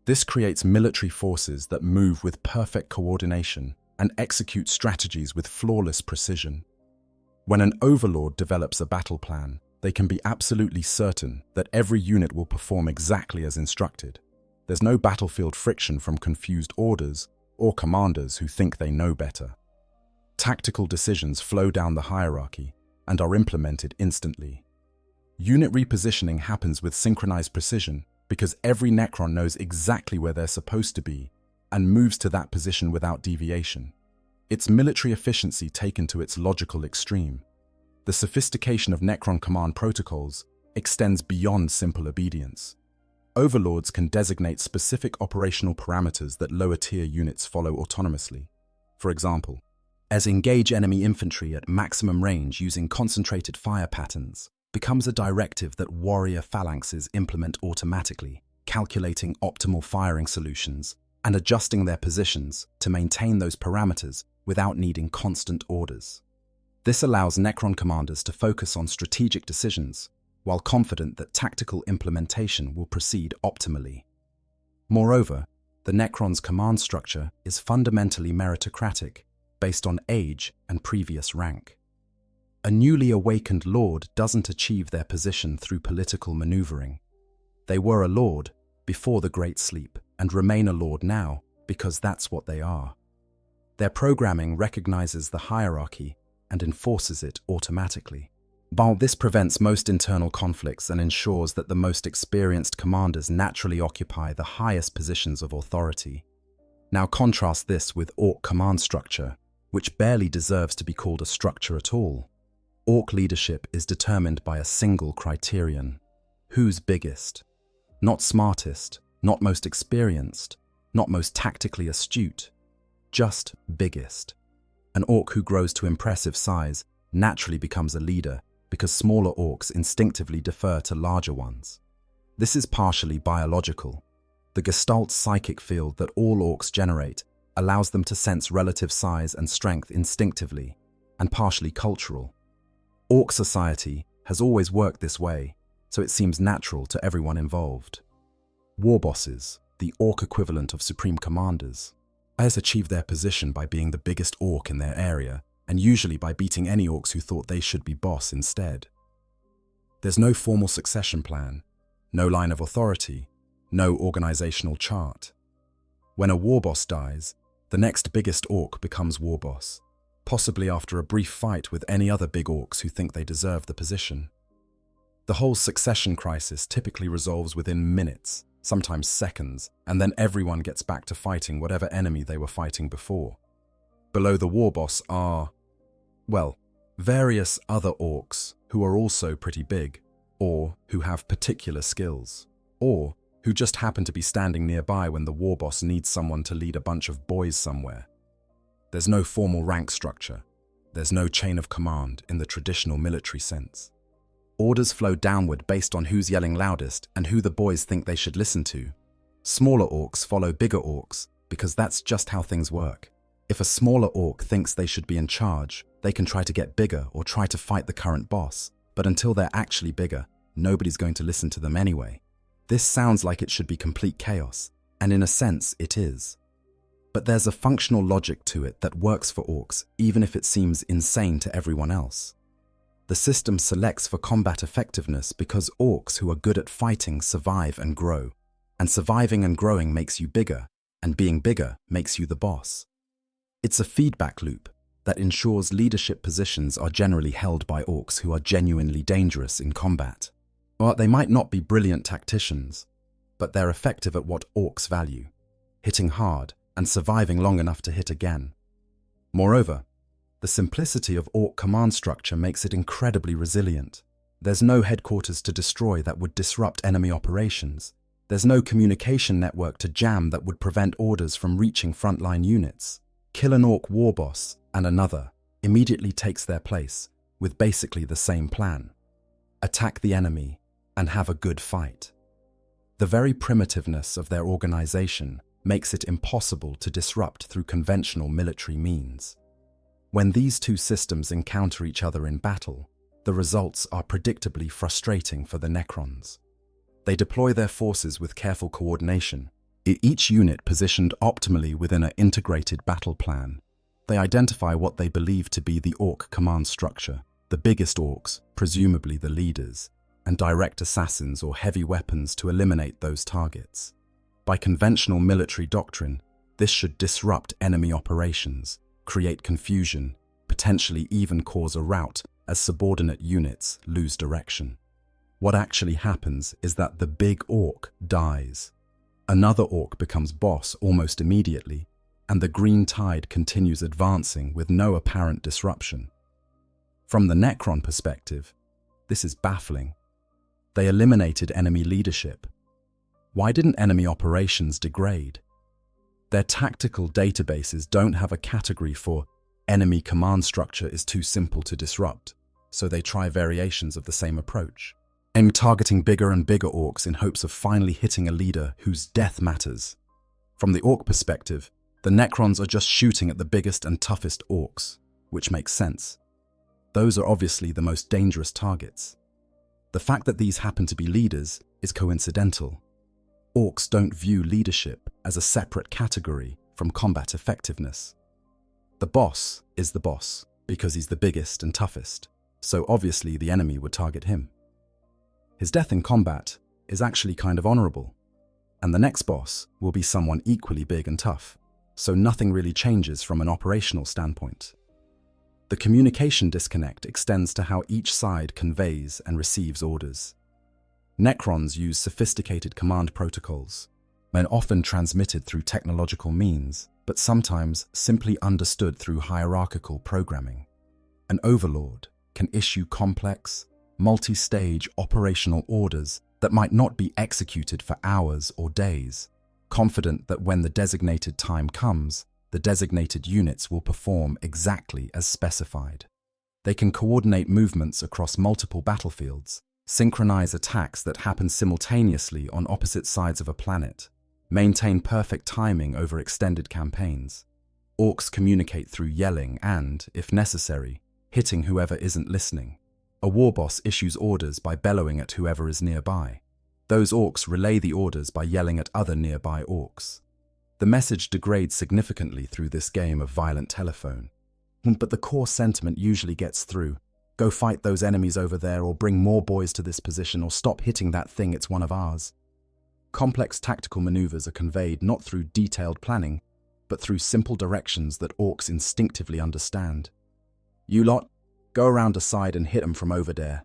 This creates military forces that move with perfect coordination and execute strategies with flawless precision. When an overlord develops a battle plan, they can be absolutely certain that every unit will perform exactly as instructed. There's no battlefield friction from confused orders or commanders who think they know better. Tactical decisions flow down the hierarchy and are implemented instantly. Unit repositioning happens with synchronized precision because every Necron knows exactly where they're supposed to be and moves to that position without deviation. It's military efficiency taken to its logical extreme. The sophistication of Necron command protocols extends beyond simple obedience. Overlords can designate specific operational parameters that lower-tier units follow autonomously. For example, as engage enemy infantry at maximum range using concentrated fire patterns becomes a directive that warrior phalanxes implement automatically, calculating optimal firing solutions and adjusting their positions to maintain those parameters without needing constant orders. This allows Necron commanders to focus on strategic decisions while confident that tactical implementation will proceed optimally. Moreover, the Necron's command structure is fundamentally meritocratic, based on age and previous rank. A newly awakened lord doesn't achieve their position through political maneuvering. They were a lord before the Great Sleep and remain a lord now because that's what they are. Their programming recognizes the hierarchy and enforces it automatically. While this prevents most internal conflicts and ensures that the most experienced commanders naturally occupy the highest positions of authority. Now contrast this with Orc command structure, which barely deserves to be called a structure at all. Orc leadership is determined by a single criterion: who's biggest? Not smartest, not most experienced, not most tactically astute, just biggest. An Orc who grows to impressive size naturally becomes a leader because smaller Orcs instinctively defer to larger ones. This is partially biological. The Gestalt psychic field that all Orcs generate allows them to sense relative size and strength instinctively, and partially cultural. Orc society has always worked this way, so it seems natural to everyone involved. War bosses, the Orc equivalent of supreme commanders, has achieved their position by being the biggest Orc in their area, and usually by beating any Orcs who thought they should be boss instead. There's no formal succession plan, no line of authority, no organizational chart. When a war boss dies, the next biggest Orc becomes war boss, possibly after a brief fight with any other big Orcs who think they deserve the position. The whole succession crisis typically resolves within minutes, sometimes seconds, and then everyone gets back to fighting whatever enemy they were fighting before. Below the war boss are, well, various other Orcs who are also pretty big, or who have particular skills, or who just happen to be standing nearby when the war boss needs someone to lead a bunch of boys somewhere. There's no formal rank structure. There's no chain of command in the traditional military sense. Orders flow downward based on who's yelling loudest and who the boys think they should listen to. Smaller Orcs follow bigger Orcs because that's just how things work. If a smaller Orc thinks they should be in charge, they can try to get bigger or try to fight the current boss, but until they're actually bigger, nobody's going to listen to them anyway. This sounds like it should be complete chaos, and in a sense it is. But there's a functional logic to it that works for Orcs, even if it seems insane to everyone else. The system selects for combat effectiveness because Orcs who are good at fighting survive and grow, and surviving and growing makes you bigger, and being bigger makes you the boss. It's a feedback loop that ensures leadership positions are generally held by Orcs who are genuinely dangerous in combat. Well, they might not be brilliant tacticians, but they're effective at what Orcs value: hitting hard and surviving long enough to hit again. Moreover, the simplicity of Orc command structure makes it incredibly resilient. There's no headquarters to destroy that would disrupt enemy operations. There's no communication network to jam that would prevent orders from reaching frontline units. Kill an Orc war boss, and another immediately takes their place with basically the same plan. Attack the enemy and have a good fight. The very primitiveness of their organization makes it impossible to disrupt through conventional military means. When these two systems encounter each other in battle, the results are predictably frustrating for the Necrons. They deploy their forces with careful coordination, each unit positioned optimally within an integrated battle plan. They identify what they believe to be the Orc command structure, the biggest Orcs, presumably the leaders, and direct assassins or heavy weapons to eliminate those targets. By conventional military doctrine, this should disrupt enemy operations, create confusion, potentially even cause a rout as subordinate units lose direction. What actually happens is that the big Orc dies. Another Orc becomes boss almost immediately, and the green tide continues advancing with no apparent disruption. From the Necron perspective, this is baffling. They eliminated enemy leadership. Why didn't enemy operations degrade? Their tactical databases don't have a category for enemy command structure is too simple to disrupt, so they try variations of the same approach. Targeting bigger and bigger orcs in hopes of finally hitting a leader whose death matters. From the orc perspective, the Necrons are just shooting at the biggest and toughest orcs, which makes sense. Those are obviously the most dangerous targets. The fact that these happen to be leaders is coincidental. Orcs don't view leadership as a separate category from combat effectiveness. The boss is the boss because he's the biggest and toughest, so obviously the enemy would target him. His death in combat is actually kind of honorable, and the next boss will be someone equally big and tough, so nothing really changes from an operational standpoint. The communication disconnect extends to how each side conveys and receives orders. Necrons use sophisticated command protocols, and often transmitted through technological means, but sometimes simply understood through hierarchical programming. An overlord can issue complex, multi-stage operational orders that might not be executed for hours or days, confident that when the designated time comes, the designated units will perform exactly as specified. They can coordinate movements across multiple battlefields, synchronize attacks that happen simultaneously on opposite sides of a planet, maintain perfect timing over extended campaigns. Orcs communicate through yelling and, if necessary, hitting whoever isn't listening. A warboss issues orders by bellowing at whoever is nearby. Those orcs relay the orders by yelling at other nearby orcs. The message degrades significantly through this game of violent telephone. But the core sentiment usually gets through. Go fight those enemies over there, or bring more boys to this position, or stop hitting that thing, it's one of ours. Complex tactical maneuvers are conveyed not through detailed planning, but through simple directions that orcs instinctively understand. You lot, go around the side and hit 'em from over there.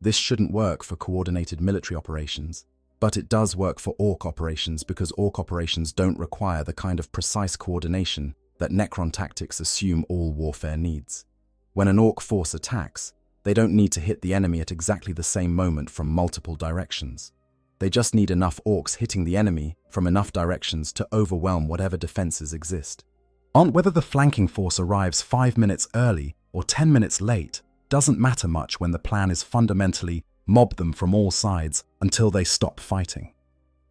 This shouldn't work for coordinated military operations, but it does work for orc operations because orc operations don't require the kind of precise coordination that Necron tactics assume all warfare needs. When an orc force attacks, they don't need to hit the enemy at exactly the same moment from multiple directions. They just need enough orcs hitting the enemy from enough directions to overwhelm whatever defenses exist. Whether the flanking force arrives 5 minutes early or 10 minutes late doesn't matter much when the plan is fundamentally mob them from all sides until they stop fighting.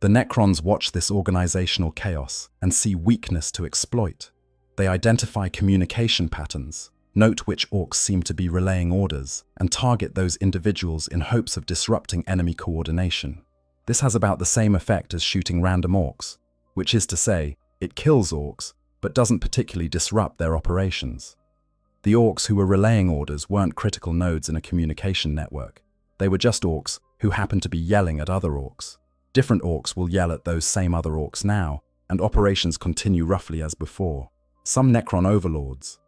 The Necrons watch this organizational chaos and see weakness to exploit. They identify communication patterns, note which orcs seem to be relaying orders, and target those individuals in hopes of disrupting enemy coordination. This has about the same effect as shooting random orcs, which is to say, it kills orcs, but doesn't particularly disrupt their operations. The orcs who were relaying orders weren't critical nodes in a communication network. They were just orcs who happened to be yelling at other orcs. Different orcs will yell at those same other orcs now, and operations continue roughly as before. Some Necron overlords,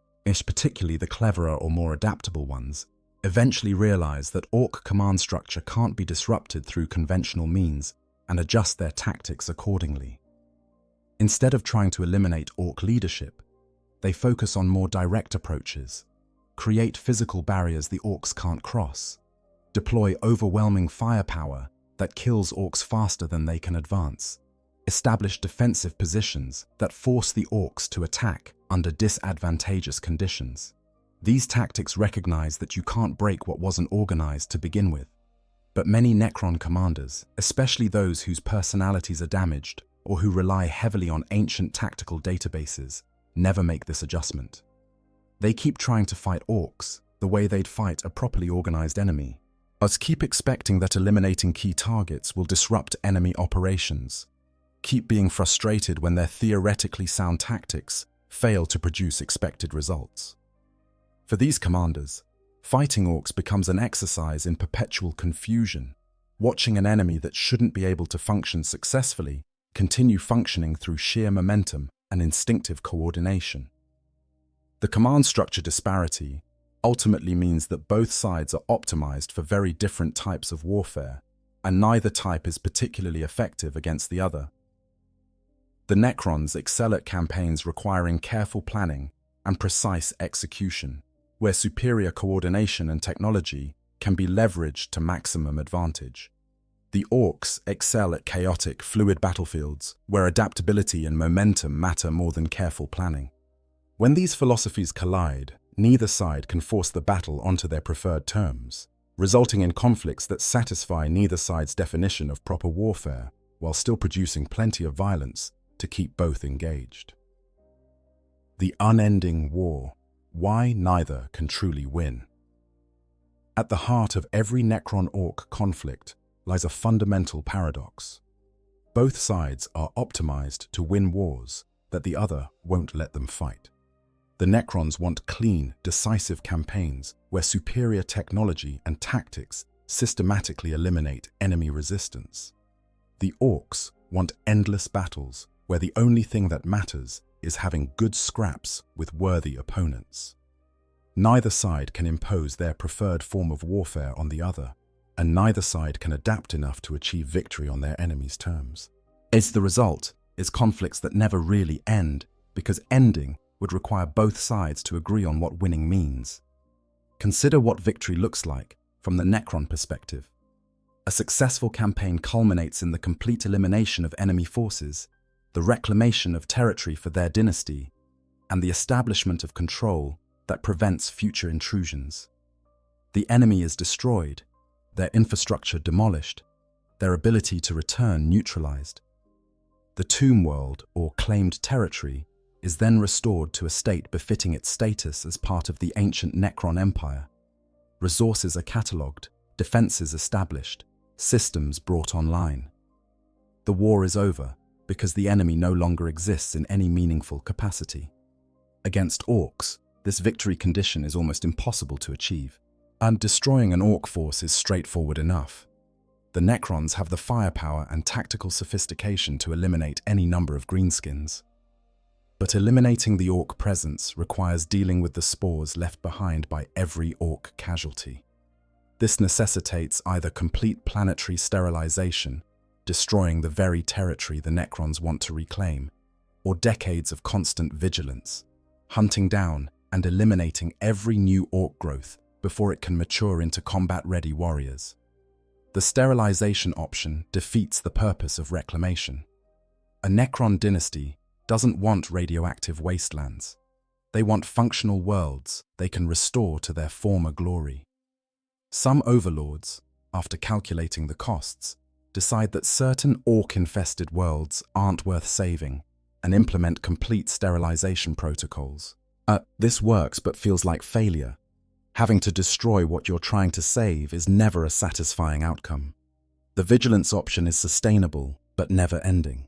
particularly the cleverer or more adaptable ones, eventually realize that orc command structure can't be disrupted through conventional means and adjust their tactics accordingly. Instead of trying to eliminate orc leadership, they focus on more direct approaches, create physical barriers the orcs can't cross, deploy overwhelming firepower that kills orcs faster than they can advance, establish defensive positions that force the orcs to attack under disadvantageous conditions. These tactics recognize that you can't break what wasn't organized to begin with. But many Necron commanders, especially those whose personalities are damaged or who rely heavily on ancient tactical databases, never make this adjustment. They keep trying to fight orcs the way they'd fight a properly organized enemy, but keep expecting that eliminating key targets will disrupt enemy operations, keep being frustrated when their theoretically sound tactics fail to produce expected results. For these commanders, fighting orcs becomes an exercise in perpetual confusion, watching an enemy that shouldn't be able to function successfully continue functioning through sheer momentum and instinctive coordination. The command structure disparity ultimately means that both sides are optimized for very different types of warfare, and neither type is particularly effective against the other. The Necrons excel at campaigns requiring careful planning and precise execution, where superior coordination and technology can be leveraged to maximum advantage. The Orcs excel at chaotic, fluid battlefields, where adaptability and momentum matter more than careful planning. When these philosophies collide, neither side can force the battle onto their preferred terms, resulting in conflicts that satisfy neither side's definition of proper warfare, while still producing plenty of violence to keep both engaged. The unending war. Why neither can truly win. At the heart of every Necron-Orc conflict lies a fundamental paradox. Both sides are optimized to win wars that the other won't let them fight. The Necrons want clean, decisive campaigns where superior technology and tactics systematically eliminate enemy resistance. The Orcs want endless battles where the only thing that matters is having good scraps with worthy opponents. Neither side can impose their preferred form of warfare on the other, and neither side can adapt enough to achieve victory on their enemy's terms. The result is conflicts that never really end, because ending would require both sides to agree on what winning means. Consider what victory looks like from the Necron perspective. A successful campaign culminates in the complete elimination of enemy forces, the reclamation of territory for their dynasty, and the establishment of control that prevents future intrusions. The enemy is destroyed, their infrastructure demolished, their ability to return neutralized. The tomb world, or claimed territory, is then restored to a state befitting its status as part of the ancient Necron Empire. Resources are catalogued, defenses established, systems brought online. The war is over because the enemy no longer exists in any meaningful capacity. Against Orcs, this victory condition is almost impossible to achieve, and destroying an Orc force is straightforward enough. The Necrons have the firepower and tactical sophistication to eliminate any number of greenskins. But eliminating the Orc presence requires dealing with the spores left behind by every Orc casualty. This necessitates either complete planetary sterilization, destroying the very territory the Necrons want to reclaim, or decades of constant vigilance, hunting down and eliminating every new Orc growth before it can mature into combat-ready warriors. The sterilization option defeats the purpose of reclamation. A Necron dynasty doesn't want radioactive wastelands. They want functional worlds they can restore to their former glory. Some overlords, after calculating the costs, decide that certain Orc-infested worlds aren't worth saving and implement complete sterilization protocols. This works but feels like failure. Having to destroy what you're trying to save is never a satisfying outcome. The vigilance option is sustainable but never-ending.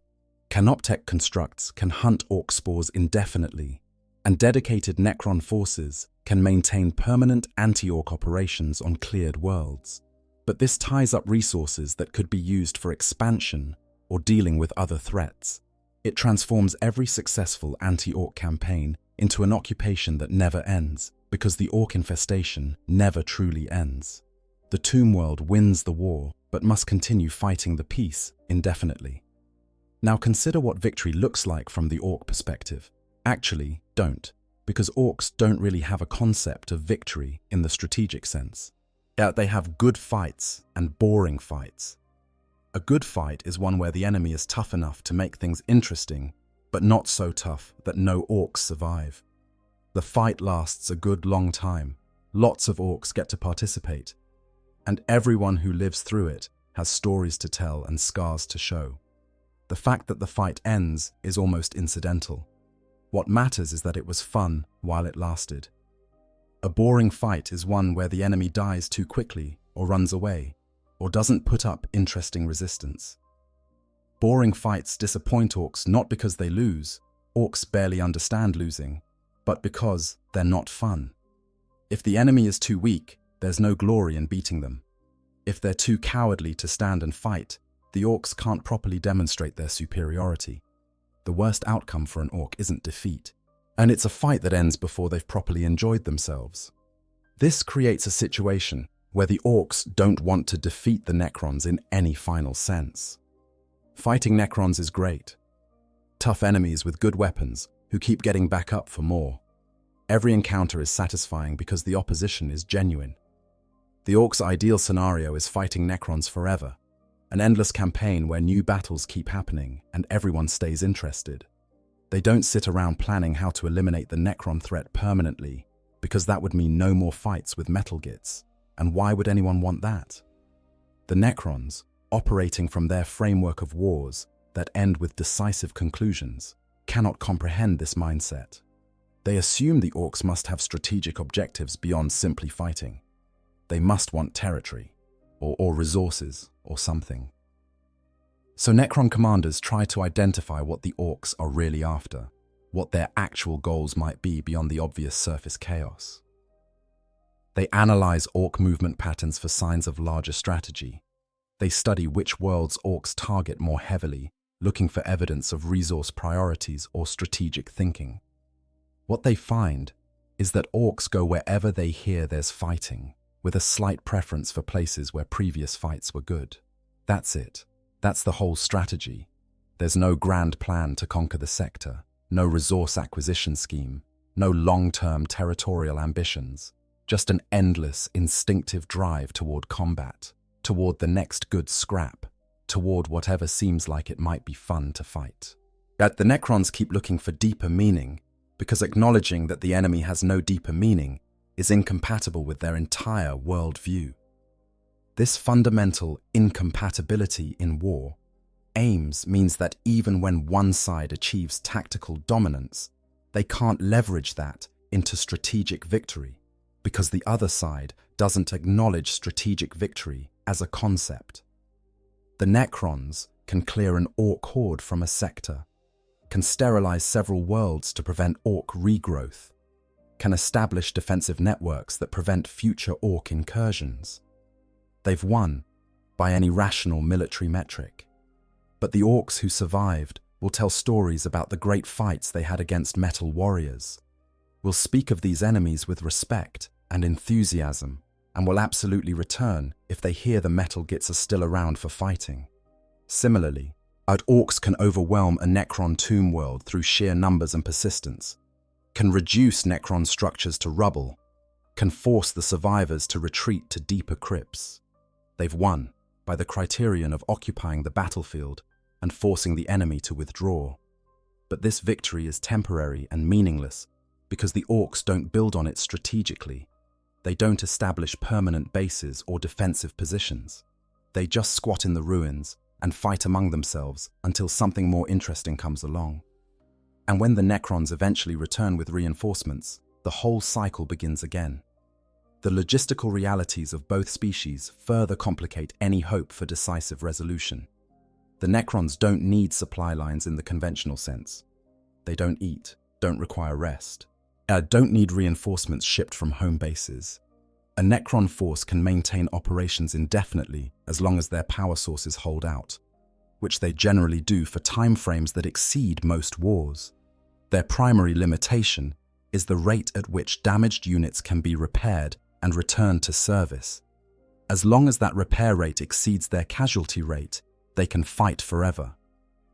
Canoptech constructs can hunt Orc spores indefinitely, and dedicated Necron forces can maintain permanent anti-Orc operations on cleared worlds. But this ties up resources that could be used for expansion or dealing with other threats. It transforms every successful anti-Orc campaign into an occupation that never ends, because the Orc infestation never truly ends. The Tomb World wins the war, but must continue fighting the peace indefinitely. Now consider what victory looks like from the Orc perspective. Actually, don't, because Orcs don't really have a concept of victory in the strategic sense. They have good fights and boring fights. A good fight is one where the enemy is tough enough to make things interesting, but not so tough that no Orcs survive. The fight lasts a good long time, lots of Orcs get to participate, and everyone who lives through it has stories to tell and scars to show. The fact that the fight ends is almost incidental. What matters is that it was fun while it lasted. A boring fight is one where the enemy dies too quickly, or runs away, or doesn't put up interesting resistance. Boring fights disappoint Orcs not because they lose, Orcs barely understand losing, but because they're not fun. If the enemy is too weak, there's no glory in beating them. If they're too cowardly to stand and fight, the Orcs can't properly demonstrate their superiority. The worst outcome for an Orc isn't defeat, and it's a fight that ends before they've properly enjoyed themselves. This creates a situation where the Orcs don't want to defeat the Necrons in any final sense. Fighting Necrons is great. Tough enemies with good weapons who keep getting back up for more. Every encounter is satisfying because the opposition is genuine. The Orcs' ideal scenario is fighting Necrons forever, an endless campaign where new battles keep happening and everyone stays interested. They don't sit around planning how to eliminate the Necron threat permanently, because that would mean no more fights with Metal Gits, and why would anyone want that? The Necrons, operating from their framework of wars that end with decisive conclusions, cannot comprehend this mindset. They assume the Orcs must have strategic objectives beyond simply fighting. They must want territory, or resources, or something. So Necron commanders try to identify what the Orcs are really after, what their actual goals might be beyond the obvious surface chaos. They analyze Orc movement patterns for signs of larger strategy. They study which worlds Orcs target more heavily, looking for evidence of resource priorities or strategic thinking. What they find is that Orcs go wherever they hear there's fighting, with a slight preference for places where previous fights were good. That's it. That's the whole strategy. There's no grand plan to conquer the sector, no resource acquisition scheme, no long-term territorial ambitions, just an endless, instinctive drive toward combat, toward the next good scrap, toward whatever seems like it might be fun to fight. Yet the Necrons keep looking for deeper meaning, because acknowledging that the enemy has no deeper meaning is incompatible with their entire worldview. This fundamental incompatibility in war aims means that even when one side achieves tactical dominance, they can't leverage that into strategic victory, because the other side doesn't acknowledge strategic victory as a concept. The Necrons can clear an Orc horde from a sector, can sterilize several worlds to prevent Orc regrowth, can establish defensive networks that prevent future Orc incursions. They've won by any rational military metric. But the Orcs who survived will tell stories about the great fights they had against metal warriors, will speak of these enemies with respect and enthusiasm, and will absolutely return if they hear the Metal Gits are still around for fighting. Similarly, Orcs can overwhelm a Necron tomb world through sheer numbers and persistence, can reduce Necron structures to rubble, can force the survivors to retreat to deeper crypts. They've won by the criterion of occupying the battlefield and forcing the enemy to withdraw. But this victory is temporary and meaningless because the Orcs don't build on it strategically. They don't establish permanent bases or defensive positions. They just squat in the ruins and fight among themselves until something more interesting comes along. And when the Necrons eventually return with reinforcements, the whole cycle begins again. The logistical realities of both species further complicate any hope for decisive resolution. The Necrons don't need supply lines in the conventional sense. They don't eat, don't require rest, don't need reinforcements shipped from home bases. A Necron force can maintain operations indefinitely as long as their power sources hold out, which they generally do for timeframes that exceed most wars. Their primary limitation is the rate at which damaged units can be repaired and returned to service. As long as that repair rate exceeds their casualty rate, they can fight forever.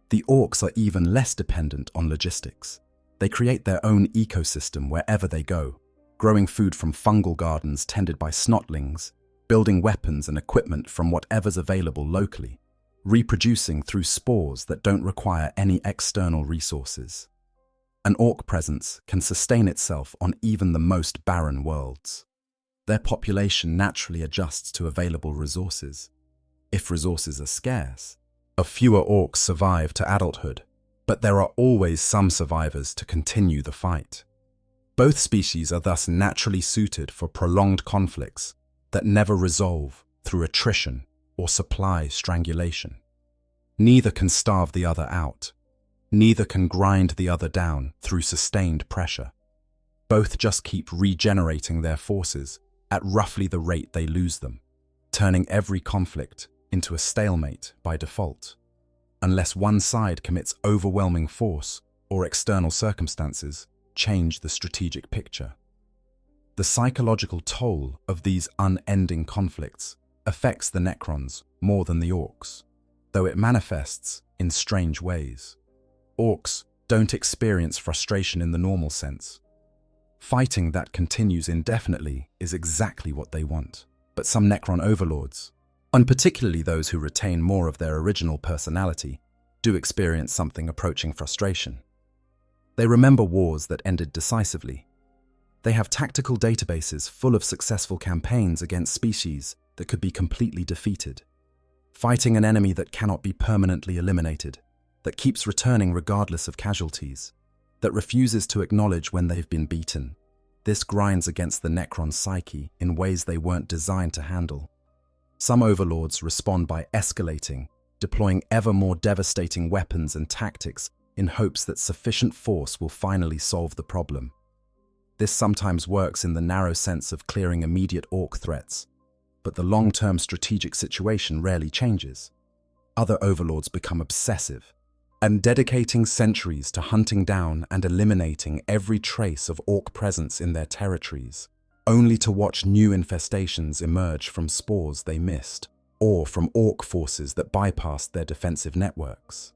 The Orcs are even less dependent on logistics. They create their own ecosystem wherever they go, growing food from fungal gardens tended by snotlings, building weapons and equipment from whatever's available locally, reproducing through spores that don't require any external resources. An Orc presence can sustain itself on even the most barren worlds. Their population naturally adjusts to available resources. If resources are scarce, fewer Orcs survive to adulthood, but there are always some survivors to continue the fight. Both species are thus naturally suited for prolonged conflicts that never resolve through attrition or supply strangulation. Neither can starve the other out. Neither can grind the other down through sustained pressure. Both just keep regenerating their forces at roughly the rate they lose them, turning every conflict into a stalemate by default, unless one side commits overwhelming force or external circumstances change the strategic picture. The psychological toll of these unending conflicts affects the Necrons more than the Orcs, though it manifests in strange ways. Orcs don't experience frustration in the normal sense. Fighting that continues indefinitely is exactly what they want. But some Necron overlords, and particularly those who retain more of their original personality, do experience something approaching frustration. They remember wars that ended decisively. They have tactical databases full of successful campaigns against species that could be completely defeated. Fighting an enemy that cannot be permanently eliminated, that keeps returning regardless of casualties, that refuses to acknowledge when they've been beaten. This grinds against the Necron psyche in ways they weren't designed to handle. Some overlords respond by escalating, deploying ever more devastating weapons and tactics in hopes that sufficient force will finally solve the problem. This sometimes works in the narrow sense of clearing immediate Orc threats, but the long-term strategic situation rarely changes. Other overlords become obsessive, and dedicating centuries to hunting down and eliminating every trace of Orc presence in their territories, only to watch new infestations emerge from spores they missed, or from Orc forces that bypassed their defensive networks.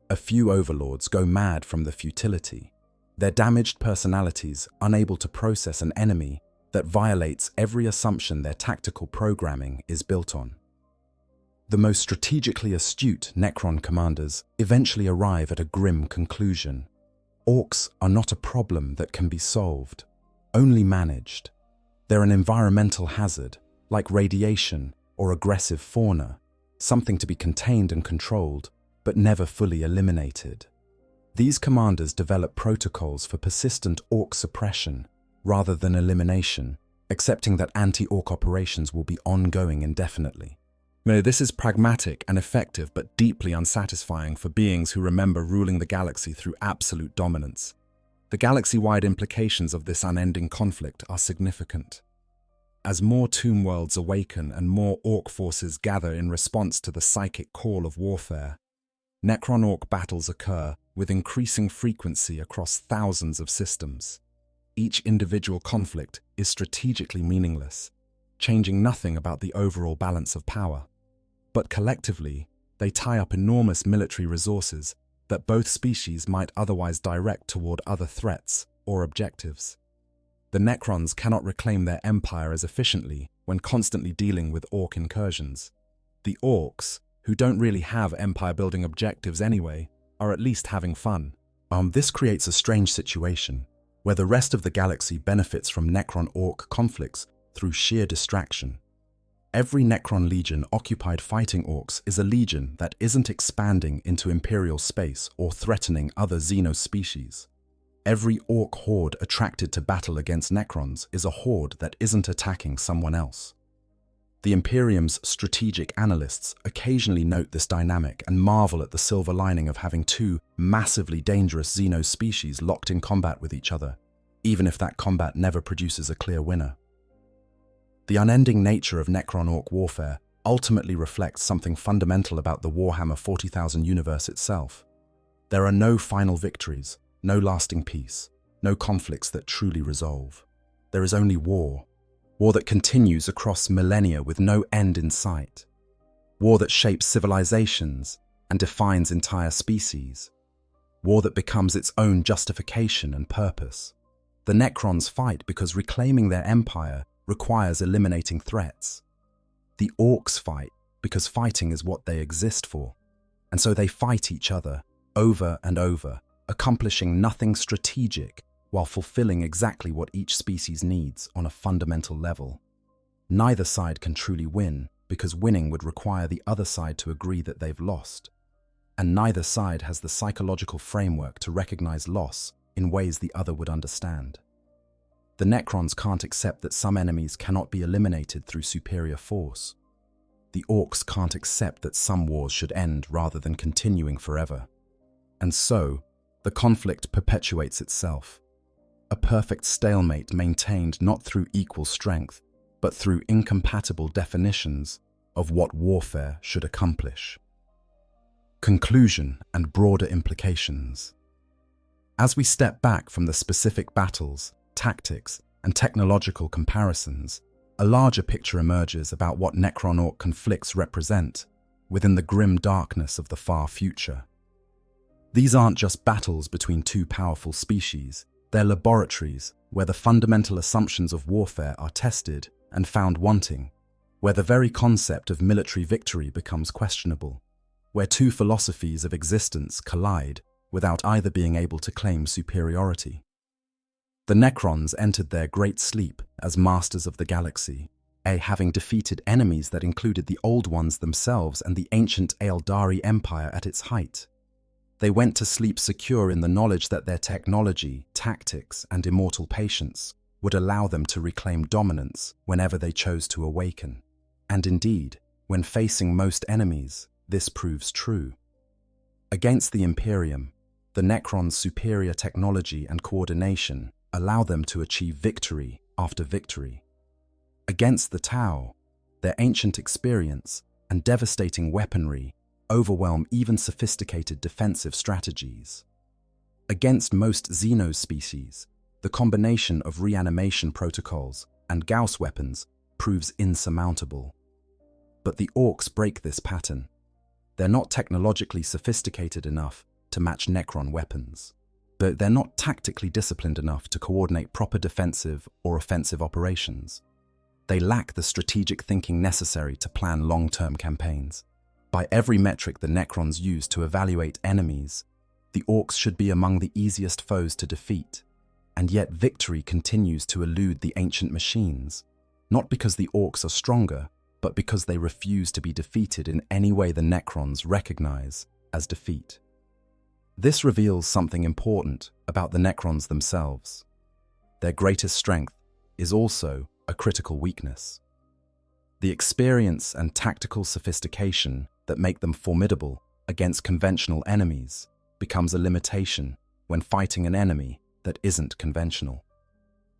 A few overlords go mad from the futility, their damaged personalities unable to process an enemy that violates every assumption their tactical programming is built on. The most strategically astute Necron commanders eventually arrive at a grim conclusion. Orcs are not a problem that can be solved, only managed. They're an environmental hazard, like radiation or aggressive fauna, something to be contained and controlled, but never fully eliminated. These commanders develop protocols for persistent Orc suppression rather than elimination, accepting that anti-Orc operations will be ongoing indefinitely. This is pragmatic and effective, but deeply unsatisfying for beings who remember ruling the galaxy through absolute dominance. The galaxy-wide implications of this unending conflict are significant. As more tomb worlds awaken and more Orc forces gather in response to the psychic call of warfare, Necron-Orc battles occur with increasing frequency across thousands of systems. Each individual conflict is strategically meaningless, changing nothing about the overall balance of power. But collectively, they tie up enormous military resources that both species might otherwise direct toward other threats or objectives. The Necrons cannot reclaim their empire as efficiently when constantly dealing with Orc incursions. The Orcs, who don't really have empire-building objectives anyway, are at least having fun. This creates a strange situation, where the rest of the galaxy benefits from Necron-Orc conflicts through sheer distraction. Every Necron legion occupied fighting Orcs is a legion that isn't expanding into Imperial space or threatening other Xenos species. Every Orc horde attracted to battle against Necrons is a horde that isn't attacking someone else. The Imperium's strategic analysts occasionally note this dynamic and marvel at the silver lining of having two massively dangerous Xenos species locked in combat with each other, even if that combat never produces a clear winner. The unending nature of Necron-Orc warfare ultimately reflects something fundamental about the Warhammer 40,000 universe itself. There are no final victories, no lasting peace, no conflicts that truly resolve. There is only war. War that continues across millennia with no end in sight. War that shapes civilizations and defines entire species. War that becomes its own justification and purpose. The Necrons fight because reclaiming their empire requires eliminating threats. The Orcs fight because fighting is what they exist for, and so they fight each other over and over, accomplishing nothing strategic while fulfilling exactly what each species needs on a fundamental level. Neither side can truly win, because winning would require the other side to agree that they've lost, and neither side has the psychological framework to recognize loss in ways the other would understand. The Necrons can't accept that some enemies cannot be eliminated through superior force. The Orcs can't accept that some wars should end rather than continuing forever. And so, the conflict perpetuates itself. A perfect stalemate maintained not through equal strength, but through incompatible definitions of what warfare should accomplish. Conclusion and broader implications. As we step back from the specific battles, tactics, and technological comparisons, a larger picture emerges about what Necron-Orc conflicts represent within the grim darkness of the far future. These aren't just battles between two powerful species, they're laboratories where the fundamental assumptions of warfare are tested and found wanting, where the very concept of military victory becomes questionable, where two philosophies of existence collide without either being able to claim superiority. The Necrons entered their great sleep as masters of the galaxy, having defeated enemies that included the Old Ones themselves and the ancient Eldari Empire at its height. They went to sleep secure in the knowledge that their technology, tactics, and immortal patience would allow them to reclaim dominance whenever they chose to awaken. And indeed, when facing most enemies, this proves true. Against the Imperium, the Necrons' superior technology and coordination allow them to achieve victory after victory. Against the Tau, their ancient experience and devastating weaponry overwhelm even sophisticated defensive strategies. Against most Xenos species, the combination of reanimation protocols and Gauss weapons proves insurmountable. But the Orcs break this pattern. They're not technologically sophisticated enough to match Necron weapons, but they're not tactically disciplined enough to coordinate proper defensive or offensive operations. They lack the strategic thinking necessary to plan long-term campaigns. By every metric the Necrons use to evaluate enemies, the Orcs should be among the easiest foes to defeat, and yet victory continues to elude the ancient machines, not because the Orcs are stronger, but because they refuse to be defeated in any way the Necrons recognize as defeat. This reveals something important about the Necrons themselves. Their greatest strength is also a critical weakness. The experience and tactical sophistication that make them formidable against conventional enemies becomes a limitation when fighting an enemy that isn't conventional.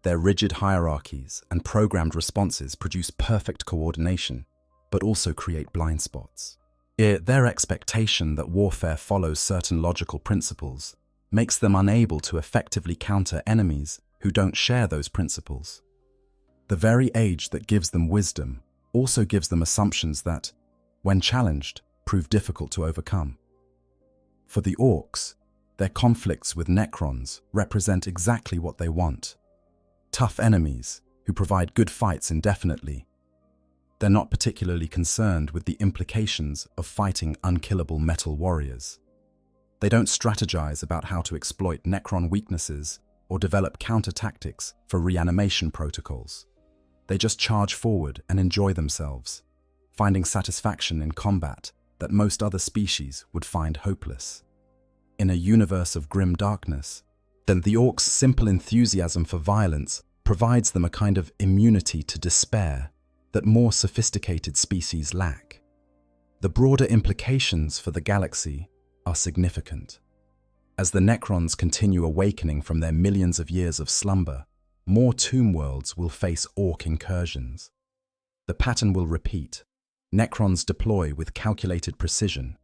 Their rigid hierarchies and programmed responses produce perfect coordination, but also create blind spots. Their expectation that warfare follows certain logical principles makes them unable to effectively counter enemies who don't share those principles. The very age that gives them wisdom also gives them assumptions that, when challenged, prove difficult to overcome. For the Orcs, their conflicts with Necrons represent exactly what they want: tough enemies who provide good fights indefinitely. They're not particularly concerned with the implications of fighting unkillable metal warriors. They don't strategize about how to exploit Necron weaknesses or develop counter-tactics for reanimation protocols. They just charge forward and enjoy themselves, finding satisfaction in combat that most other species would find hopeless. In a universe of grim darkness, then the Orcs' simple enthusiasm for violence provides them a kind of immunity to despair that more sophisticated species lack. The broader implications for the galaxy are significant. As the Necrons continue awakening from their millions of years of slumber, more tomb worlds will face Orc incursions. The pattern will repeat. Necrons deploy with calculated precision.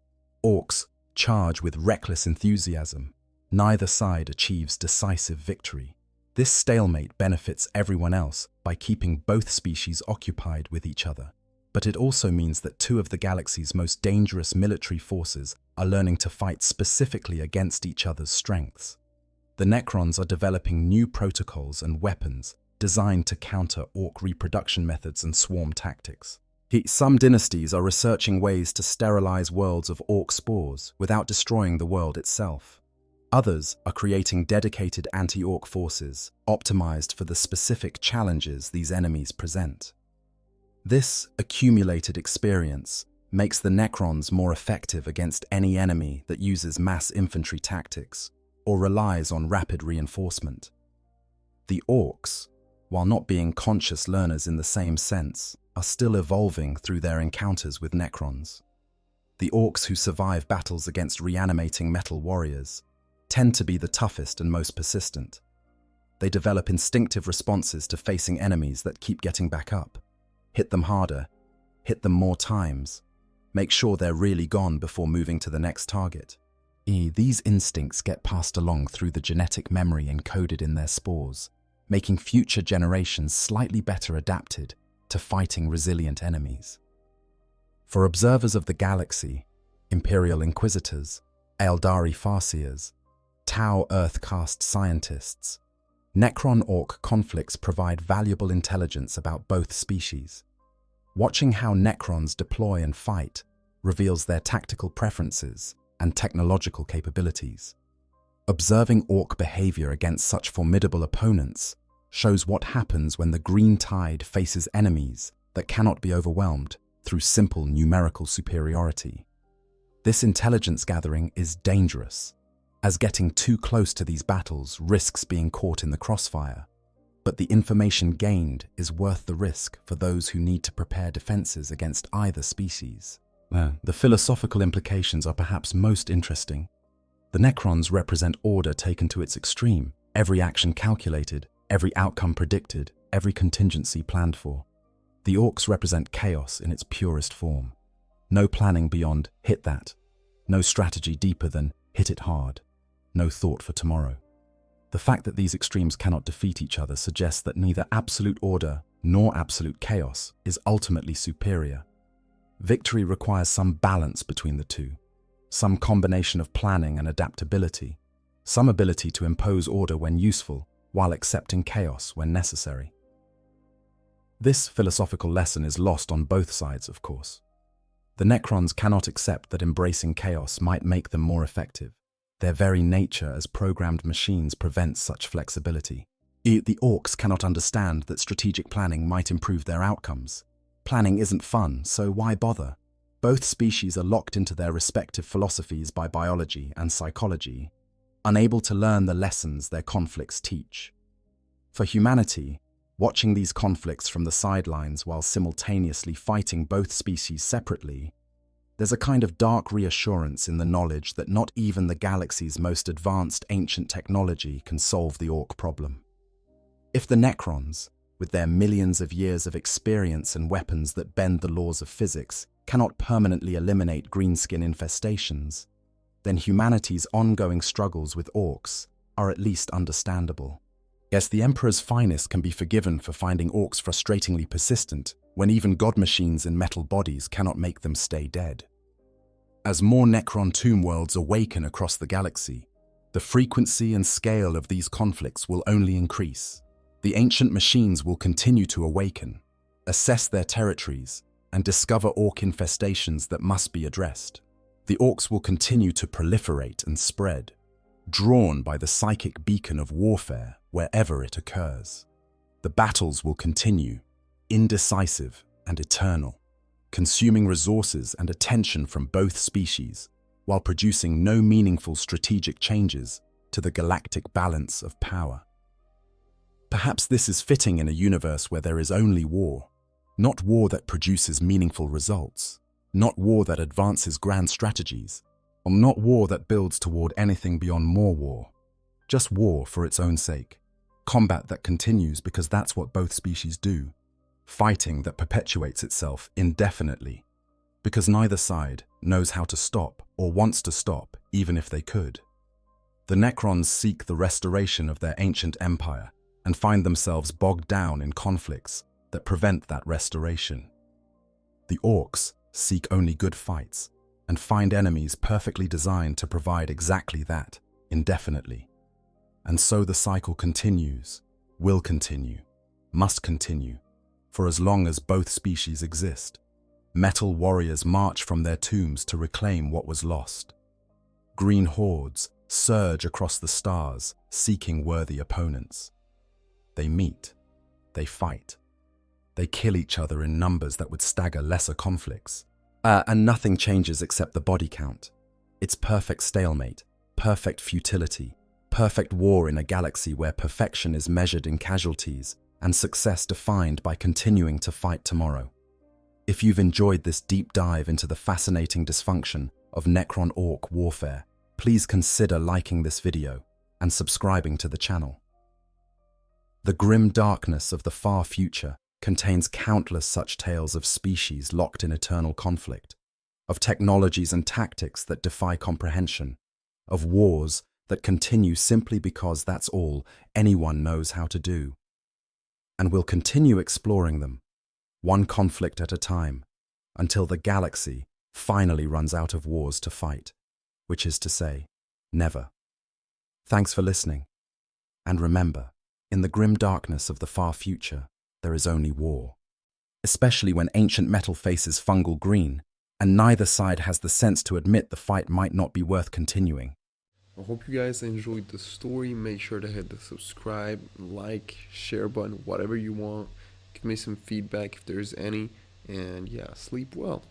Orcs charge with reckless enthusiasm. Neither side achieves decisive victory. This stalemate benefits everyone else by keeping both species occupied with each other. But it also means that two of the galaxy's most dangerous military forces are learning to fight specifically against each other's strengths. The Necrons are developing new protocols and weapons designed to counter Orc reproduction methods and swarm tactics. Some dynasties are researching ways to sterilize worlds of Orc spores without destroying the world itself. Others are creating dedicated anti-Orc forces, optimized for the specific challenges these enemies present. This accumulated experience makes the Necrons more effective against any enemy that uses mass infantry tactics or relies on rapid reinforcement. The Orcs, while not being conscious learners in the same sense, are still evolving through their encounters with Necrons. The Orcs who survive battles against reanimating metal warriors tend to be the toughest and most persistent. They develop instinctive responses to facing enemies that keep getting back up. Hit them harder, hit them more times, make sure they're really gone before moving to the next target. These instincts get passed along through the genetic memory encoded in their spores, making future generations slightly better adapted to fighting resilient enemies. For observers of the galaxy, Imperial Inquisitors, Eldari Farseers, Tau Earth-caste scientists. Necron-Orc conflicts provide valuable intelligence about both species. Watching how Necrons deploy and fight reveals their tactical preferences and technological capabilities. Observing Orc behavior against such formidable opponents shows what happens when the green tide faces enemies that cannot be overwhelmed through simple numerical superiority. This intelligence gathering is dangerous, as getting too close to these battles risks being caught in the crossfire, but the information gained is worth the risk for those who need to prepare defenses against either species. The philosophical implications are perhaps most interesting. The Necrons represent order taken to its extreme, every action calculated, every outcome predicted, every contingency planned for. The Orcs represent chaos in its purest form. No planning beyond hit that, no strategy deeper than hit it hard, no thought for tomorrow. The fact that these extremes cannot defeat each other suggests that neither absolute order nor absolute chaos is ultimately superior. Victory requires some balance between the two, some combination of planning and adaptability, some ability to impose order when useful while accepting chaos when necessary. This philosophical lesson is lost on both sides, of course. The Necrons cannot accept that embracing chaos might make them more effective. Their very nature as programmed machines prevents such flexibility. The Orcs cannot understand that strategic planning might improve their outcomes. Planning isn't fun, so why bother? Both species are locked into their respective philosophies by biology and psychology, unable to learn the lessons their conflicts teach. For humanity, watching these conflicts from the sidelines while simultaneously fighting both species separately, there's a kind of dark reassurance in the knowledge that not even the galaxy's most advanced ancient technology can solve the Orc problem. If the Necrons, with their millions of years of experience and weapons that bend the laws of physics, cannot permanently eliminate greenskin infestations, then humanity's ongoing struggles with Orcs are at least understandable. Yes, the Emperor's finest can be forgiven for finding Orcs frustratingly persistent when even god machines in metal bodies cannot make them stay dead. As more Necron tomb worlds awaken across the galaxy, the frequency and scale of these conflicts will only increase. The ancient machines will continue to awaken, assess their territories, and discover Orc infestations that must be addressed. The Orcs will continue to proliferate and spread, drawn by the psychic beacon of warfare wherever it occurs. The battles will continue, indecisive and eternal, consuming resources and attention from both species, while producing no meaningful strategic changes to the galactic balance of power. Perhaps this is fitting in a universe where there is only war, not war that produces meaningful results, not war that advances grand strategies, or not war that builds toward anything beyond more war, just war for its own sake, combat that continues because that's what both species do, fighting that perpetuates itself indefinitely, because neither side knows how to stop or wants to stop even if they could. The Necrons seek the restoration of their ancient empire and find themselves bogged down in conflicts that prevent that restoration. The Orcs seek only good fights and find enemies perfectly designed to provide exactly that, indefinitely. And so the cycle continues, will continue, must continue, for as long as both species exist. Metal warriors march from their tombs to reclaim what was lost. Green hordes surge across the stars, seeking worthy opponents. They meet, they fight, they kill each other in numbers that would stagger lesser conflicts. And nothing changes except the body count. It's perfect stalemate, perfect futility, perfect war in a galaxy where perfection is measured in casualties and success defined by continuing to fight tomorrow. If you've enjoyed this deep dive into the fascinating dysfunction of Necron-Orc warfare, please consider liking this video and subscribing to the channel. The grim darkness of the far future contains countless such tales of species locked in eternal conflict, of technologies and tactics that defy comprehension, of wars that continue simply because that's all anyone knows how to do. And we'll continue exploring them, one conflict at a time, until the galaxy finally runs out of wars to fight. which is to say, never. Thanks for listening. And remember, in the grim darkness of the far future, there is only war. Especially when ancient metal faces fungal green, and neither side has the sense to admit the fight might not be worth continuing. I hope you guys enjoyed the story. Make sure to hit the subscribe, like, share button, whatever you want. Give me some feedback if there's any. And yeah, sleep well.